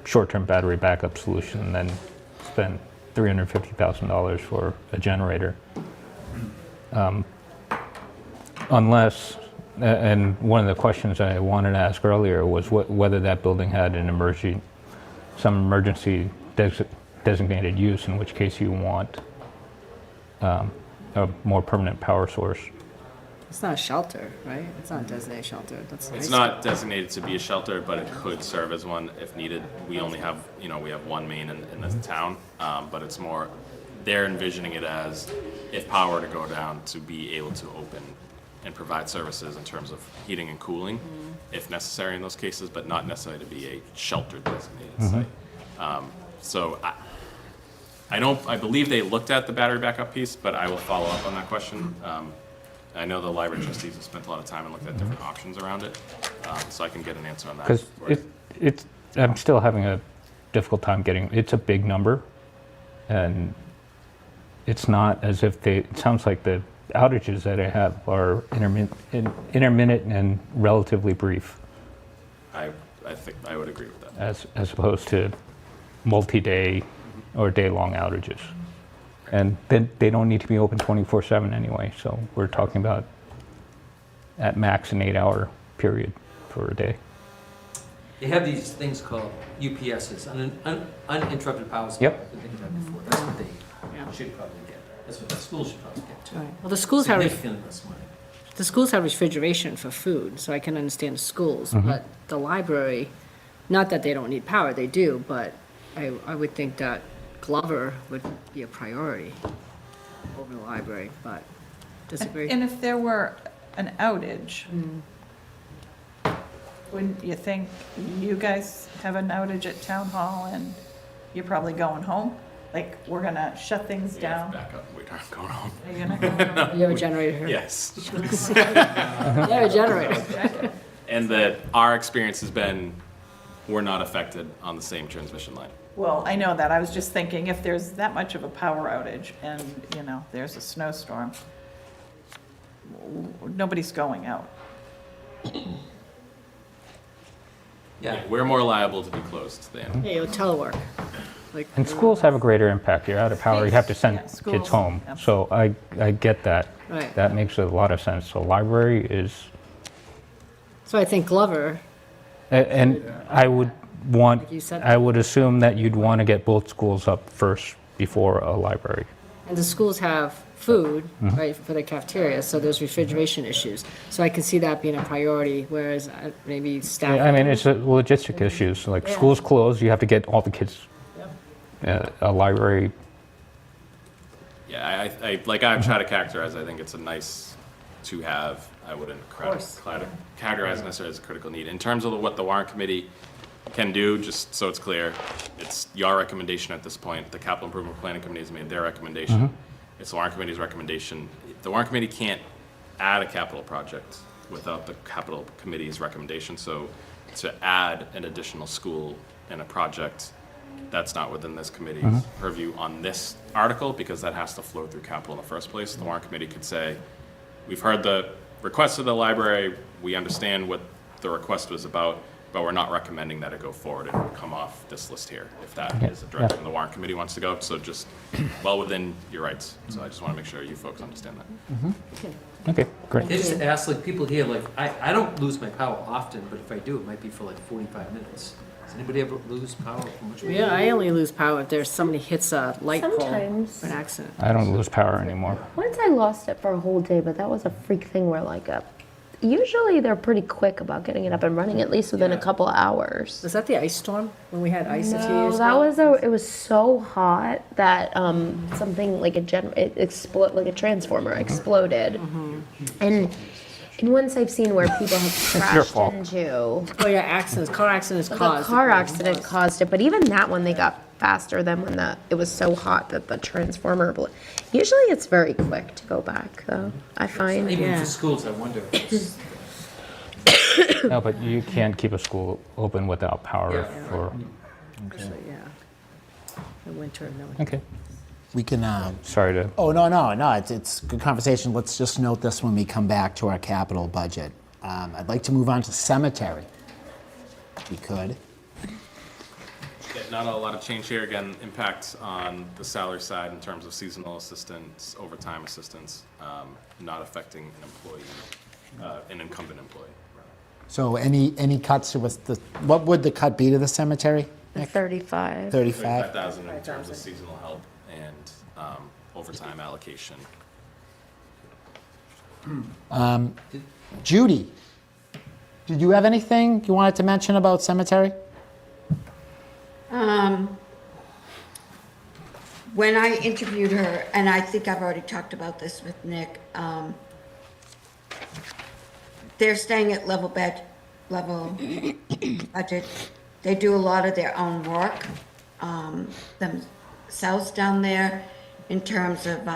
short-term battery backup solution than spend $350,000 for a generator. Unless, and one of the questions I wanted to ask earlier was whether that building had some emergency designated use, in which case you want a more permanent power source.
It's not a shelter, right? It's not a designated shelter.
It's not designated to be a shelter, but it could serve as one if needed. We only have, we have one main in the town, but it's more, they're envisioning it as if power were to go down, to be able to open and provide services in terms of heating and cooling, if necessary in those cases, but not necessarily to be a shelter designated site. So I believe they looked at the battery backup piece, but I will follow up on that question. I know the library trustees have spent a lot of time and looked at different options around it, so I can get an answer on that.
Because I'm still having a difficult time getting, it's a big number, and it's not as if it sounds like the outages that I have are intermittent and relatively brief.
I think I would agree with that.
As opposed to multi-day or day-long outages. And they don't need to be open 24/7 anyway, so we're talking about at max an 8-hour period for a day.
They have these things called UPSs, uninterrupted power supply.
Yep.
I've been thinking about before. That's what they should probably get. That's what the schools should probably get too.
Well, the schools have,
Significantly less money.
the schools have refrigeration for food, so I can understand the schools, but the library, not that they don't need power, they do, but I would think that Glover would be a priority over the library, but disagree.
And if there were an outage, wouldn't you think you guys have an outage at town hall and you're probably going home? Like, we're gonna shut things down?
Back up, wait, I'm going home.
Are you gonna go home?
You have a generator here?
Yes.
You have a generator.
And that our experience has been, we're not affected on the same transmission line.
Well, I know that. I was just thinking if there's that much of a power outage and, you know, there's a snowstorm, nobody's going out.
Yeah.
We're more liable to be closed than.
Hey, telework. Like,
And schools have a greater impact. You're out of power, you have to send
Yeah, schools,
kids home.
yeah.
So I get that.
Right.
That makes a lot of sense. So library is,
So I think Glover,
and I would want,
Like you said.
I would assume that you'd want to get both schools up first before a library.
and the schools have food, right, for the cafeteria, so there's refrigeration issues. So I can see that being a priority, whereas maybe staff.
I mean, it's a logistic issues, like schools closed, you have to get all the kids. A library,
Yeah, I like I try to characterize, I think it's a nice to have. I wouldn't
course.
categorize necessarily as a critical need. In terms of what the warrant committee can do, just so it's clear, it's your recommendation at this point. The capital improvement planning committee has made their recommendation. It's the warrant committee's recommendation. The warrant committee can't add a capital project without the capital committee's recommendation. So to add an additional school in a project, that's not within this committee's purview on this article, because that has to flow through capital in the first place. The warrant committee could say, we've heard the request of the library, we understand what the request was about, but we're not recommending that it go forward. It would come off this list here, if that is the direction the warrant committee wants to go. So just well within your rights. So I just want to make sure you folks understand that.
okay, great.
They just ask, like, people here, like, I don't lose my power often, but if I do, it might be for like 45 minutes. Does anybody ever lose power for much?
Yeah, I only lose power if there's somebody hits a light pole
Sometimes.
for an accident.
I don't lose power anymore.
Once I lost it for a whole day, but that was a freak thing where like usually they're pretty quick about getting it up and running, at least within a couple of hours.
Was that the ice storm when we had ice a few
No,
years
that
ago?
was it was so hot that something like like a transformer exploded. And once I've seen where people have
your
crashed
fault.
into,
Oh yeah, accidents, car accidents
the
caused.
car accident caused it, but even that one they got faster than when it was so hot that the transformer blew. Usually it's very quick to go back though, I find.
Even
Yeah.
for schools, I wonder. if it's-
No, but you can't keep a school open without power
Yeah.
for,
Actually, yeah. The winter, no.
okay.
We can,
Sorry to,
oh, no, it's good conversation. Let's just note this when we come back to our capital budget. I'd like to move on to cemetery, if we could.
Yeah, not a lot of change here. Again, impact on the salary side in terms of seasonal assistance, overtime assistance, not affecting an employee, an incumbent employee.
So any cuts to what would the cut be to the cemetery? Nick?
35.
35?
35,000 in terms of seasonal help and overtime allocation.
Judy, did you have anything you wanted to mention about cemetery?
When I interviewed her, and I think I've already talked about this with Nick, they're staying at level budget. They do a lot of their own work themselves down there in terms of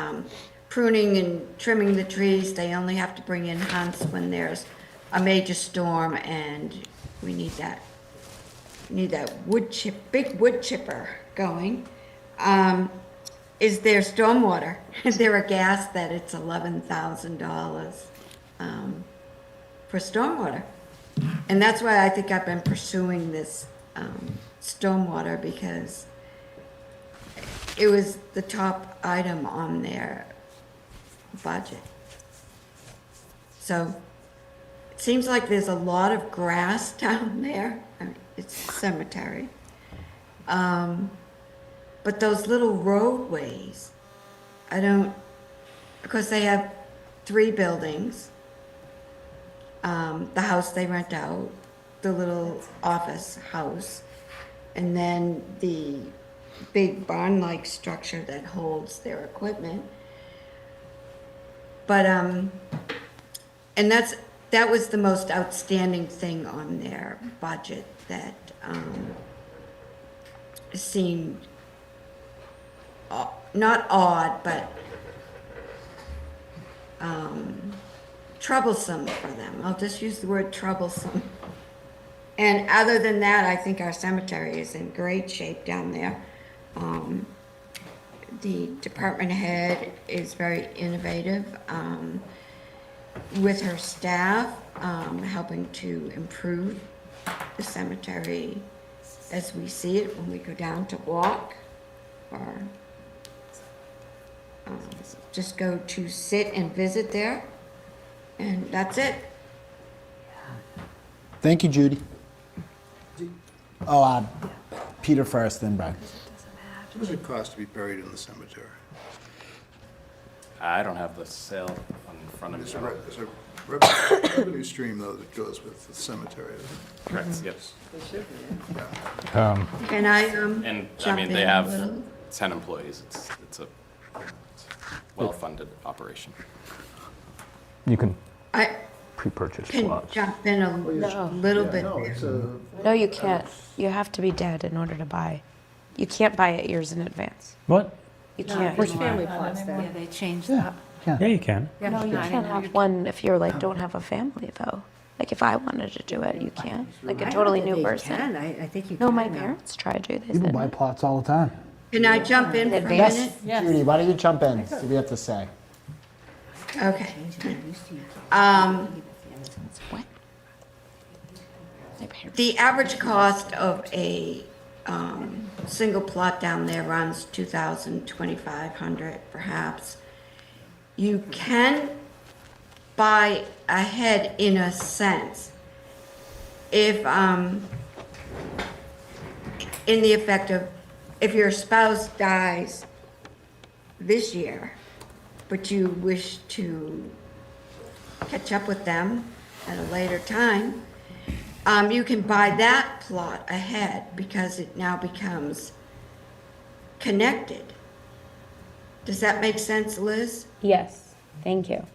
pruning and trimming the trees. They only have to bring in hunts when there's a major storm, and we need that big wood chipper going. Is there stormwater? They're aghast that it's $11,000 for stormwater. And that's why I think I've been pursuing this stormwater, because it was the top item on their budget. So seems like there's a lot of grass down there. I mean, it's a cemetery. But those little roadways, because they have 3 buildings. The house they rent out, the little office house, and then the big barn-like structure that holds their equipment. But, and that was the most outstanding thing on their budget that, seemed, not odd, but, troublesome for them. I'll just use the word troublesome. And other than that, I think our cemetery is in great shape down there. The department head is very innovative with her staff, helping to improve the cemetery as we see it when we go down to walk or just go to sit and visit there. And that's it.
Thank you, Judy. Oh, Peter first, then Brian.
What does it cost to be buried in the cemetery?
I don't have the sale in front of me.
There's a revenue stream, though, that goes with the cemetery.
Correct, yes.
Can I
And, I
jump
mean,
in
they
a
have
little?
10 employees. It's a well-funded operation.
You can
I
pre-purchase
can
plots.
jump in a little bit
No,
there.
it's a,
No, you can't. You have to be dead in order to buy. You can't buy it years in advance.
What?
You can't.
Which family plots
Yeah,
there?
they changed that.
Yeah, you can.
No, you can't have one if you're like, don't have a family though. Like if I wanted to do it, you can't. Like a totally new person.
I think you
No,
can
my
now.
parents tried to. They
People
said,
buy plots all the time.
Can I jump in for a
advance.
minute?
Yes.
Judy, why don't you jump in? See what you have to say.
Okay.
what? My parents.
The average cost of a single plot down there runs $2,000, $2,500 perhaps. You can buy ahead in a sense if, in the effect of, if your spouse dies this year, but you wish to catch up with them at a later time, you can buy that plot ahead because it now becomes connected. Does that make sense, Liz?
Yes, thank you.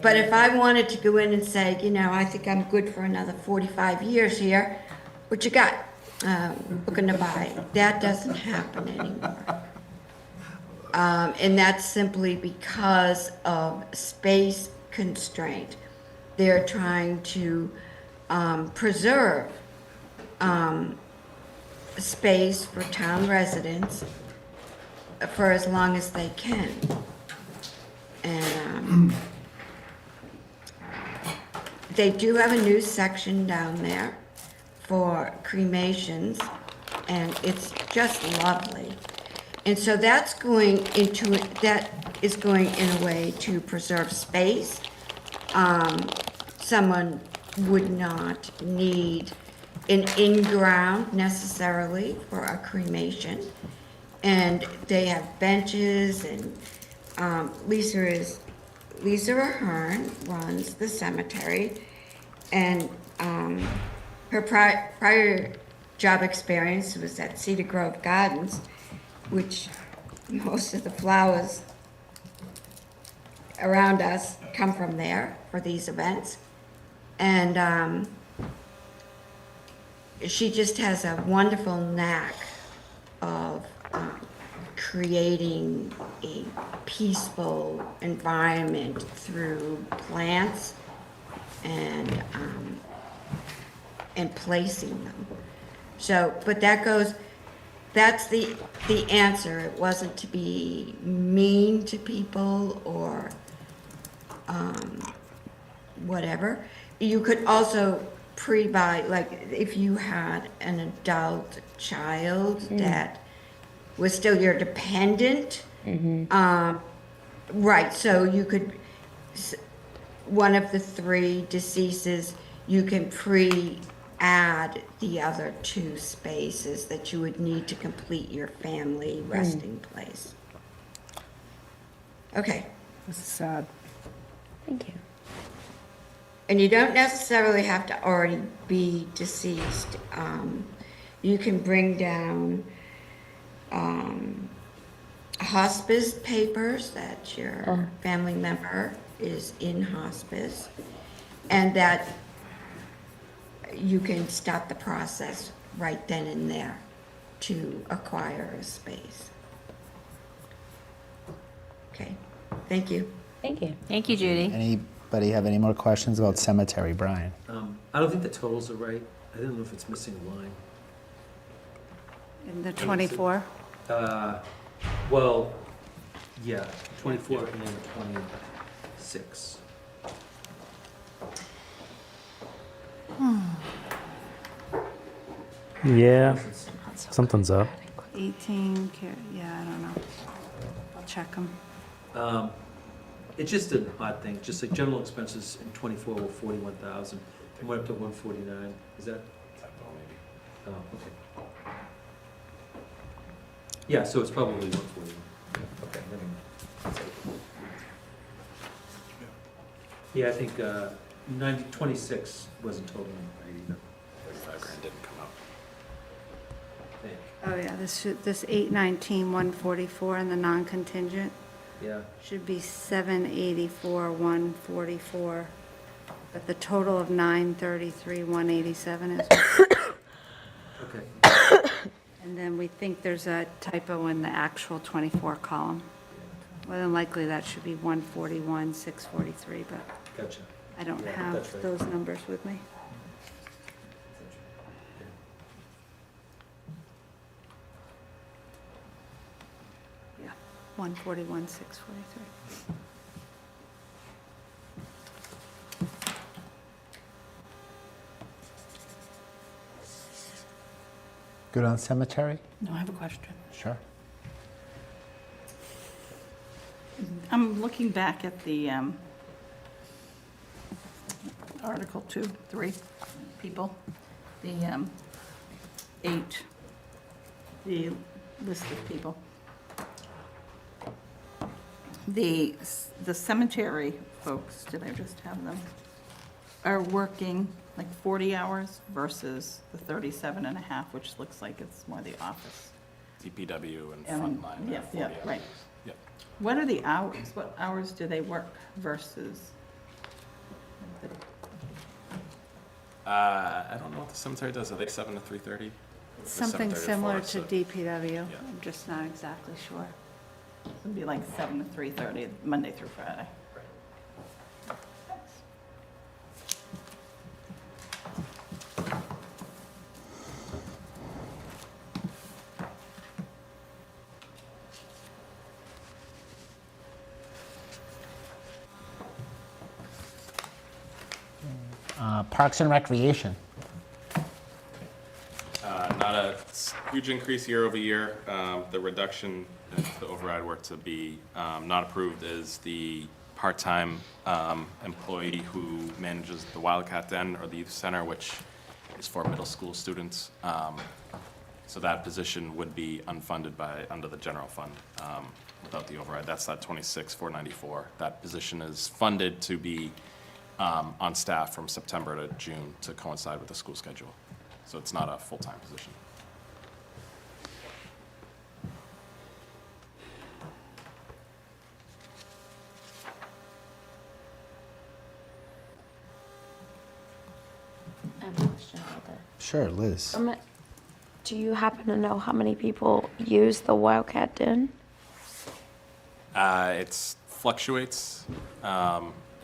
But if I wanted to go in and say, you know, I think I'm good for another 45 years here, what you got? Looking to buy. That doesn't happen anymore. And that's simply because of space constraint. They're trying to preserve space for town residents for as long as they can. And they do have a new section down there for cremations, and it's just lovely. And so that's going into it, that is going in a way to preserve space. Someone would not need an in-ground necessarily for a cremation. And they have benches, and Lisa Ahern runs the cemetery, and her prior job experience was at Cedar Grove Gardens, which most of the flowers around us come from there for these events. And she just has a wonderful knack of creating a peaceful environment through plants and placing them. So, but that's the answer. It wasn't to be mean to people or whatever. You could also pre-buy, like if you had an adult child that was still your dependent, right, so you could one of the 3 deceases, you can add the other 2 spaces that you would need to complete your family resting place. Okay.
This is sad.
Thank you.
And you don't necessarily have to already be deceased. You can bring down hospice papers that your family member is in hospice, and that you can start the process right then and there to acquire a space. Okay, thank you.
Thank you.
Thank you, Judy.
Anybody have any more questions about cemetery, Brian?
I don't think the totals are right. I don't know if it's missing a line.
In the 24?
Well, yeah, 24 and 26.
Yeah, something's up.
18, yeah, I don't know. I'll check them.
It's just an odd thing, just like general expenses in 24 were 41,000, and went up to 149. Is that? Oh, okay. Yeah, so it's probably 141. Okay, never mind. Yeah, I think 26 wasn't totally right either.
35 grand didn't come out.
Oh, yeah, this 819, 144 and the non-contingent
Yeah.
should be 784, 144. But the total of 933, 187 is.
Okay.
And then we think there's a typo in the actual 24 column. More than likely, that should be 141, 643, but
Gotcha.
I don't
Yeah,
have
that's right.
those numbers with me. Yeah, 141, 643.
Good on cemetery?
No, I have a question.
Sure.
I'm looking back at the Article 2, 3 people, the 8, the list of people. The cemetery folks, did I just have them, are working like 40 hours versus the 37 and a half, which looks like it's more the office.
DPW and
And-
frontline.
yeah,
40
yeah,
hours.
right.
Yep.
What are the hours? What hours do they work versus?
I don't know what the cemetery does. Are they 7 to 3:30?
Something similar to DPW.
Yeah.
I'm just not exactly sure.
It'd be like 7 to 3:30, Monday through Friday.
Parks and Recreation.
Not a huge increase year over year. The reduction, if the override were to be not approved, is the part-time employee who manages the Wildcat Den or the youth center, which is for middle school students. So that position would be unfunded under the general fund without the override. That's that 26,494. That position is funded to be on staff from September to June to coincide with the school schedule. So it's not a full-time position.
I have a question about that.
Sure, Liz.
Do you happen to know how many people use the Wildcat Den?
It fluctuates.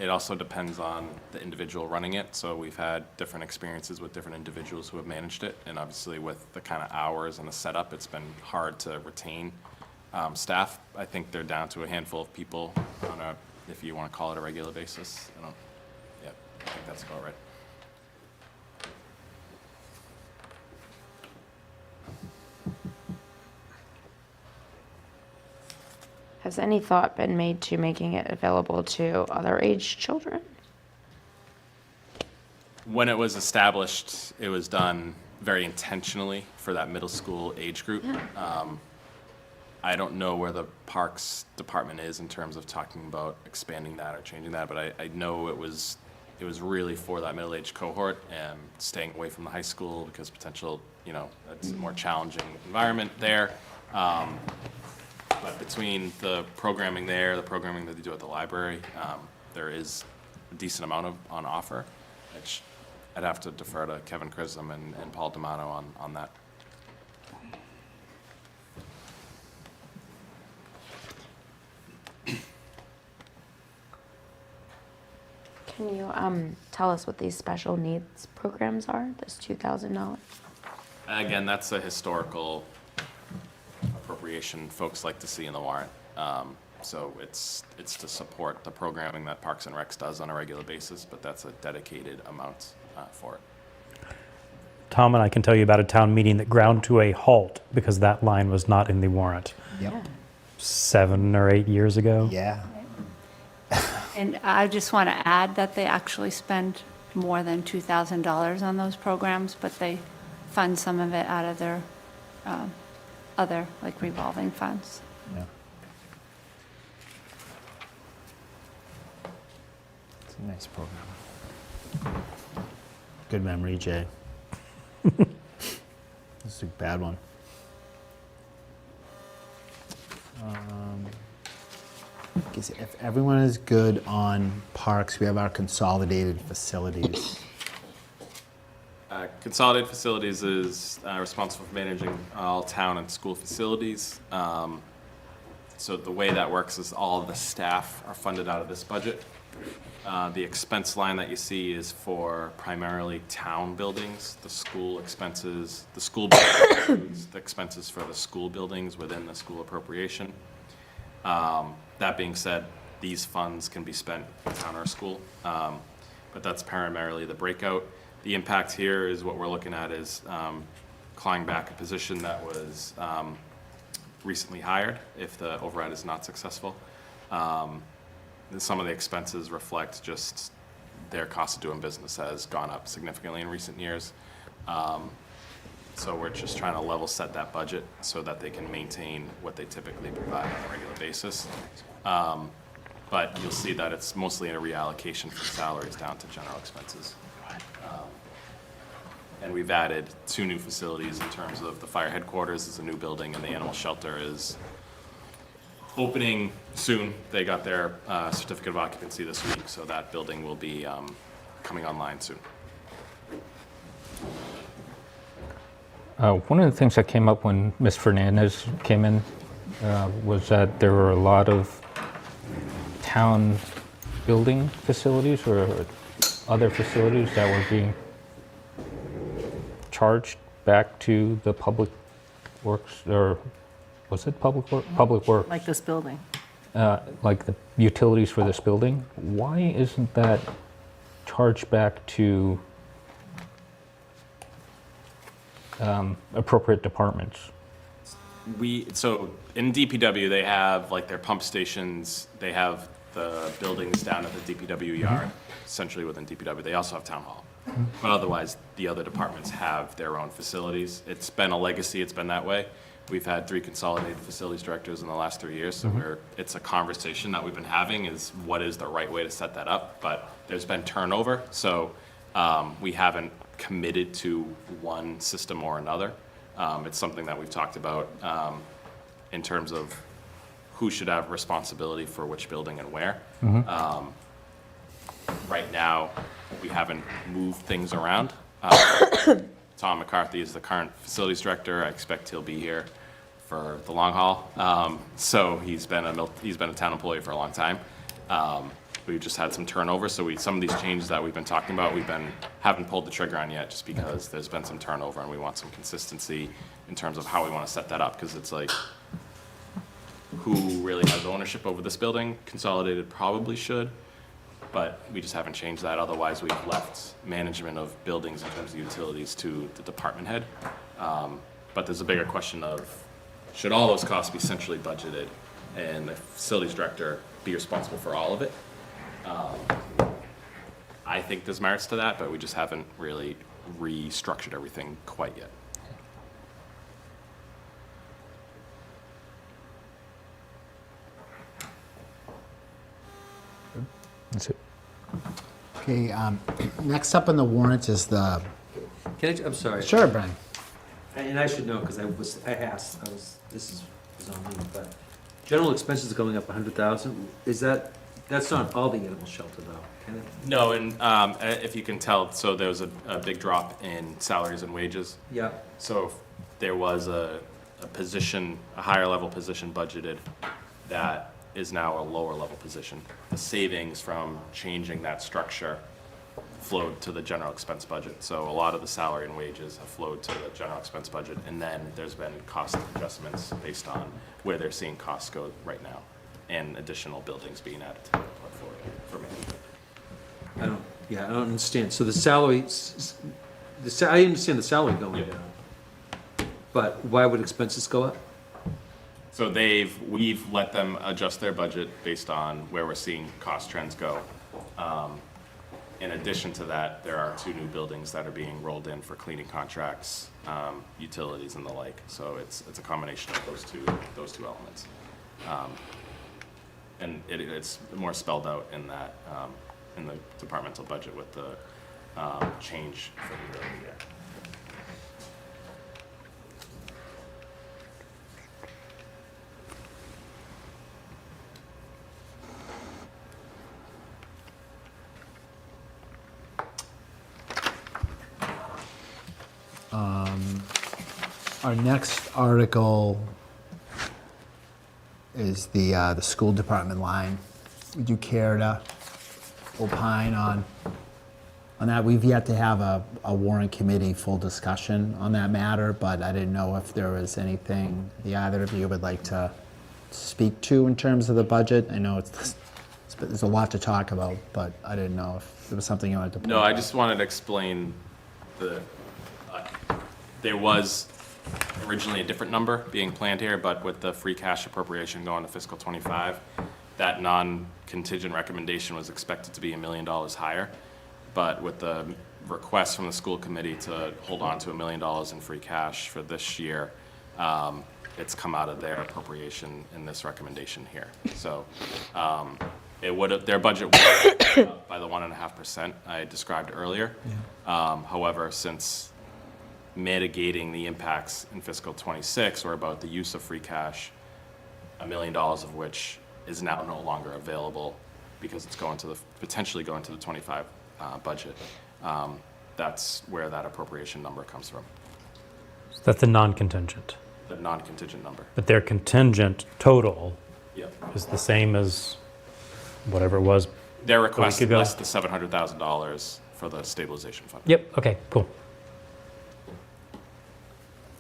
It also depends on the individual running it. So we've had different experiences with different individuals who have managed it. And obviously with the kind of hours and the setup, it's been hard to retain staff. I think they're down to a handful of people on a, if you want to call it a regular basis. I think that's about right.
Has any thought been made to making it available to other age children?
When it was established, it was done very intentionally for that middle school age group. I don't know where the Parks Department is in terms of talking about expanding that or changing that, but I know it was really for that middle-aged cohort and staying away from the high school because potential, it's a more challenging environment there. But between the programming there, the programming that they do at the library, there is a decent amount on offer. Which I'd have to defer to Kevin Chisholm and Paul D'Amato on that.
Can you tell us what these special needs programs are, this $2,000?
Again, that's a historical appropriation folks like to see in the warrant. So it's to support the programming that Parks and Recs does on a regular basis, but that's a dedicated amount for it.
Tom and I can tell you about a town meeting that ground to a halt because that line was not in the warrant.
Yep.
7 or 8 years ago.
Yeah.
And I just want to add that they actually spend more than $2,000 on those programs, but they fund some of it out of their other, like, revolving funds.
Yeah. It's a nice program. Good memory, Jay. This is a bad one. Guess if everyone is good on parks, we have our consolidated facilities.
Consolidated Facilities is responsible for managing all town and school facilities. So the way that works is all of the staff are funded out of this budget. The expense line that you see is for primarily town buildings, the school expenses, the school buildings, the expenses for the school buildings within the school appropriation. That being said, these funds can be spent in town or school, but that's primarily the breakout. The impact here is what we're looking at is clawing back a position that was recently hired if the override is not successful. Some of the expenses reflect just their cost of doing business has gone up significantly in recent years. So we're just trying to level set that budget so that they can maintain what they typically provide on a regular basis. But you'll see that it's mostly in a reallocation from salaries down to general expenses. And we've added 2 new facilities in terms of the fire headquarters is a new building and the animal shelter is opening soon. They got their certificate of occupancy this week, so that building will be coming online soon.
One of the things that came up when Ms. Fernandez came in was that there were a lot of town building facilities or other facilities that were being charged back to the public works, or was it public works?
Like this building.
Like the utilities for this building. Why isn't that charged back to appropriate departments?
So in DPW, they have like their pump stations, they have the buildings down at the DPW yard, essentially within DPW. They also have town hall. But otherwise, the other departments have their own facilities. It's been a legacy, it's been that way. We've had 3 consolidated facilities directors in the last 3 years, so it's a conversation that we've been having is what is the right way to set that up, but there's been turnover, so we haven't committed to one system or another. It's something that we've talked about in terms of who should have responsibility for which building and where. Right now, we haven't moved things around. Tom McCarthy is the current facilities director. I expect he'll be here for the long haul. So he's been a town employee for a long time. We've just had some turnover, so some of these changes that we've been talking about, haven't pulled the trigger on yet, just because there's been some turnover and we want some consistency in terms of how we want to set that up, because it's like, who really has ownership over this building? Consolidated probably should, but we just haven't changed that. Otherwise, we've left management of buildings in terms of utilities to the department head. But there's a bigger question of, should all those costs be centrally budgeted and the facilities director be responsible for all of it? I think there's merits to that, but we just haven't really restructured everything quite yet.
That's it.
Okay, next up on the warrant is the,
I'm sorry.
sure, Brian.
And I should know, because this was on me, but general expenses are going up 100,000. That's not all the animal shelter though, can it?
No, and if you can tell, so there was a big drop in salaries and wages.
Yeah.
So there was a position, a higher level position budgeted that is now a lower level position. The savings from changing that structure flowed to the general expense budget. So a lot of the salary and wages have flowed to the general expense budget, and then there's been cost adjustments based on where they're seeing costs go right now, and additional buildings being added to the portfolio for me.
I don't understand. So the salary, I understand the salary going
Yeah.
down. But why would expenses go up?
So we've let them adjust their budget based on where we're seeing cost trends go. In addition to that, there are 2 new buildings that are being rolled in for cleaning contracts, utilities and the like. So it's a combination of those two elements. And it's more spelled out in that, in the departmental budget with the change for the year.
Our next article is the school department line. Would you care to opine on that? We've yet to have a warrant committee full discussion on that matter, but I didn't know if there was anything the either of you would like to speak to in terms of the budget. I know there's a lot to talk about, but I didn't know if there was something you wanted to point
No, I
out.
just wanted to explain there was originally a different number being planned here, but with the free cash appropriation going to fiscal '25, that non-contingent recommendation was expected to be $1 million higher. But with the request from the school committee to hold on to $1 million in free cash for this year, it's come out of their appropriation in this recommendation here. So their budget was up by the 1.5% I described earlier. However, since mitigating the impacts in fiscal '26 were about the use of free cash, $1 million of which is now no longer available because it's potentially going to the '25 budget. That's where that appropriation number comes from,
So that's the non-contingent.
the non-contingent number.
But their contingent total
Yep.
is the same as whatever it was.
Their request
ago.
lists the $700,000 for the stabilization fund.
Yep, okay, cool.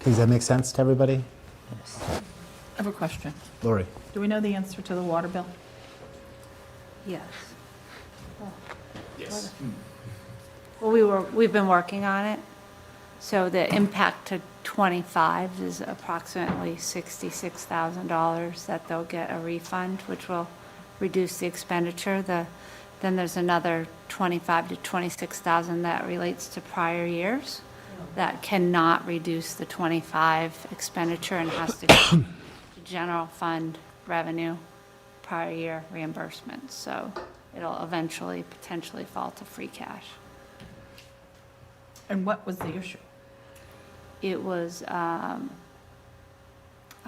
Does that make sense to everybody?
I have a question.
Lori?
Do we know the answer to the water bill?
Yes.
Yes.
Well, we've been working on it. So the impact to '25 is approximately $66,000 that they'll get a refund, which will reduce the expenditure. Then there's another $25,000 to $26,000 that relates to prior years that cannot reduce the '25 expenditure and has to go to general fund revenue, prior year reimbursements. So it'll eventually potentially fall to free cash.
And what was the issue?
It was, I'm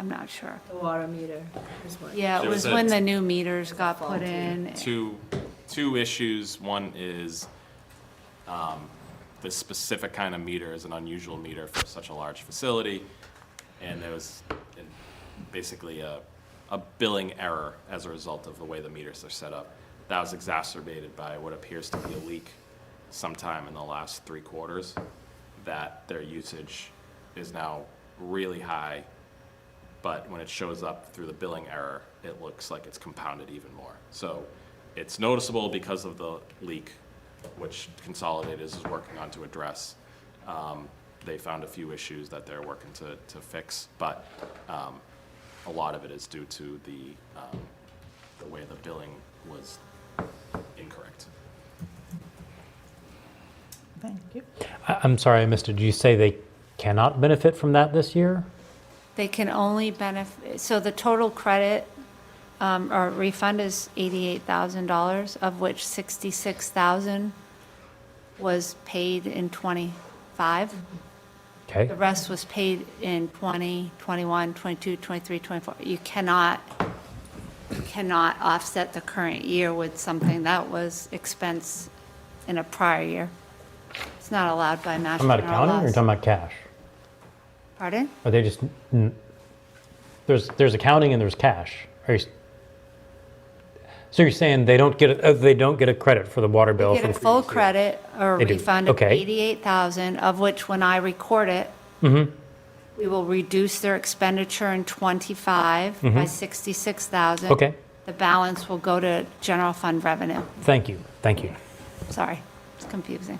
not sure.
The water meter is what.
Yeah, it
There
was
was
when the new meters got put in.
Two issues. One is the specific kind of meter is an unusual meter for such a large facility, and there was basically a billing error as a result of the way the meters are set up. That was exacerbated by what appears to be a leak sometime in the last 3 quarters, that their usage is now really high, but when it shows up through the billing error, it looks like it's compounded even more. So it's noticeable because of the leak, which Consolidated is working on to address. They found a few issues that they're working to fix, but a lot of it is due to the way the billing was incorrect.
Thank you.
I'm sorry, I missed it. Did you say they cannot benefit from that this year?
They can only benefit, so the total credit or refund is $88,000, of which $66,000 was paid in '25.
Okay.
The rest was paid in 20, 21, 22, 23, 24. You cannot offset the current year with something that was expense in a prior year. It's not allowed by Mass
I'm not
General
accounting or
laws.
talking about cash?
Pardon?
Are they just, there's accounting and there's cash. So you're saying they don't get a credit for the water bill?
They
for
get
the
a full
previous year?
credit or
They do.
refund of
Okay.
$88,000, of which when I record it,
Mm-hmm.
we will reduce their expenditure in '25 by $66,000.
Okay.
The balance will go to general fund revenue.
Thank you.
Sorry, it's confusing.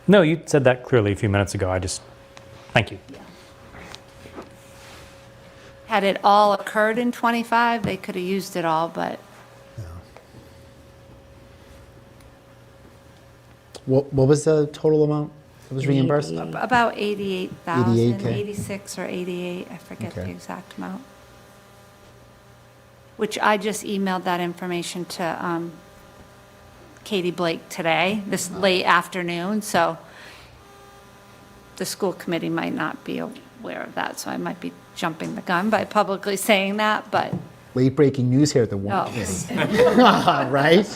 No, you said that clearly a few minutes ago. Thank you.
Had it all occurred in '25, they could have used it all, but
What was the total amount that was reimbursed?
about 88,000,
88K.
86 or 88, I forget the
Okay.
exact amount. Which I just emailed that information to Katie Blake today, this late afternoon, so the school committee might not be aware of that, so I might be jumping the gun by publicly saying that, but
Late breaking news here at the Warrant Committee. Right?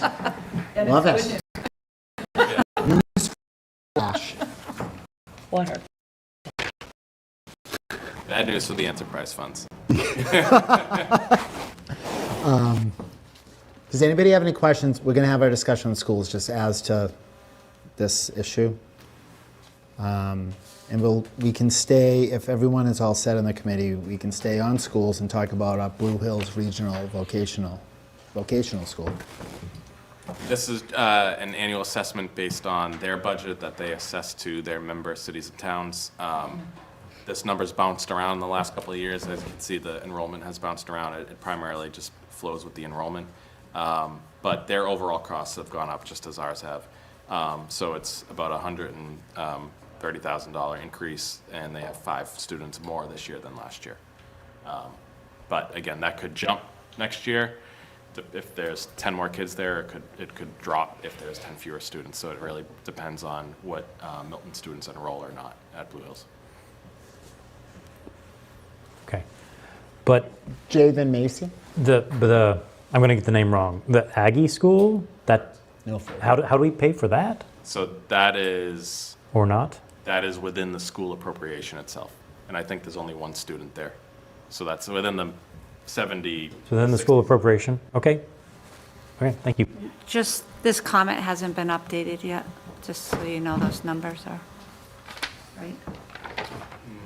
Love it. Flash.
Water.
Bad news for the enterprise funds.
Does anybody have any questions? We're going to have our discussion on schools just as to this issue. And we can stay, if everyone is all set on the committee, we can stay on schools and talk about our Blue Hills Regional Vocational School.
This is an annual assessment based on their budget that they assess to their member cities and towns. This number's bounced around in the last couple of years. As you can see, the enrollment has bounced around. It primarily just flows with the enrollment. But their overall costs have gone up just as ours have. So it's about $130,000 increase, and they have 5 students more this year than last year. But again, that could jump next year. If there's 10 more kids there, it could drop if there's 10 fewer students. So it really depends on what Milton students enroll or not at Blue Hills.
Okay. But
Javen Macy?
I'm going to get the name wrong. The Aggie school?
No.
How do we pay for that?
So that is
Or not?
that is within the school appropriation itself. And I think there's only 1 student there. So that's within the 70.
So then the school appropriation? Okay. Okay, thank you.
just, this comment hasn't been updated yet, just so you know those numbers are, right?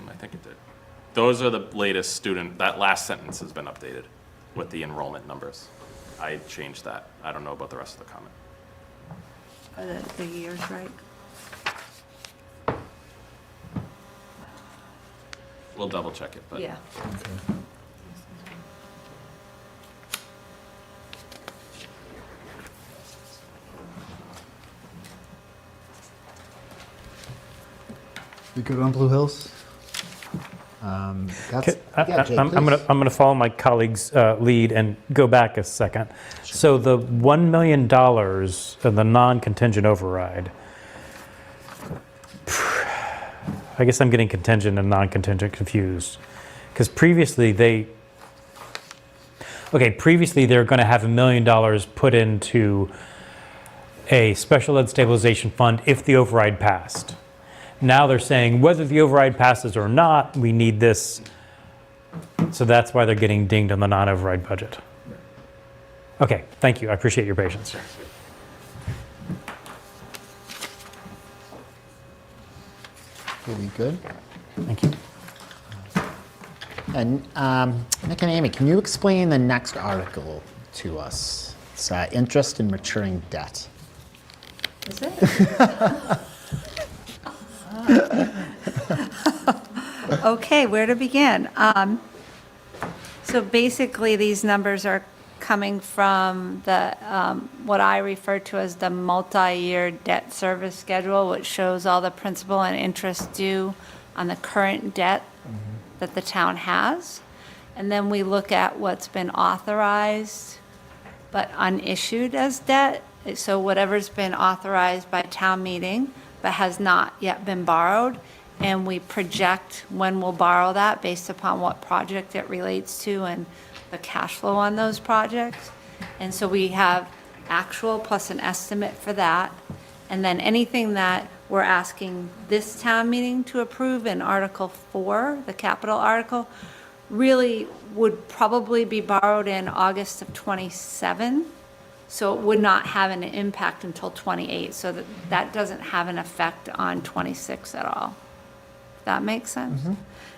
I think it did. Those are the latest student, that last sentence has been updated with the enrollment numbers. I changed that. I don't know about the rest of the comment.
Are the years right?
We'll double check it, but.
Yeah.
We good on Blue Hills? That's, yeah, Jay,
I'm
please.
going to follow my colleague's lead and go back a second. So the $1 million of the non-contingent override, I guess I'm getting contingent and non-contingent confused. Because previously they were going to have $1 million put into a special ed stabilization fund if the override passed. Now they're saying whether the override passes or not, we need this. So that's why they're getting dinged on the non-override budget. Okay, thank you. I appreciate your patience.
Are we good?
Thank you.
And Nick and Amy, can you explain the next article to us? It's interest in maturing debt.
Is it? Okay, where to begin? So basically, these numbers are coming from the, what I refer to as the multi-year debt service schedule, which shows all the principal and interest due on the current debt that the town has. And then we look at what's been authorized but unissued as debt. So whatever's been authorized by town meeting but has not yet been borrowed. And we project when we'll borrow that based upon what project it relates to and the cash flow on those projects. And so we have actual plus an estimate for that. And then anything that we're asking this town meeting to approve in Article 4, the capital article, really would probably be borrowed in August of '27. So it would not have an impact until '28. So that doesn't have an effect on '26 at all. That makes sense?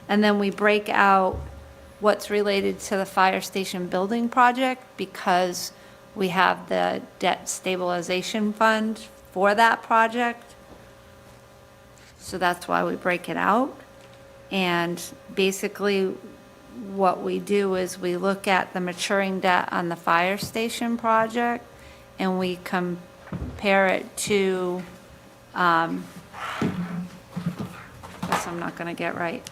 And then we break out what's related to the fire station building project because we have the debt stabilization fund for that project. So that's why we break it out. And basically what we do is we look at the maturing debt on the fire station project and we compare it to, guess I'm not gonna get right.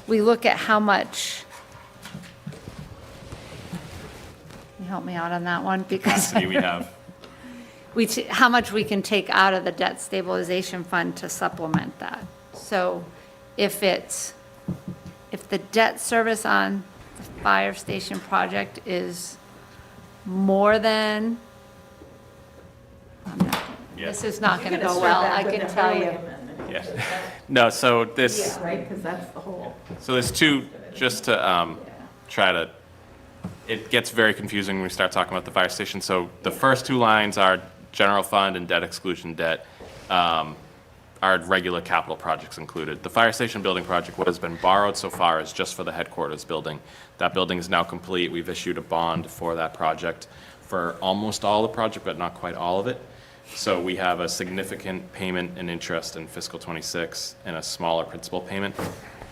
We look at how much, can you help me out on that one? Because
Capacity we have.
how much we can take out of the debt stabilization fund to supplement that. So if the debt service on the fire station project is more than, this is not gonna go well, I can tell you.
Yeah. No, so this,
Right, because that's the whole.
so there's two, just to try to, it gets very confusing when we start talking about the fire station. So the first two lines are general fund and debt exclusion debt, are regular capital projects included. The fire station building project, what has been borrowed so far is just for the headquarters building. That building is now complete. We've issued a bond for that project for almost all the project, but not quite all of it. So we have a significant payment and interest in fiscal '26 and a smaller principal payment.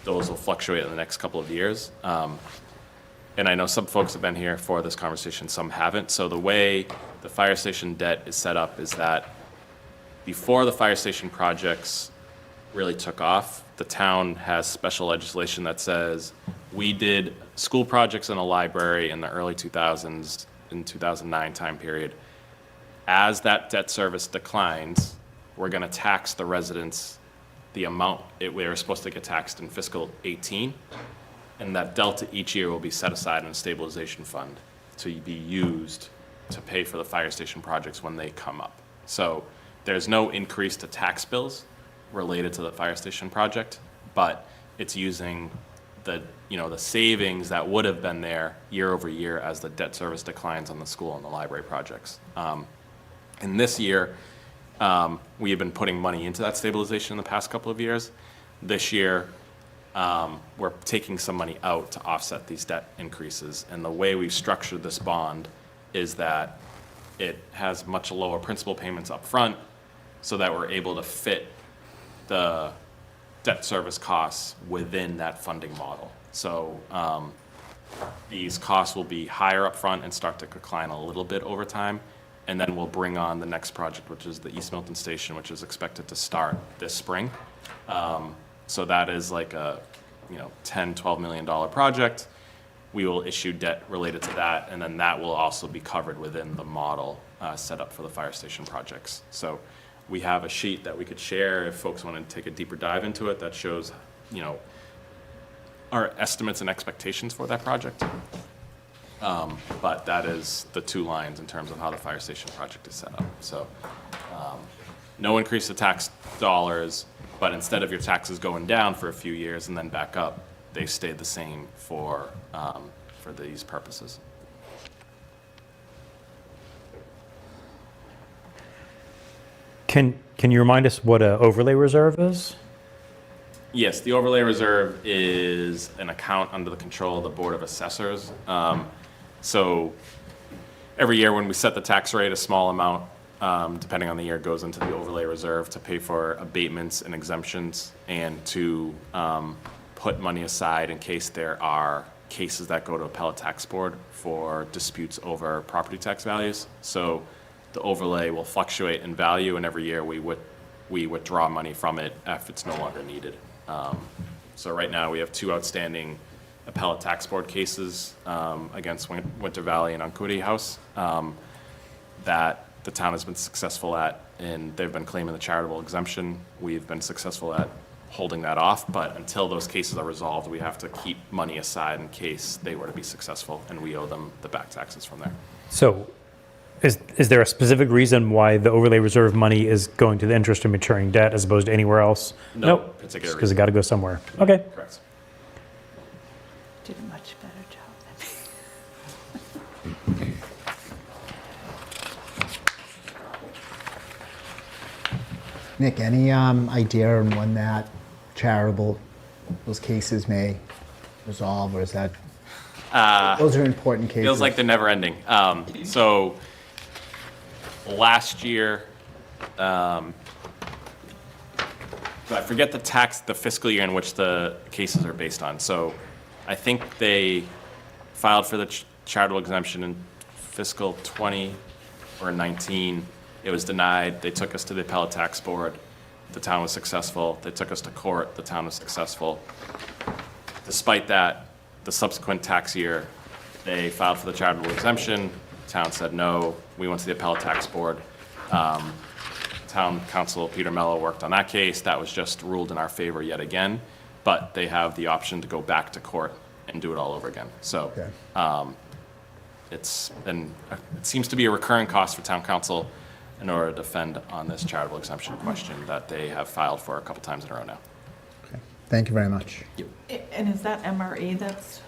Those will fluctuate in the next couple of years. And I know some folks have been here for this conversation, some haven't. So the way the fire station debt is set up is that before the fire station projects really took off, the town has special legislation that says we did school projects in a library in the early 2000s, in 2009 time period. As that debt service declines, we're going to tax the residents the amount we were supposed to get taxed in fiscal '18, and that delta each year will be set aside in a stabilization fund to be used to pay for the fire station projects when they come up. So there's no increase to tax bills related to the fire station project, but it's using the savings that would have been there year over year as the debt service declines on the school and the library projects. And this year, we have been putting money into that stabilization in the past couple of years. This year, we're taking some money out to offset these debt increases. And the way we've structured this bond is that it has much lower principal payments up front so that we're able to fit the debt service costs within that funding model. So these costs will be higher up front and start to decline a little bit over time. And then we'll bring on the next project, which is the East Milton Station, which is expected to start this spring. So that is like a $10, $12 million project. We will issue debt related to that, and then that will also be covered within the model set up for the fire station projects. So we have a sheet that we could share if folks want to take a deeper dive into it that shows, our estimates and expectations for that project. But that is the two lines in terms of how the fire station project is set up. So no increase to tax dollars, but instead of your taxes going down for a few years and then back up, they stayed the same for these purposes.
Can you remind us what an overlay reserve is?
Yes, the overlay reserve is an account under the control of the Board of Assessors. So every year when we set the tax rate, a small amount, depending on the year, goes into the overlay reserve to pay for abatements and exemptions and to put money aside in case there are cases that go to appellate tax board for disputes over property tax values. So the overlay will fluctuate in value, and every year we withdraw money from it if it's no longer needed. So right now, we have 2 outstanding appellate tax board cases against Winter Valley and Uncuity House that the town has been successful at, and they've been claiming the charitable exemption. We've been successful at holding that off, but until those cases are resolved, we have to keep money aside in case they were to be successful, and we owe them the back taxes from there.
So is there a specific reason why the overlay reserve money is going to the interest of maturing debt as opposed to anywhere else?
No
Nope.
particular
Because it
reason.
got to go somewhere. Okay.
Correct.
Did a much better job than me.
Nick, any idea on when that charitable, those cases may resolve, or is that, those are important cases?
Feels like they're never ending. So last year, I forget the fiscal year in which the cases are based on. So I think they filed for the charitable exemption in fiscal 20 or 19. It was denied. They took us to the appellate tax board. The town was successful. They took us to court. The town was successful. Despite that, the subsequent tax year, they filed for the charitable exemption. The town said no. We went to the appellate tax board. Town council Peter Mello worked on that case. That was just ruled in our favor yet again. But they have the option to go back to court and do it all over again. So it seems to be a recurring cost for town council in order to defend on this charitable exemption question that they have filed for a couple times in a row now.
Okay. Thank you very much.
And is that MRE that's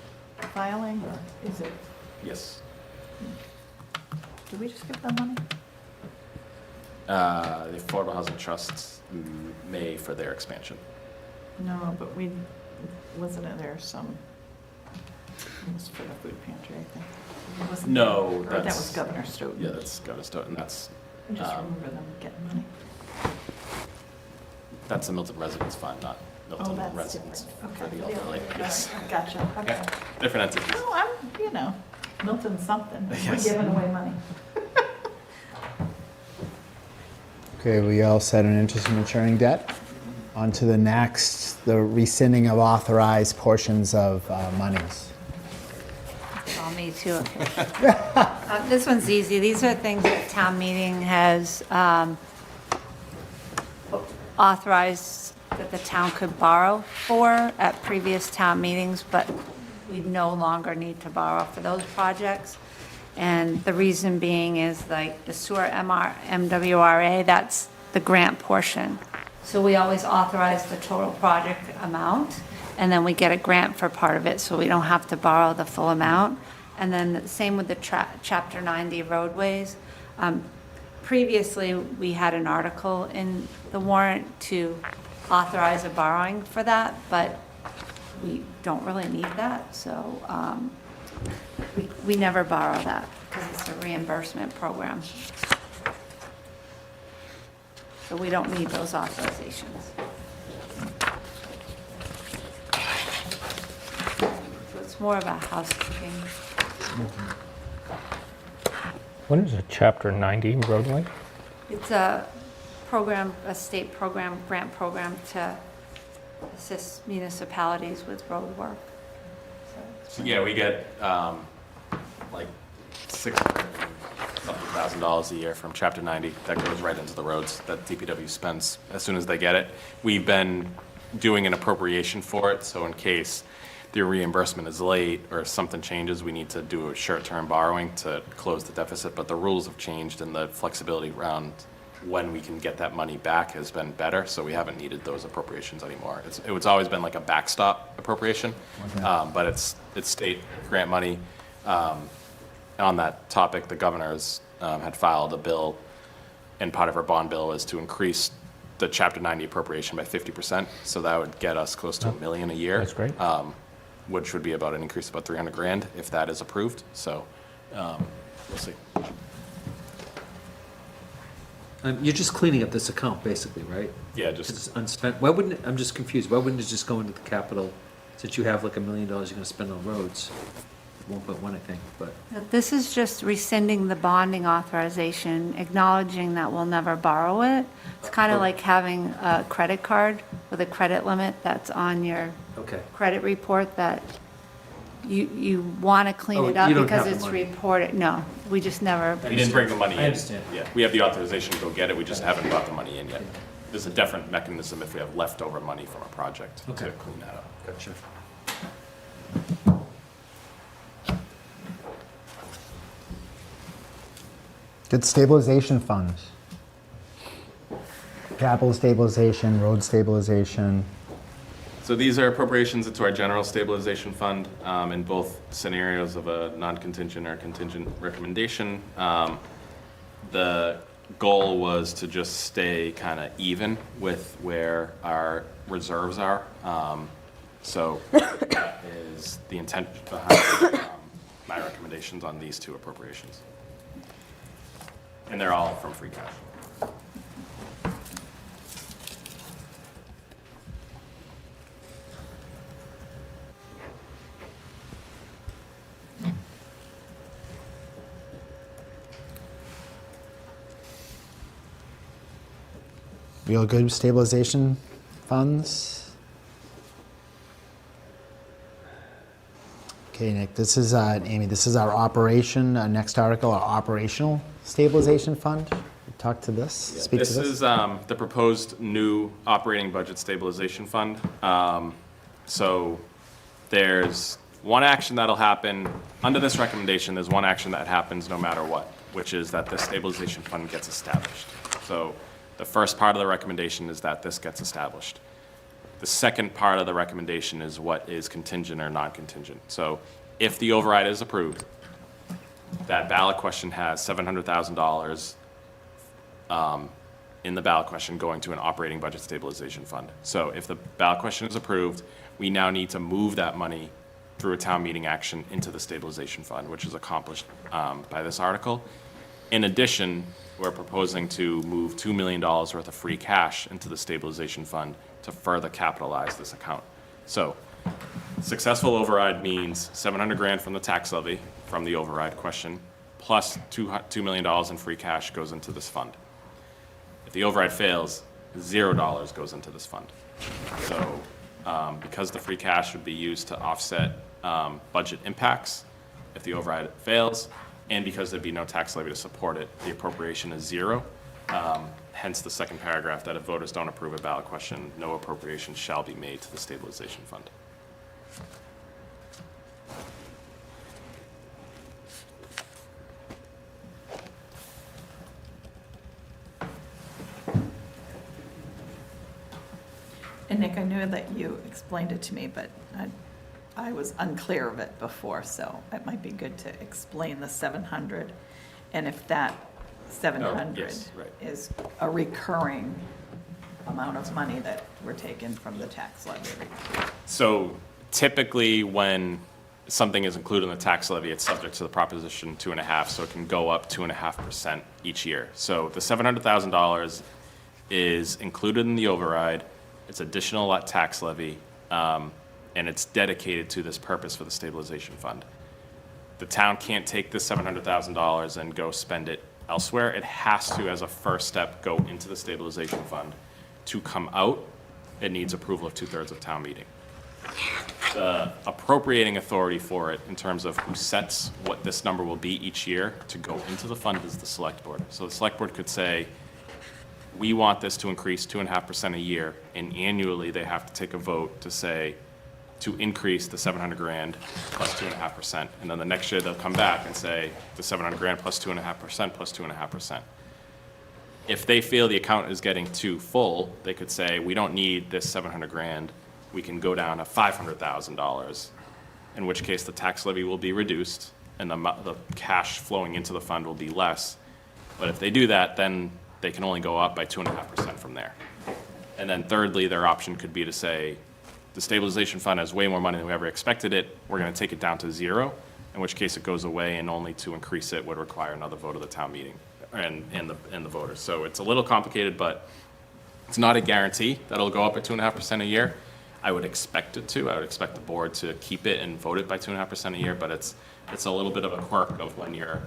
filing, or is it,
Yes.
did we just give them money?
The Affordable Housing Trust may for their expansion.
No, but wasn't it there some, it was for the food pantry, I think. Wasn't
No,
there? Or that was Governor Stoughton.
Yeah, that's Governor Stoughton. That's
I just remember them getting money.
that's the Milton Residence Fund, not Milton
that's
Residence
different.
for
Okay.
the elderly. Yes.
Gotcha, okay.
Yeah, different entities.
Oh, Milton something, we're
Yes.
giving away money.
Okay, we all set an interest in maturing debt. On to the next, the rescinding of authorized portions of monies.
Oh, me too. This one's easy. These are things that town meeting has authorized that the town could borrow for at previous town meetings, but we no longer need to borrow for those projects. And the reason being is like the sewer MWRA, that's the grant portion. So we always authorize the total project amount, and then we get a grant for part of it, so we don't have to borrow the full amount. And then the same with the Chapter 90 roadways. Previously, we had an article in the warrant to authorize a borrowing for that, but we don't really need that, so we never borrow that because it's a reimbursement program. So we don't need those authorizations. So it's more of a housekeeping.
What is a Chapter 90 roadway?
It's a program, a state program, grant program to assist municipalities with road work.
So yeah, we get like $600,000 a year from Chapter 90 that goes right into the roads that DPW spends as soon as they get it. We've been doing an appropriation for it, so in case the reimbursement is late or something changes, we need to do a short-term borrowing to close the deficit, but the rules have changed and the flexibility around when we can get that money back has been better, so we haven't needed those appropriations anymore. It's always been like a backstop appropriation, but it's state grant money. On that topic, the governors had filed a bill, and part of her bond bill was to increase the Chapter 90 appropriation by 50%, so that would get us close to $1 million a year.
That's great.
Which would be about an increase of about $300,000 if that is approved, so we'll see.
You're just cleaning up this account, basically, right?
Yeah, just
It's unspent. Why wouldn't, I'm just confused, why wouldn't it just go into the capital since you have like $1 million you're gonna spend on roads, 1.1, I think, but.
This is just rescinding the bonding authorization, acknowledging that we'll never borrow it. It's kind of like having a credit card with a credit limit that's on your
Okay.
credit report that you want to clean
Oh,
it up
you don't
because
have the
it's
money.
reported. No, we just never.
We didn't bring the money in.
I understand.
Yeah, we have the authorization to go get it, we just haven't brought the money in yet. There's a different mechanism if we have leftover money from a project to
Okay.
clean that up.
Gotcha.
Good stabilization funds. Capital stabilization, road stabilization.
So these are appropriations into our general stabilization fund in both scenarios of a non-contingent or contingent recommendation. The goal was to just stay kind of even with where our reserves are. So that is the intent behind my recommendations on these two appropriations. And they're all from free cash.
Real good stabilization funds. Okay, Nick, this is, Amy, this is our operation, next article, our operational stabilization fund. Talk to this, speak to
This
this.
is the proposed new operating budget stabilization fund. So there's one action that'll happen, under this recommendation, there's one action that happens no matter what, which is that the stabilization fund gets established. So the first part of the recommendation is that this gets established. The second part of the recommendation is what is contingent or non-contingent. So if the override is approved, that ballot question has $700,000 in the ballot question going to an operating budget stabilization fund. So if the ballot question is approved, we now need to move that money through a town meeting action into the stabilization fund, which is accomplished by this article. In addition, we're proposing to move $2 million worth of free cash into the stabilization fund to further capitalize this account. So successful override means 700 grand from the tax levy from the override question, plus $2 million in free cash goes into this fund. If the override fails, $0 goes into this fund. So because the free cash would be used to offset budget impacts if the override fails, and because there'd be no tax levy to support it, the appropriation is $0. Hence the second paragraph, that if voters don't approve a ballot question, no appropriation shall be made to the stabilization fund.
And Nick, I know that you explained it to me, but I was unclear of it before, so it might be good to explain the 700. And if that 700
yes, right.
is a recurring amount of money that we're taking from the tax levy.
So typically, when something is included in the tax levy, it's subject to the Proposition 2.5, so it can go up 2.5% each year. So the $700,000 is included in the override. It's additional tax levy, and it's dedicated to this purpose for the stabilization fund. The town can't take this $700,000 and go spend it elsewhere. It has to, as a first step, go into the stabilization fund. To come out, it needs approval of 2/3 of town meeting. The appropriating authority for it, in terms of who sets what this number will be each year to go into the fund, is the select board. So the select board could say, we want this to increase 2.5% a year, and annually they have to take a vote to say, to increase the 700 grand plus 2.5%. And then the next year they'll come back and say, the 700 grand plus 2.5% plus 2.5%. If they feel the account is getting too full, they could say, we don't need this 700 grand. We can go down to $500,000, in which case the tax levy will be reduced and the cash flowing into the fund will be less. But if they do that, then they can only go up by 2.5% from there. And then thirdly, their option could be to say, the stabilization fund has way more money than we ever expected it. We're going to take it down to $0, in which case it goes away, and only to increase it would require another vote of the town meeting and the voters. So it's a little complicated, but it's not a guarantee that it'll go up at 2.5% a year. I would expect it to. I would expect the board to keep it and vote it by 2.5% a year, but it's a little bit of a quirk of when you're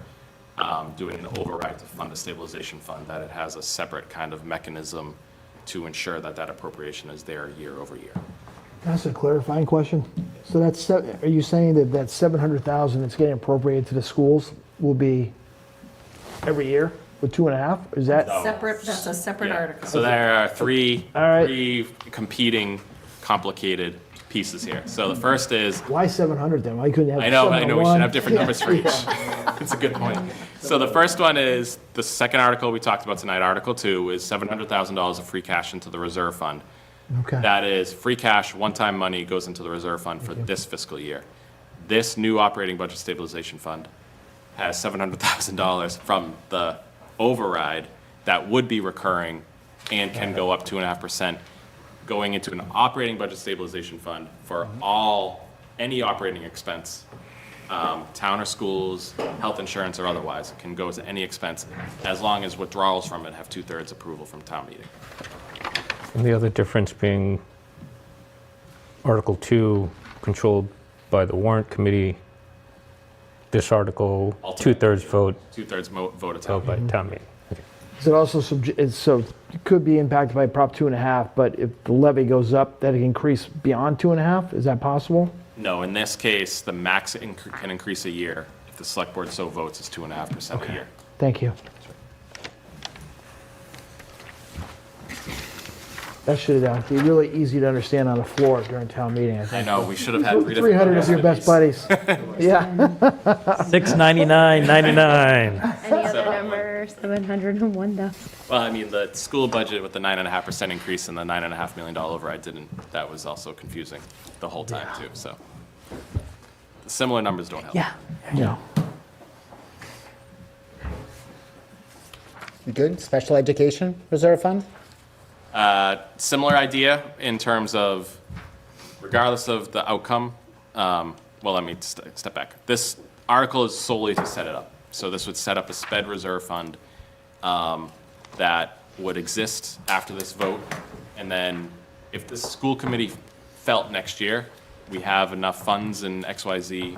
doing an override to fund a stabilization fund, that it has a separate kind of mechanism to ensure that that appropriation is there year over year.
That's a clarifying question. So that's, are you saying that that 700,000 that's getting appropriated to the schools will be every year with 2.5? Is that?
Separate, that's a separate
Yeah.
article.
So there are three
right.
competing, complicated pieces here. So the first is,
Why 700 then? Why couldn't you have
I know, we
701?
should have different numbers for each. It's a good point. So the first one is, the second article we talked about tonight, Article 2, is $700,000 of free cash into the reserve fund.
Okay.
That is free cash, one-time money goes into the reserve fund for this fiscal year. This new operating budget stabilization fund has $700,000 from the override that would be recurring and can go up 2.5%, going into an operating budget stabilization fund for any operating expense, town or schools, health insurance or otherwise. It can go to any expense as long as withdrawals from it have 2/3 approval from town meeting.
And the other difference being Article 2 controlled by the Warrant Committee, this article,
Alternate.
2/3 vote
Two-thirds vote of town
held by
meeting.
town meeting. Okay.
Is it also, so it could be impacted by Prop 2.5, but if the levy goes up, that it can increase beyond 2.5? Is that possible?
No, in this case, the max can increase a year if the select board so votes is 2.5% a year.
Thank you. That should be really easy to understand on the floor during town meeting, I
I
think.
know, we should have had 3 different.
300 of your best buddies. Yeah.
$699.99.
Any other number, 701 though.
Well, I mean, the school budget with the 9.5% increase and the $9.5 million override that was also confusing the whole time too, so. The similar numbers don't help.
No.
You good? Special education reserve fund?
Similar idea in terms of, regardless of the outcome, well, let me step back. This article is solely to set it up. So this would set up a sped reserve fund that would exist after this vote. And then if the school committee felt next year, we have enough funds in XYZ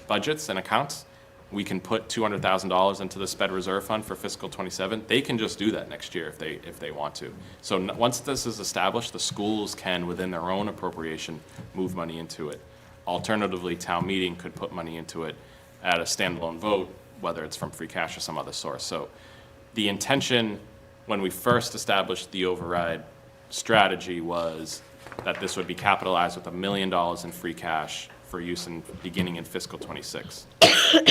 budgets and accounts, we can put $200,000 into the sped reserve fund for fiscal '27. They can just do that next year if they want to. So once this is established, the schools can, within their own appropriation, move money into it. Alternatively, town meeting could put money into it at a standalone vote, whether it's from free cash or some other source. So the intention when we first established the override strategy was that this would be capitalized with $1 million in free cash for use beginning in fiscal '26.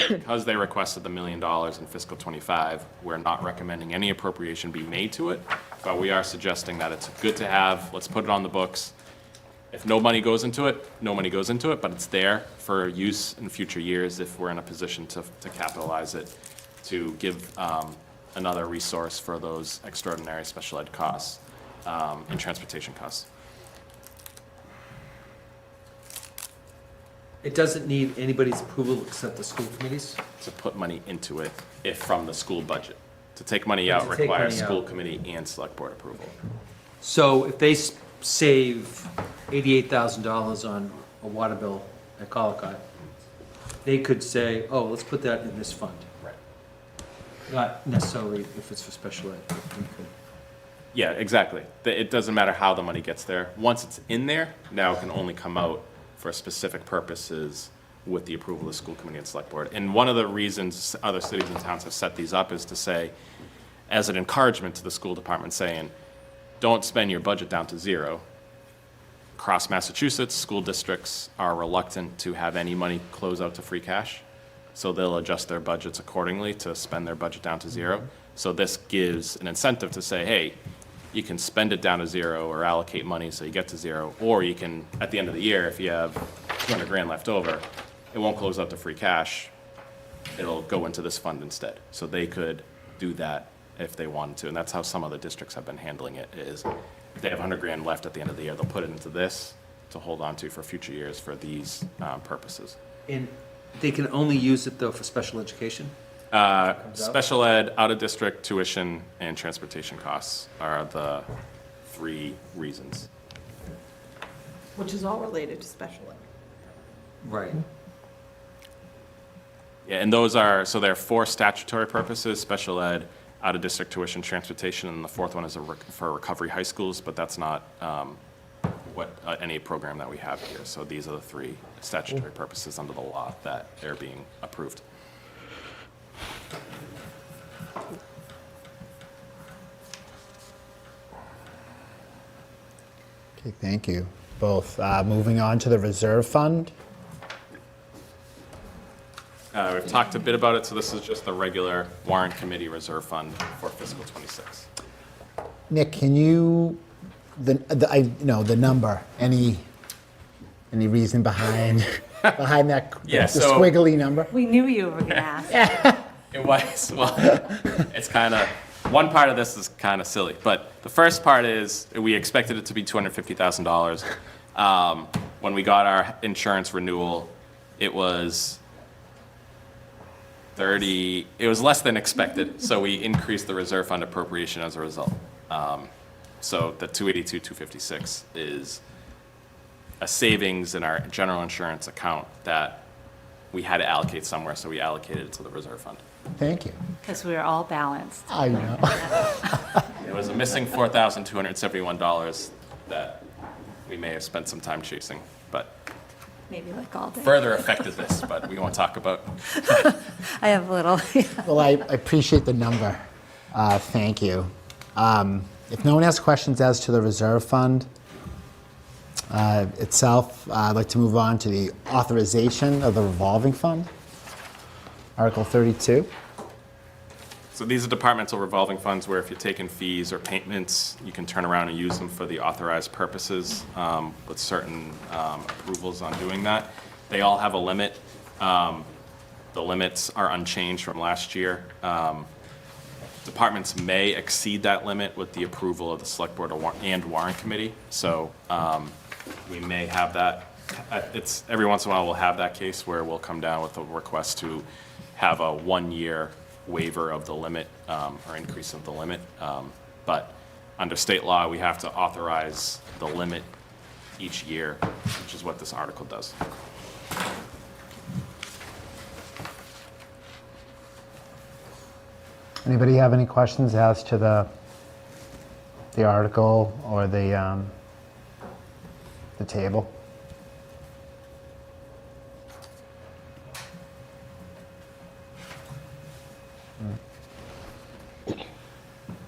Because they requested the $1 million in fiscal '25, we're not recommending any appropriation be made to it, but we are suggesting that it's good to have, let's put it on the books. If no money goes into it, no money goes into it, but it's there for use in future years if we're in a position to capitalize it, to give another resource for those extraordinary special ed costs and transportation costs.
It doesn't need anybody's approval except the school committees?
To put money into it if from the school budget. To take money out
To take
requires
money out.
school committee and select board approval.
So if they save $88,000 on a water bill at Colacott, they could say, oh, let's put that in this fund.
Right.
Not necessarily if it's for special ed. but we could.
Yeah, exactly. It doesn't matter how the money gets there. Once it's in there, now it can only come out for specific purposes with the approval of the school committee and select board. And one of the reasons other cities and towns have set these up is to say, as an encouragement to the school department, saying, don't spend your budget down to zero. Across Massachusetts, school districts are reluctant to have any money close out to free cash. So they'll adjust their budgets accordingly to spend their budget down to zero. So this gives an incentive to say, hey, you can spend it down to zero or allocate money so you get to zero, or you can, at the end of the year, if you have 200 grand left over, it won't close out to free cash. It'll go into this fund instead. So they could do that if they wanted to. And that's how some other districts have been handling it, is if they have 100 grand left at the end of the year, they'll put it into this to hold on to for future years for these purposes.
And they can only use it though for special education?
Special ed, out-of-district tuition, and transportation costs are the 3 reasons.
Which is all related to special ed.
Right.
Yeah, and those are, so there are 4 statutory purposes: special ed, out-of-district tuition, transportation, and the 4th one is for recovery high schools, but that's not any program that we have here. So these are the 3 statutory purposes under the law that are being approved.
Okay, thank you both. Moving on to the reserve fund.
We've talked a bit about it, so this is just the regular warrant committee reserve fund for fiscal '26.
Nick, can you, the number, any reason behind that,
Yeah,
the
so-
squiggly number?
We knew you were going to ask.
It was, well, it's kind of, one part of this is kind of silly, but the first part is, we expected it to be $250,000. When we got our insurance renewal, it was it was less than expected, so we increased the reserve fund appropriation as a result. So the 282, 256 is a savings in our general insurance account that we had to allocate somewhere, so we allocated it to the reserve fund.
Thank you.
Because we were all balanced.
I know.
It was a missing $4,271 that we may have spent some time chasing, but
Maybe like all day.
further affected this, but we won't talk about.
I have a little,
Well, I appreciate the number. Thank you. If no one has questions as to the reserve fund itself, I'd like to move on to the authorization of the revolving fund, Article 32.
So these are departmental revolving funds where if you're taking fees or payments, you can turn around and use them for the authorized purposes with certain approvals on doing that. They all have a limit. The limits are unchanged from last year. Departments may exceed that limit with the approval of the Select Board and Warrant Committee. So we may have that. It's every once in a while we'll have that case where we'll come down with a request to have a 1-year waiver of the limit or increase of the limit. But under state law, we have to authorize the limit each year, which is what this article does.
Anybody have any questions as to the article or the table?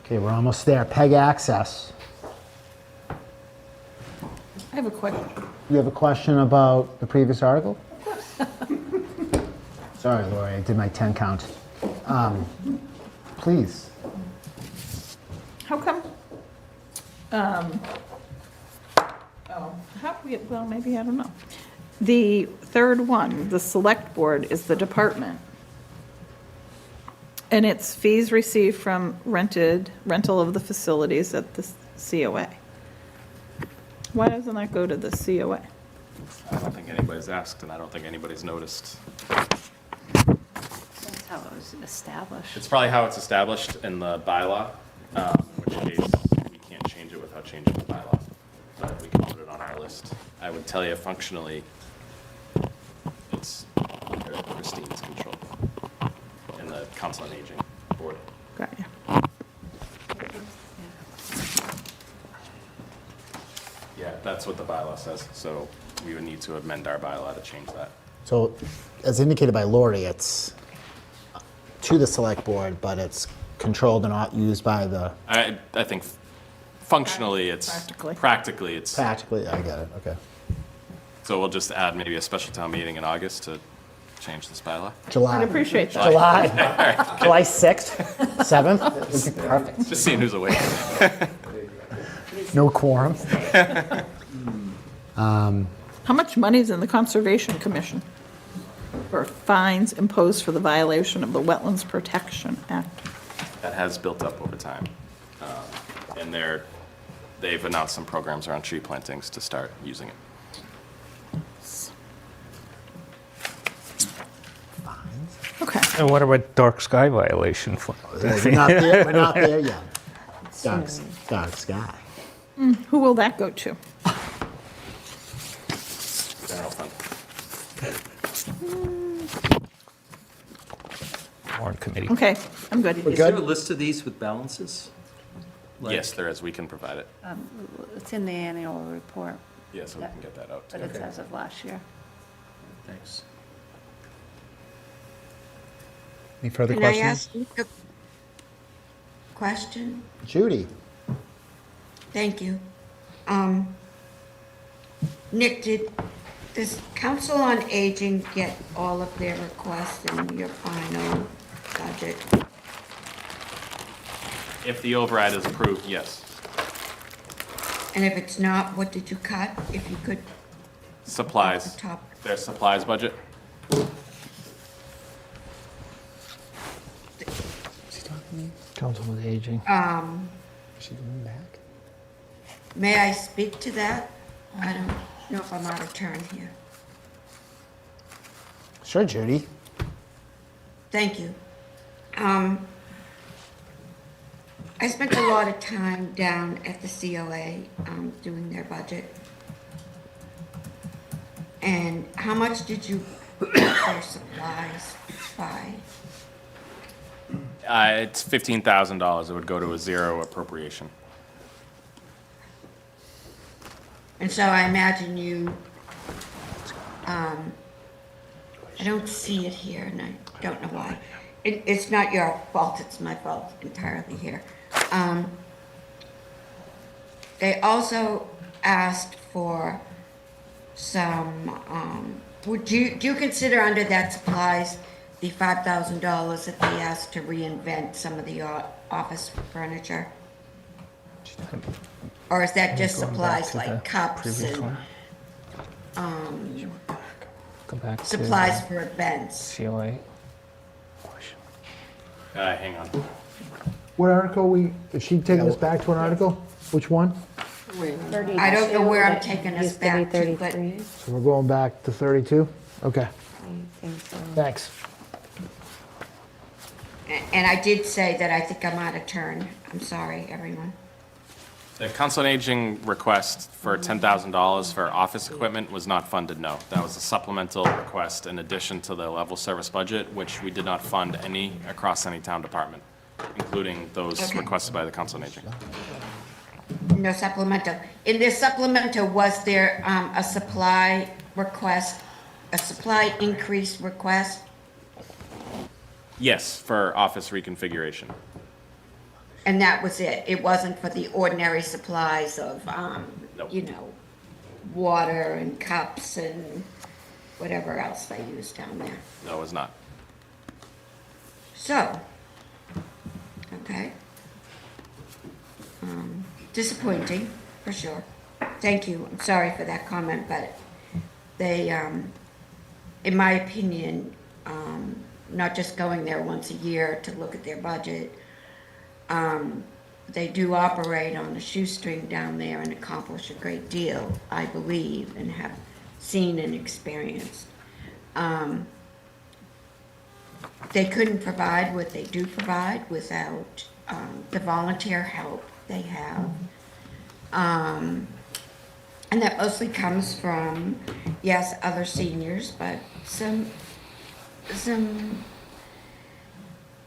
Okay, we're almost there. PEG access.
I have a question.
You have a question about the previous article? Sorry, Lori, I did my 10 count. Please.
How come? Well, maybe, I don't know. The third one, the select board, is the department. And it's fees received from rental of the facilities at the COA. Why doesn't that go to the COA?
I don't think anybody's asked, and I don't think anybody's noticed.
that's how it was established.
It's probably how it's established in the bylaw, which case we can't change it without changing the bylaw. But we can put it on our list. I would tell you functionally, it's under Christine's control and the Council on Aging board.
Got you.
Yeah, that's what the bylaw says, so we would need to amend our bylaw to change that.
So, as indicated by Lori, it's to the select board, but it's controlled and not used by the...
I think functionally, it's... Practically, it's...
Practically, I get it, okay.
So we'll just add maybe a special town meeting in August to change this bylaw?
July.
I appreciate that.
July 6th, 7th, would be perfect.
Just seeing who's awake.
No quorum.
How much money is in the Conservation Commission for fines imposed for the violation of the Wetlands Protection Act?
That has built up over time. And they've announced some programs around tree plantings to start using it.
Okay.
And what about dark sky violation?
We're not there yet. Dark sky.
Who will that go to?
warrant committee.
Okay, I'm good.
Is there a list of these with balances? Like-
Yes, there is. We can provide it.
It's in the annual report,
Yeah, so we can get that out.
but it's as of last year.
Thanks.
Any further
Can I
questions?
ask you a question?
Judy?
Thank you. Nick, does Council on Aging get all of their requests in your final budget?
If the override is approved, yes.
And if it's not, what did you cut? If you could,
Supplies.
Off the top.
Their supplies budget.
Council on Aging.
may I speak to that? I don't know if I'm out of turn here.
Sure, Judy.
Thank you. I spent a lot of time down at the COA doing their budget. And how much did you put their supplies by?
It's $15,000. It would go to a zero appropriation.
And so I imagine you, I don't see it here, and I don't know why. It's not your fault, it's my fault entirely here. They also asked for some, do you consider under that supplies the $5,000 that they asked to reinvent some of the office furniture? Or is that just
Going back
supplies
to the
like cups
previous
and
one. Go back to
supplies
the
for events?
COA.
Hang on.
What article is she taking us back to an article? Which one?
I don't know where I'm taking us back to, but
So we're going back to 32? Okay, thanks.
and I did say that I think I'm out of turn. I'm sorry, everyone.
The Council on Aging request for $10,000 for office equipment was not funded, no. That was a supplemental request in addition to the level service budget, which we did not fund any across any town department, including those
Okay.
requested by the Council on Aging.
No supplemental. In this supplemental, was there a supply request, a supply increase request?
Yes, for office reconfiguration.
And that was it? It wasn't for the ordinary supplies of,
Nope.
you know, water and cups and whatever else they use down there?
No, it was not.
So, okay. Disappointing, for sure. Thank you. I'm sorry for that comment, but they, in my opinion, not just going there once a year to look at their budget, they do operate on a shoestring down there and accomplish a great deal, I believe, and have seen and experienced. They couldn't provide what they do provide without the volunteer help they have. And that mostly comes from, yes, other seniors, but some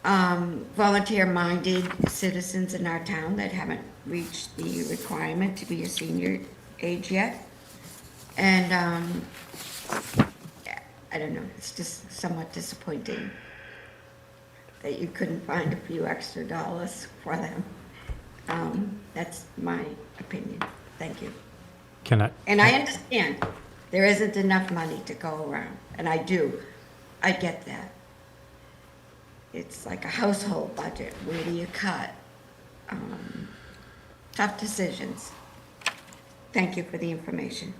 volunteer-minded citizens in our town that haven't reached the requirement to be a senior age yet. And, I don't know, it's just somewhat disappointing that you couldn't find a few extra dollars for them. That's my opinion. Thank you.
Can I?
And I understand there isn't enough money to go around, and I do. I get that. It's like a household budget. Where do you cut? Tough decisions. Thank you for the information.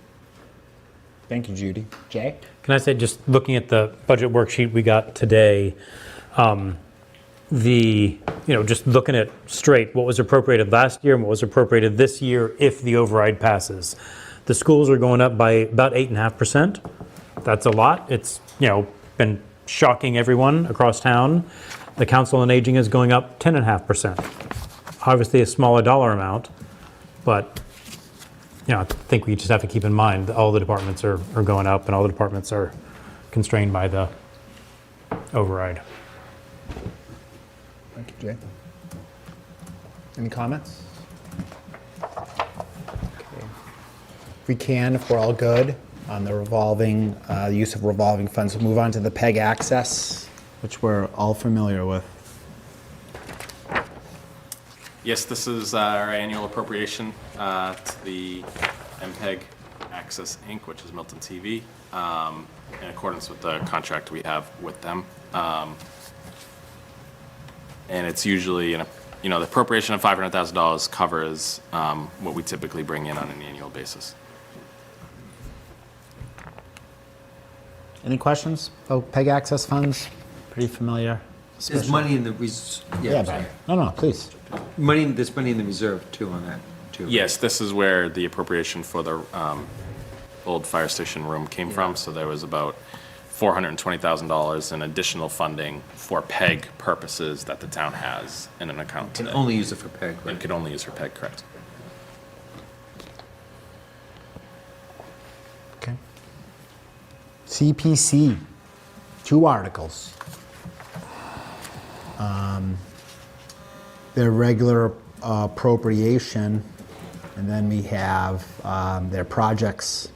Thank you, Judy. Jay?
Can I say, just looking at the budget worksheet we got today, just looking at straight what was appropriated last year and what was appropriated this year if the override passes. The schools are going up by about 8.5%. That's a lot. It's, been shocking everyone across town. The Council on Aging is going up 10.5%. Obviously a smaller dollar amount, but I think we just have to keep in mind that all the departments are going up and all the departments are constrained by the override.
Thank you, Jay. Any comments? Okay. If we can, if we're all good on the revolving, use of revolving funds, we'll move on to the PEG access, which we're all familiar with.
Yes, this is our annual appropriation to the MPEG Access Inc., which is Milton TV, in accordance with the contract we have with them. And it's usually, the appropriation of $500,000 covers what we typically bring in on an annual basis.
Any questions? Oh, PEG access funds, pretty familiar.
There's money in the,
Yeah, Brian. No, please.
there's money in the reserve too on that, too.
Yes, this is where the appropriation for the old fire station room came from. So there was about $420,000 in additional funding for PEG purposes that the town has in an account
Can
today.
only use it for PEG, right?
And could only use for PEG, correct.
Okay. CPC, 2 articles. Their regular appropriation, and then we have their projects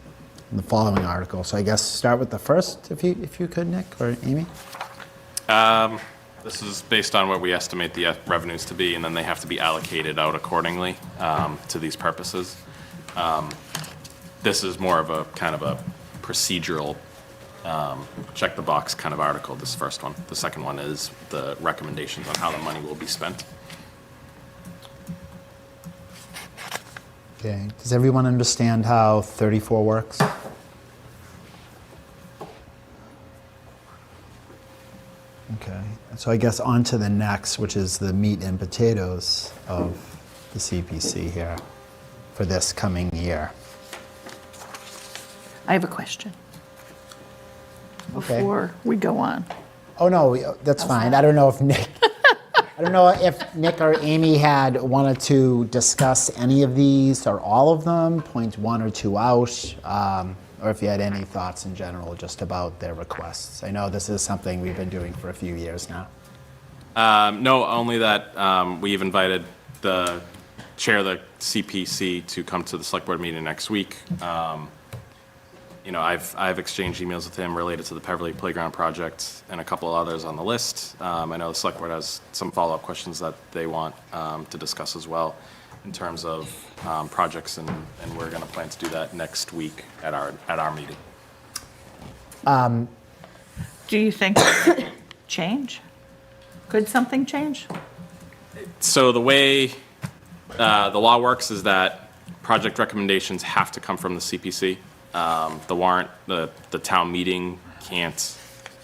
in the following article. So I guess start with the first, if you could, Nick or Amy.
This is based on what we estimate the revenues to be, and then they have to be allocated out accordingly to these purposes. This is more of a kind of a procedural check the box kind of article, this first one. The second one is the recommendations on how the money will be spent.
Okay. Does everyone understand how 34 works? Okay. So I guess on to the next, which is the meat and potatoes of the CPC here for this coming year.
I have a question
Okay.
before we go on.
Oh, no, that's fine. I don't know if Nick, I don't know if Nick or Amy had wanted to discuss any of these or all of them, point 1 or 2 out, or if you had any thoughts in general just about their requests. I know this is something we've been doing for a few years now.
No, only that we've invited the chair of the CPC to come to the select board meeting next week. I've exchanged emails with him related to the Peverly Playground project and a couple of others on the list. I know the select board has some follow-up questions that they want to discuss as well in terms of projects, and we're going to plan to do that next week at our meeting.
Do you think change? Could something change?
So the way the law works is that project recommendations have to come from the CPC. The warrant, the town meeting can't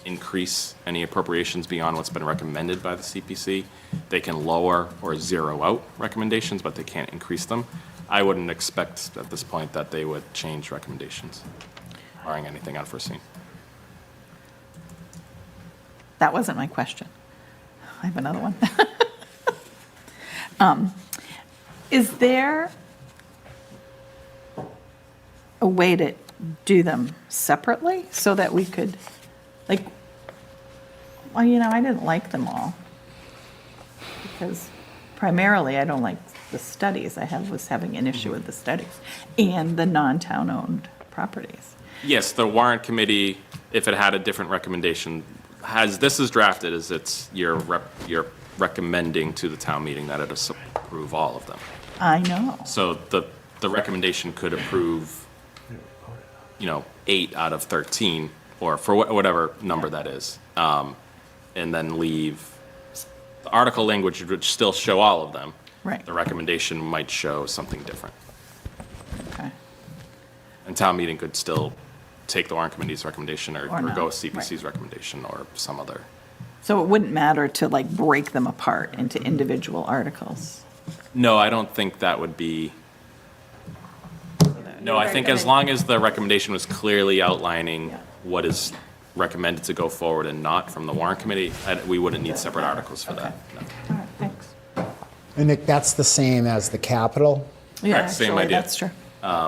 increase any appropriations beyond what's been recommended by the CPC. They can lower or zero out recommendations, but they can't increase them. I wouldn't expect at this point that they would change recommendations, barring anything unforeseen.
That wasn't my question. I have another one. Is there a way to do them separately so that we could, I didn't like them all. Because primarily, I don't like the studies. was having an issue with the studies and the non-town-owned properties.
Yes, the warrant committee, if it had a different recommendation, this is drafted as you're recommending to the town meeting that it approve all of them.
I know.
So the recommendation could approve 8 out of 13, or for whatever number that is, and then leave the article language would still show all of them.
Right.
The recommendation might show something different.
Okay.
And town meeting could still take the warrant committee's recommendation or
not,
go with CPC's
right.
recommendation or some other.
So it wouldn't matter to break them apart into individual articles?
No, I don't think that would be. No, I think as long as the recommendation was clearly outlining what is recommended to go forward and not from the warrant committee, we wouldn't need separate articles for that. No.
All right, thanks.
And Nick, that's the same as the capital?
Yeah,
Correct, same
actually,
idea.
That's true.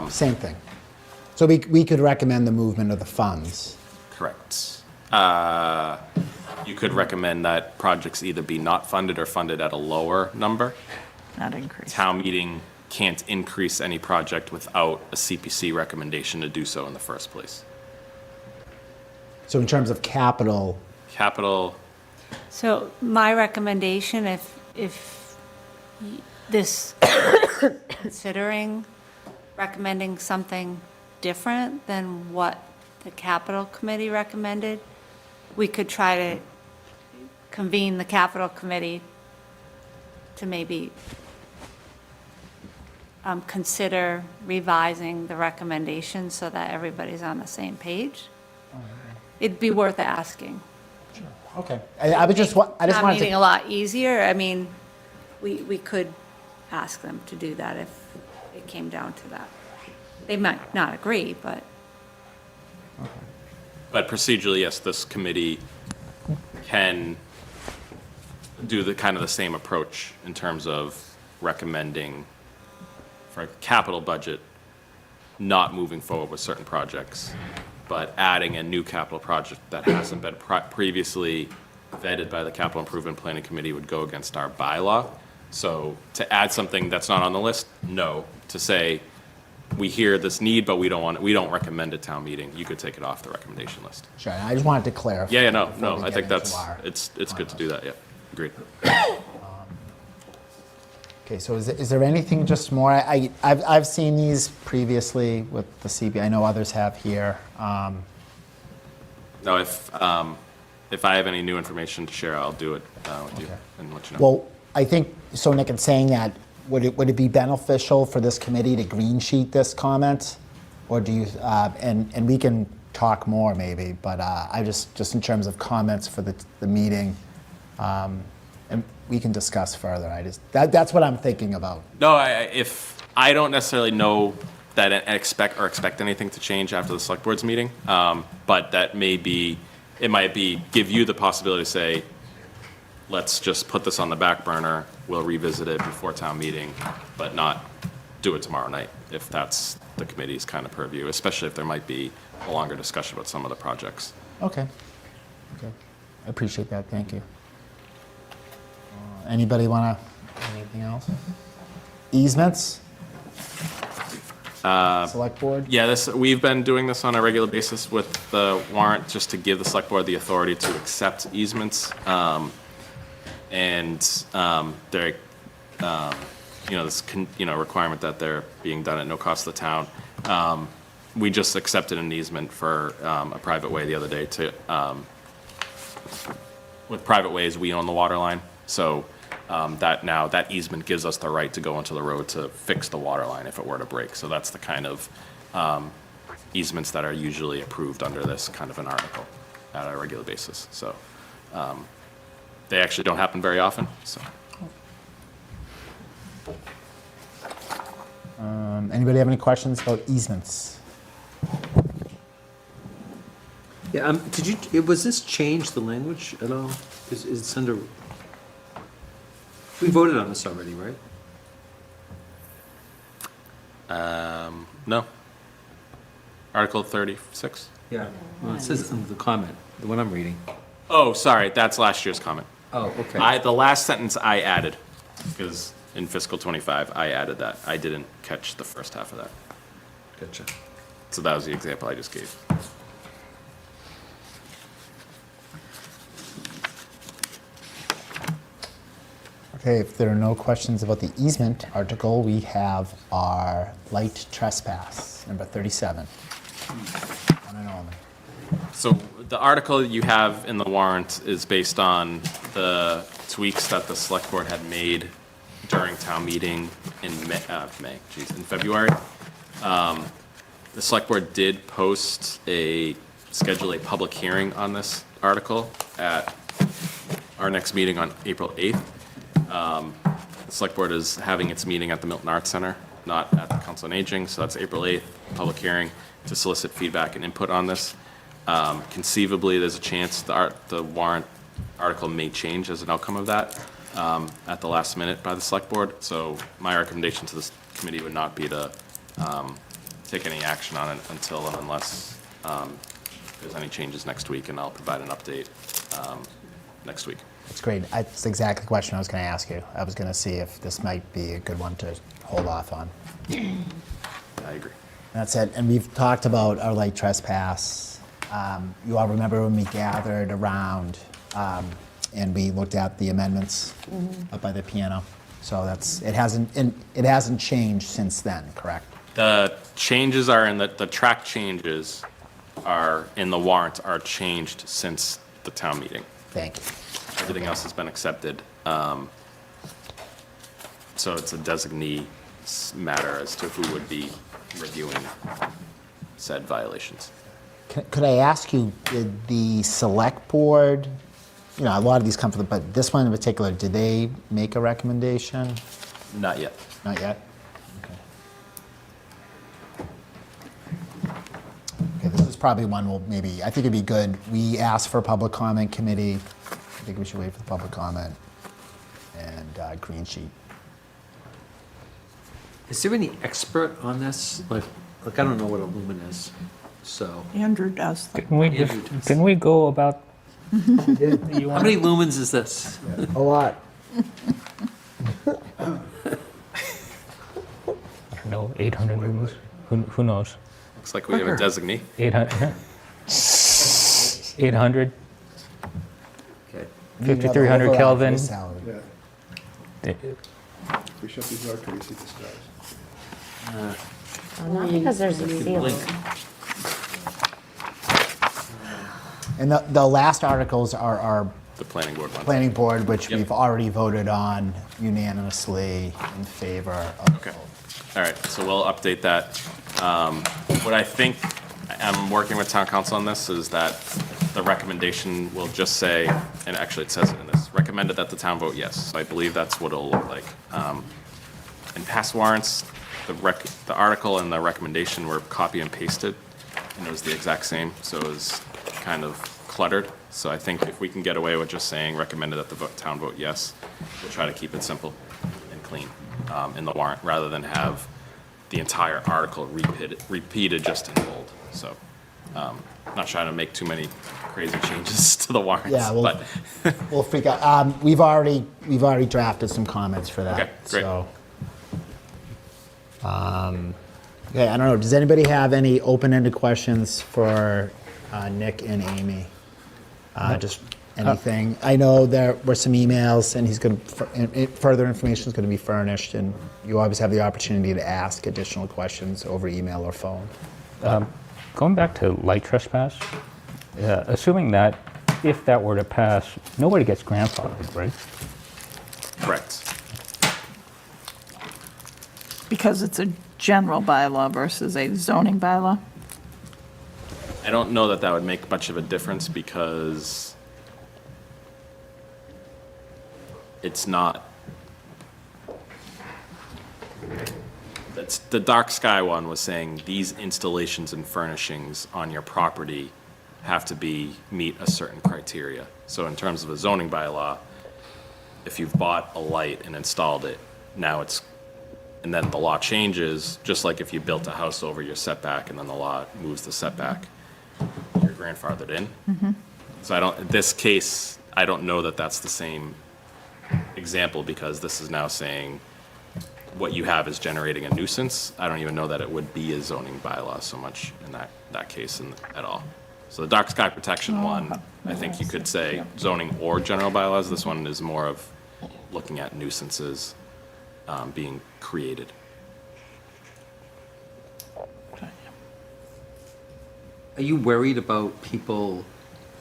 Same thing. So we could recommend the movement of the funds.
Correct. you could recommend that projects either be not funded or funded at a lower number.
Not increase.
Town meeting can't increase any project without a CPC recommendation to do so in the first place.
So in terms of capital,
Capital,
So my recommendation, if this, considering recommending something different than what the capital committee recommended, we could try to convene the capital committee to maybe consider revising the recommendation so that everybody's on the same page. It'd be worth asking.
okay. I would just, I just
Town
wanted
meeting
to,
a lot easier. I mean, we could ask them to do that if it came down to that. They might not agree, but
but procedurally, yes, this committee can do the kind of the same approach in terms of recommending for a capital budget, not moving forward with certain projects, but adding a new capital project that hasn't been previously vetted by the Capital Improvement Planning Committee would go against our bylaw. So to add something that's not on the list, no. To say, we hear this need, but we don't recommend a town meeting, you could take it off the recommendation list.
sure, I just wanted to clarify.
Yeah, no,
before we
I
get
think
into
that's,
our-
it's good to do that, yeah, agreed.
Okay, so is there anything just more, I've seen these previously with the CB, I know others have here.
No, if I have any new information to share, I'll do it with you and let you know.
Well, I think, so Nick, in saying that, would it be beneficial for this committee to green sheet this comment? Or do you, and we can talk more maybe, but I just in terms of comments for the meeting, and we can discuss further. That's what I'm thinking about.
No, if I don't necessarily know that I expect anything to change after the select board's meeting, but that it might be give you the possibility to say, let's just put this on the back burner, we'll revisit it before town meeting, but not do it tomorrow night, if that's the committee's kind of purview, especially if there might be a longer discussion about some of the projects.
Okay. Okay. I appreciate that. Thank you. Anybody want to, anything else? Easements? Select board?
Yeah, we've been doing this on a regular basis with the warrant, just to give the select board the authority to accept easements. They're, this requirement that they're being done at no cost to the town. We just accepted an easement for a private way the other day with private ways, we own the water line. So that easement gives us the right to go onto the road to fix the water line if it were to break. So that's the kind of easements that are usually approved under this kind of an article at a regular basis. So they actually don't happen very often, so.
Anybody have any questions about easements?
Yeah, was this change the language at all? Is it's under, we voted on this already, right?
No. Article 36?
Yeah, well, it says under the comment, the one I'm reading.
Oh, sorry, that's last year's comment.
Oh, okay.
The last sentence I added, because in fiscal '25, I added that. I didn't catch the first half of that.
Gotcha.
So that was the example I just gave.
Okay, if there are no questions about the easement article, we have our light trespass, number 37. One and only.
So the article you have in the warrant is based on the tweaks that the select board had made during town meeting in February. The select board did schedule a public hearing on this article at our next meeting on April 8th. The select board is having its meeting at the Milton Arts Center, not at the Council on Aging, so that's April 8th, public hearing to solicit feedback and input on this. Conceivably, there's a chance the warrant article may change as an outcome of that at the last minute by the select board. So my recommendation to this committee would not be to take any action on it until and unless there's any changes next week, and I'll provide an update next week.
It's great. That's exactly the question I was going to ask you. I was going to see if this might be a good one to hold off on.
I agree.
That's it. And we've talked about our light trespass. You all remember when we gathered around and we looked at the amendments up by the piano. So it hasn't changed since then, correct?
The changes are in the track changes are in the warrant are changed since the town meeting.
Thank you.
Everything else has been accepted. So it's a designee matter as to who would be reviewing said violations.
Could I ask you, did the select board, a lot of these come from, but this one in particular, did they make a recommendation?
Not yet.
Not yet? Okay, this is probably one I think it'd be good. We asked for a public comment committee. I think we should wait for the public comment and green sheet.
Is there any expert on this? Like I don't know what a lumen is, so.
Andrew does.
Can we go about?
How many lumens is this?
A lot.
No, 800 lumens. Who knows?
Looks like we have a designee.
800. 800.
Okay.
5300 Kelvin.
Yeah. We shut these out, can you see this, guys?
Not because there's a ceiling.
And the last articles are
The planning board one.
planning board, which
Yep.
we've already voted on unanimously in favor of.
Okay. All right, so we'll update that. What I think, I'm working with town council on this, is that the recommendation will just say, and actually it says it in this, recommended that the town vote yes. So I believe that's what it'll look like. In past warrants, the article and the recommendation were copy and pasted, and it was the exact same, so it was kind of cluttered. So I think if we can get away with just saying recommended that the town vote yes, we'll try to keep it simple and clean in the warrant, rather than have the entire article repeated just in bold. So, not trying to make too many crazy changes to the warrants,
Yeah,
but.
We'll freak out. We've already drafted some comments for that.
Okay, great.
So, okay, I don't know. Does anybody have any open-ended questions for Nick and Amy? Just anything. I know there were some emails, and he's going to further information is going to be furnished, and you always have the opportunity to ask additional questions over email or phone.
Going back to light trespass, assuming that if that were to pass, nobody gets grandfathered, right?
Correct.
Because it's a general bylaw versus a zoning bylaw?
I don't know that would make much of a difference, because it's not. That's the dark sky one was saying these installations and furnishings on your property have to meet a certain criteria. So in terms of a zoning bylaw, if you've bought a light and installed it, and then the law changes, just like if you built a house over your setback and then the law moves the setback, you're grandfathered in. So in this case, I don't know that that's the same example, because this is now saying what you have is generating a nuisance. I don't even know that it would be a zoning bylaw so much in that case at all. So the dark sky protection one, I think you could say zoning or general bylaws. This one is more of looking at nuisances being created.
Are you worried about people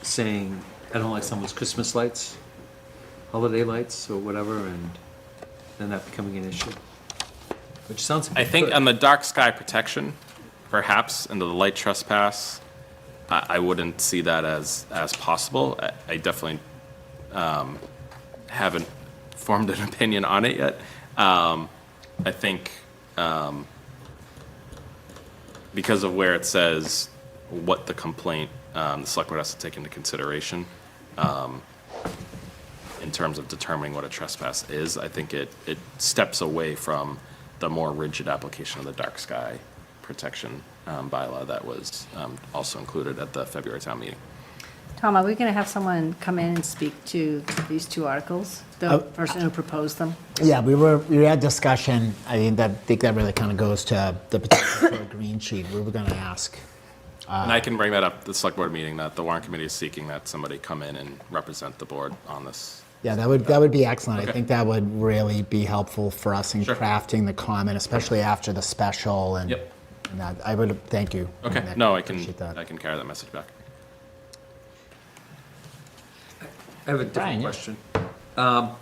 saying, I don't like someone's Christmas lights, holiday lights, or whatever, and then that becoming an issue? Which sounds.
I think on the dark sky protection, perhaps, and the light trespass, I wouldn't see that as possible. I definitely haven't formed an opinion on it yet. I think because of where it says what the complaint, the select board has to take into consideration in terms of determining what a trespass is, I think it steps away from the more rigid application of the dark sky protection bylaw that was also included at the February town meeting.
Tom, are we going to have someone come in and speak to these two articles? The person who proposed them?
Yeah, we had discussion. I think that really kind of goes to the potential for a green sheet. We were going to ask.
And I can bring that up at the select board meeting, that the warrant committee is seeking that somebody come in and represent the board on this.
Yeah, that would be excellent.
Okay.
I think that would really be helpful for us in
Sure.
crafting the comment, especially after the special. And,
Yep.
and that, I would thank you.
Okay,
Nick.
no, I
Appreciate that.
can carry that message back.
I have a different
Brian, yeah.
question.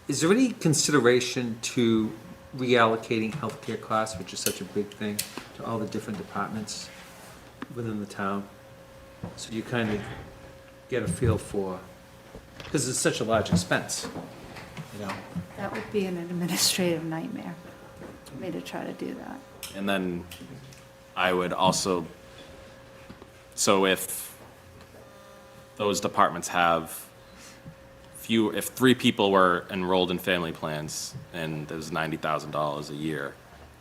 Is there any consideration to reallocating healthcare costs, which is such a big thing, to all the different departments within the town? So you kind of get a feel for, because it's such a large expense, you know?
That would be an administrative nightmare for me to try to do that.
And then I would also, so if those departments have if 3 people were enrolled in family plans and there's $90,000 a year,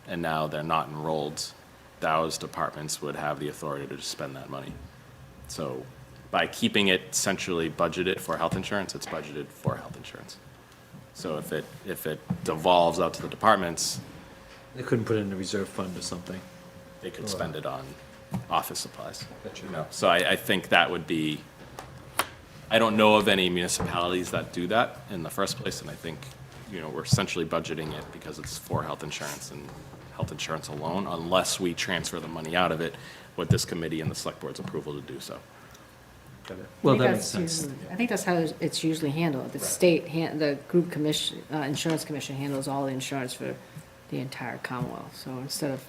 and now they're not enrolled, those departments would have the authority to just spend that money. So by keeping it centrally budgeted for health insurance, it's budgeted for health insurance. So if it devolves out to the departments,
They couldn't put it in a reserve fund or something?
they could spend it on office supplies. You know, so I think that would be, I don't know of any municipalities that do that in the first place, and I think, you know, we're essentially budgeting it because it's for health insurance and health insurance alone, unless we transfer the money out of it with this committee and the select board's approval to do so.
Got it. Well,
I think
that makes
that's
sense.
I think that's how it's usually handled. The state, the group commission, insurance commission handles all the insurance for the entire Commonwealth. So instead of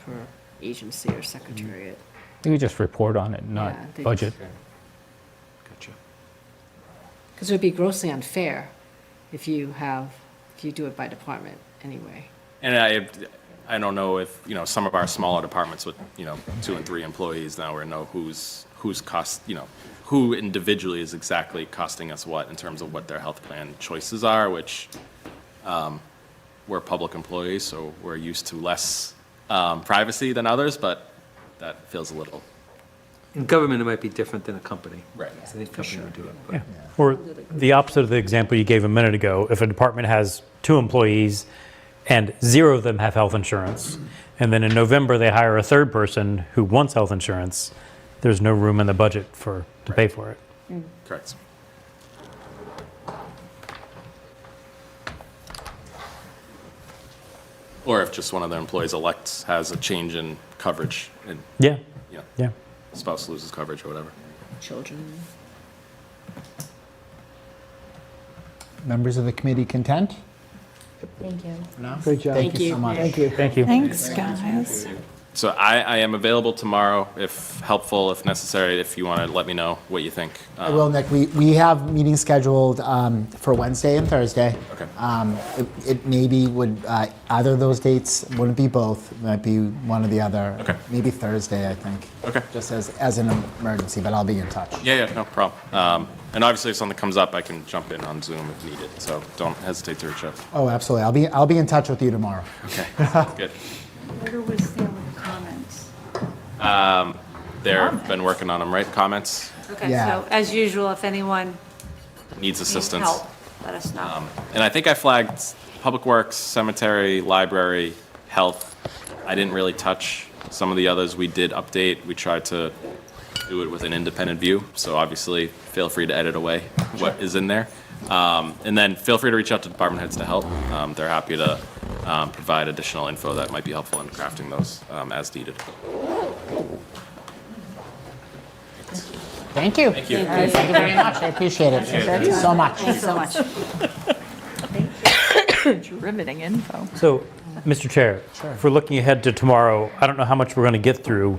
per agency or secretariat.
You just report on it, not
Yeah, they
budget.
Gotcha.
Because it would be grossly unfair if you do it by department anyway.
And I don't know if, you know, some of our smaller departments with, you know, 2 and 3 employees now, we know who's cost, you know, who individually is exactly costing us what in terms of what their health plan choices are, which we're public employees, so we're used to less privacy than others, but that feels a little.
In government, it might be different than a company.
Right.
I think company would do it, but.
Yeah. Or the opposite of the example you gave a minute ago, if a department has 2 employees and 0 of them have health insurance, and then in November they hire a 3rd person who wants health insurance, there's no room in the budget to pay for it.
Correct. Or if just one of their employees has a change in coverage and,
Yeah,
you know,
yeah.
spouse loses coverage or whatever.
Children.
Members of the committee content?
Thank you.
No?
Great job.
Thank you so much.
Thank you.
Thank you.
Thanks, guys.
So I am available tomorrow if helpful, if necessary, if you want to let me know what you think.
I will, Nick. We have meetings scheduled for Wednesday and Thursday.
Okay.
It maybe would, either of those dates, wouldn't be both, might be one or the other.
Okay.
Maybe Thursday, I think.
Okay.
Just as an emergency, but I'll be in touch.
Yeah, no problem. And obviously if something comes up, I can jump in on Zoom if needed, so don't hesitate to reach out.
Oh, absolutely. I'll be in touch with you tomorrow.
Okay, good.
Where do we stand with the comments?
They've been working on them, right? Comments?
Okay,
Yeah.
so as usual, if anyone
Needs
needs
assistance.
help, let us know.
And I think I flagged Public Works, Cemetery, Library, Health. I didn't really touch some of the others we did update. We tried to do it with an independent view, so obviously feel free to edit away what is in there. And then feel free to reach out to department heads to help. They're happy to provide additional info that might be helpful in crafting those as needed.
Thank you.
Thank you.
Thank you very much. I appreciate it. Thank you so much.
Thanks so much.
Riveting info.
So, Mr. Chair, if we're looking ahead to tomorrow, I don't know how much we're going to get through.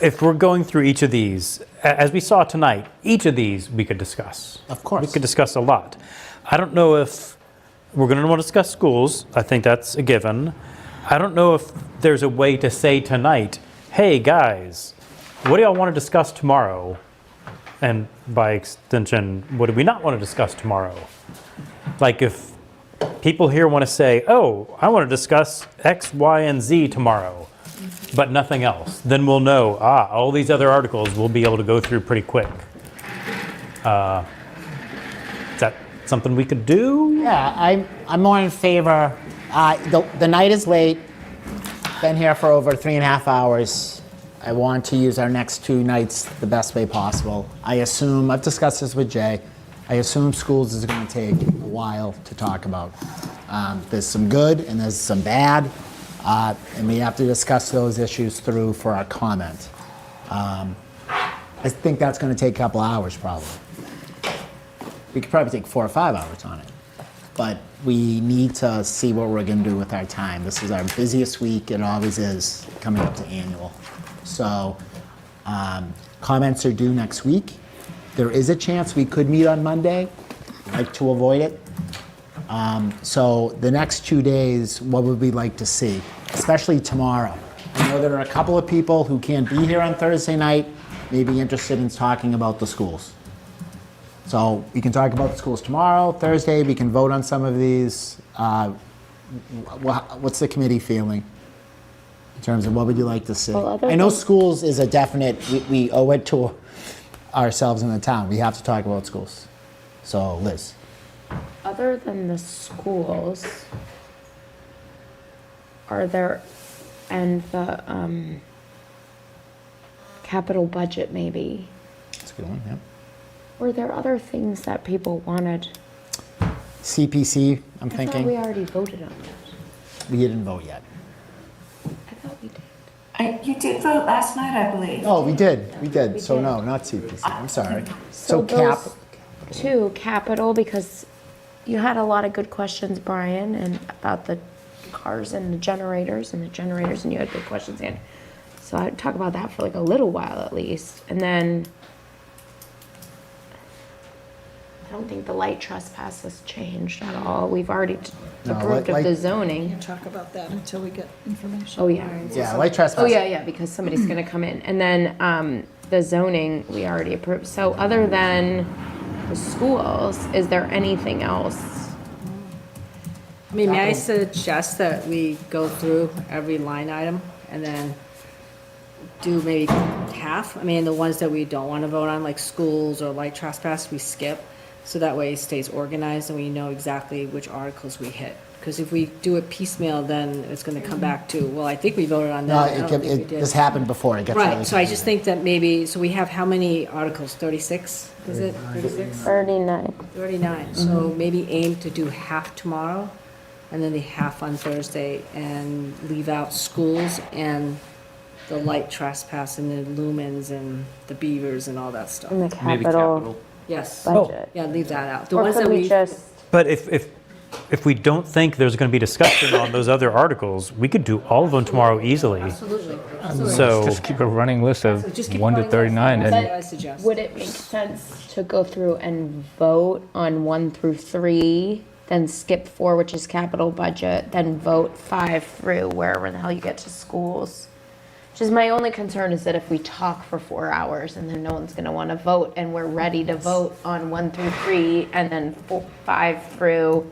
If we're going through each of these, as we saw tonight, each of these we could discuss.
Of course.
We could discuss a lot. I don't know if we're going to want to discuss schools. I think that's a given. I don't know if there's a way to say tonight, hey, guys, what do y'all want to discuss tomorrow? And by extension, what do we not want to discuss tomorrow? Like if people here want to say, oh, I want to discuss X, Y, and Z tomorrow. but nothing else, then we'll know, all these other articles we'll be able to go through pretty quick. Is that something we could do?
Yeah, I'm more in favor. The night is late. Been here for over 3.5 hours. I want to use our next 2 nights the best way possible. I assume, I've discussed this with Jay, I assume schools is going to take a while to talk about. There's some good and there's some bad, and we have to discuss those issues through for our comment. I think that's going to take a couple hours probably. We could probably take 4 or 5 hours on it. But we need to see what we're going to do with our time. This is our busiest week. It always is coming up to annual. So comments are due next week. There is a chance we could meet on Monday. I'd like to avoid it. So the next 2 days, what would we like to see? Especially tomorrow. I know there are a couple of people who can't be here on Thursday night, may be interested in talking about the schools. So we can talk about the schools tomorrow. Thursday, we can vote on some of these. What's the committee feeling in terms of what would you like to see?
Well,
I know schools is a definite, we owe it to ourselves in the town. We have to talk about schools. So Liz.
Other than the schools, are there, and the capital budget maybe,
That's a good one, yeah.
were there other things that people wanted?
CPC, I'm
I
thinking.
thought we already voted on that.
We didn't vote yet.
I thought we did.
You did vote last night, I believe.
Oh, we did. So no, not CPC, I'm sorry. So
those two, capital, because you had a lot of good questions, Brian, and about the cars and the generators, and you had good questions, and so I'd talk about that for like a little while at least, and then I don't think the light trespass has changed at all. We've already
No,
approved of
light-
the zoning.
Can't talk about that until we get information.
Oh, yeah.
Yeah, light trespass.
Oh, yeah, because somebody's gonna come in. And then, the zoning, we already approved. So other than the schools, is there anything else?
I mean, may I suggest that we go through every line item and then do maybe half? I mean, the ones that we don't want to vote on, like schools or light trespass, we skip. So that way it stays organized and we know exactly which articles we hit. Because if we do it piecemeal, then it's going to come back to, well, I think we voted on
No,
that. I don't think we did.
this happened before. It gets really
Right, so I just
confusing.
think that maybe, so we have how many articles? 36, is it? 36?
39.
39, so maybe aim to do half tomorrow, and then the half on Thursday, and leave out schools and the light trespass and the lumens and the beavers and all that stuff.
And the
Maybe
capital
capital.
Yes.
budget.
Yeah, leave that out. The
Or
ones
could
that
we
we,
just,
But if we don't think there's going to be discussion on those other articles, we could do all of them tomorrow easily.
absolutely.
So
Just keep a running list of
So just keep
1 to
running
39
lists.
and
That's what I suggest.
would it make sense to go through and vote on 1 through 3, then skip 4, which is capital budget, then vote 5 through wherever the hell you get to schools? Just my only concern is that if we talk for 4 hours and then no one's gonna wanna vote and we're ready to vote on 1 through 3 and then 5 through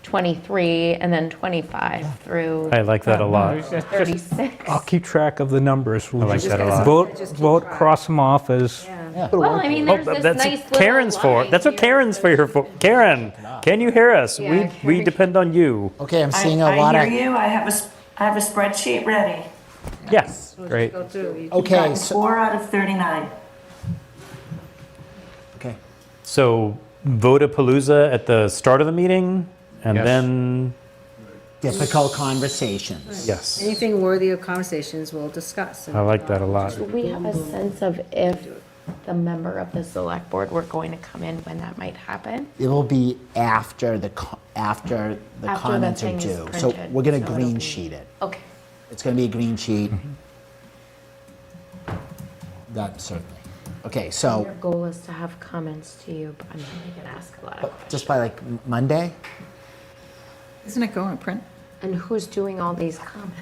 23 and then 25 through.
I like that a lot.
36.
I'll keep track of the numbers. We'll
I like
just
that a lot.
Vote, cross them off as,
Well, I mean, there's this
That's
nice
what
little
Karen's for.
line
That's what
here.
Karen's for here for. Karen, can you hear us?
Yeah,
We depend on you.
Okay, I'm seeing a lot
I
of.
hear you, I have a spreadsheet ready.
Yes.
great.
Go through each.
Okay,
Gotten
so,
4 out of 39.
okay.
So vote-a-palooza at the start of the meeting, and
Yes.
then
Difficult conversations.
yes,
Anything worthy of conversations, we'll discuss.
I like that a lot.
Do we have a sense of if the member of the select board were going to come in, when that might happen?
It will be after the
After the
comments are
thing is
due. So
printed,
we're gonna
so it'll
green
be-
sheet it.
Okay.
It's gonna be a green sheet. That certainly. Okay, so
Your goal is to have comments to you, but I'm only gonna ask a lot of questions.
just by like Monday,
Isn't it going to print?
And who's doing all these comments?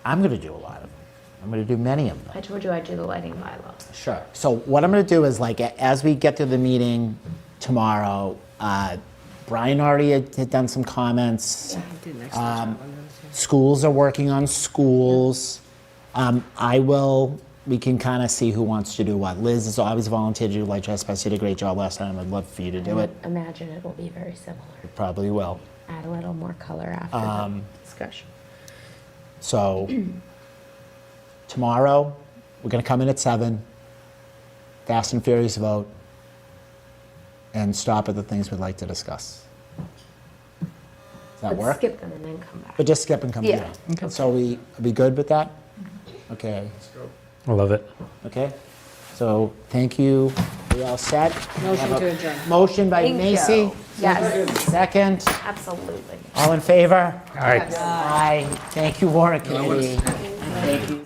I'm gonna do a lot of them. I'm gonna do many of them.
I told you I'd do the lighting bylaw.
Sure. So what I'm gonna do is like, as we get through the meeting tomorrow, Brian already had done some comments.
I did an extra job on those, yeah.
Schools are working on schools. We can kind of see who wants to do what. Liz has always volunteered to do light trespass. You did a great job last time. I'd love for you to do it.
Imagine it will be very similar.
It probably will.
Add a little more color after the discussion.
So tomorrow, we're going to come in at 7, fast and furious vote, and stop at the things we'd like to discuss. Does that
Let's
work?
skip them and then come back.
But just skip and come
Yeah.
back. So are we good with that? Okay.
I love it.
Okay. So thank you. We all set?
Motion
Have a
to adjourn.
Motion by
Thank
Macy.
you. Yes,
Second.
absolutely.
All in favor?
All right.
Aye. Thank you, Warrant Committee. Thank you.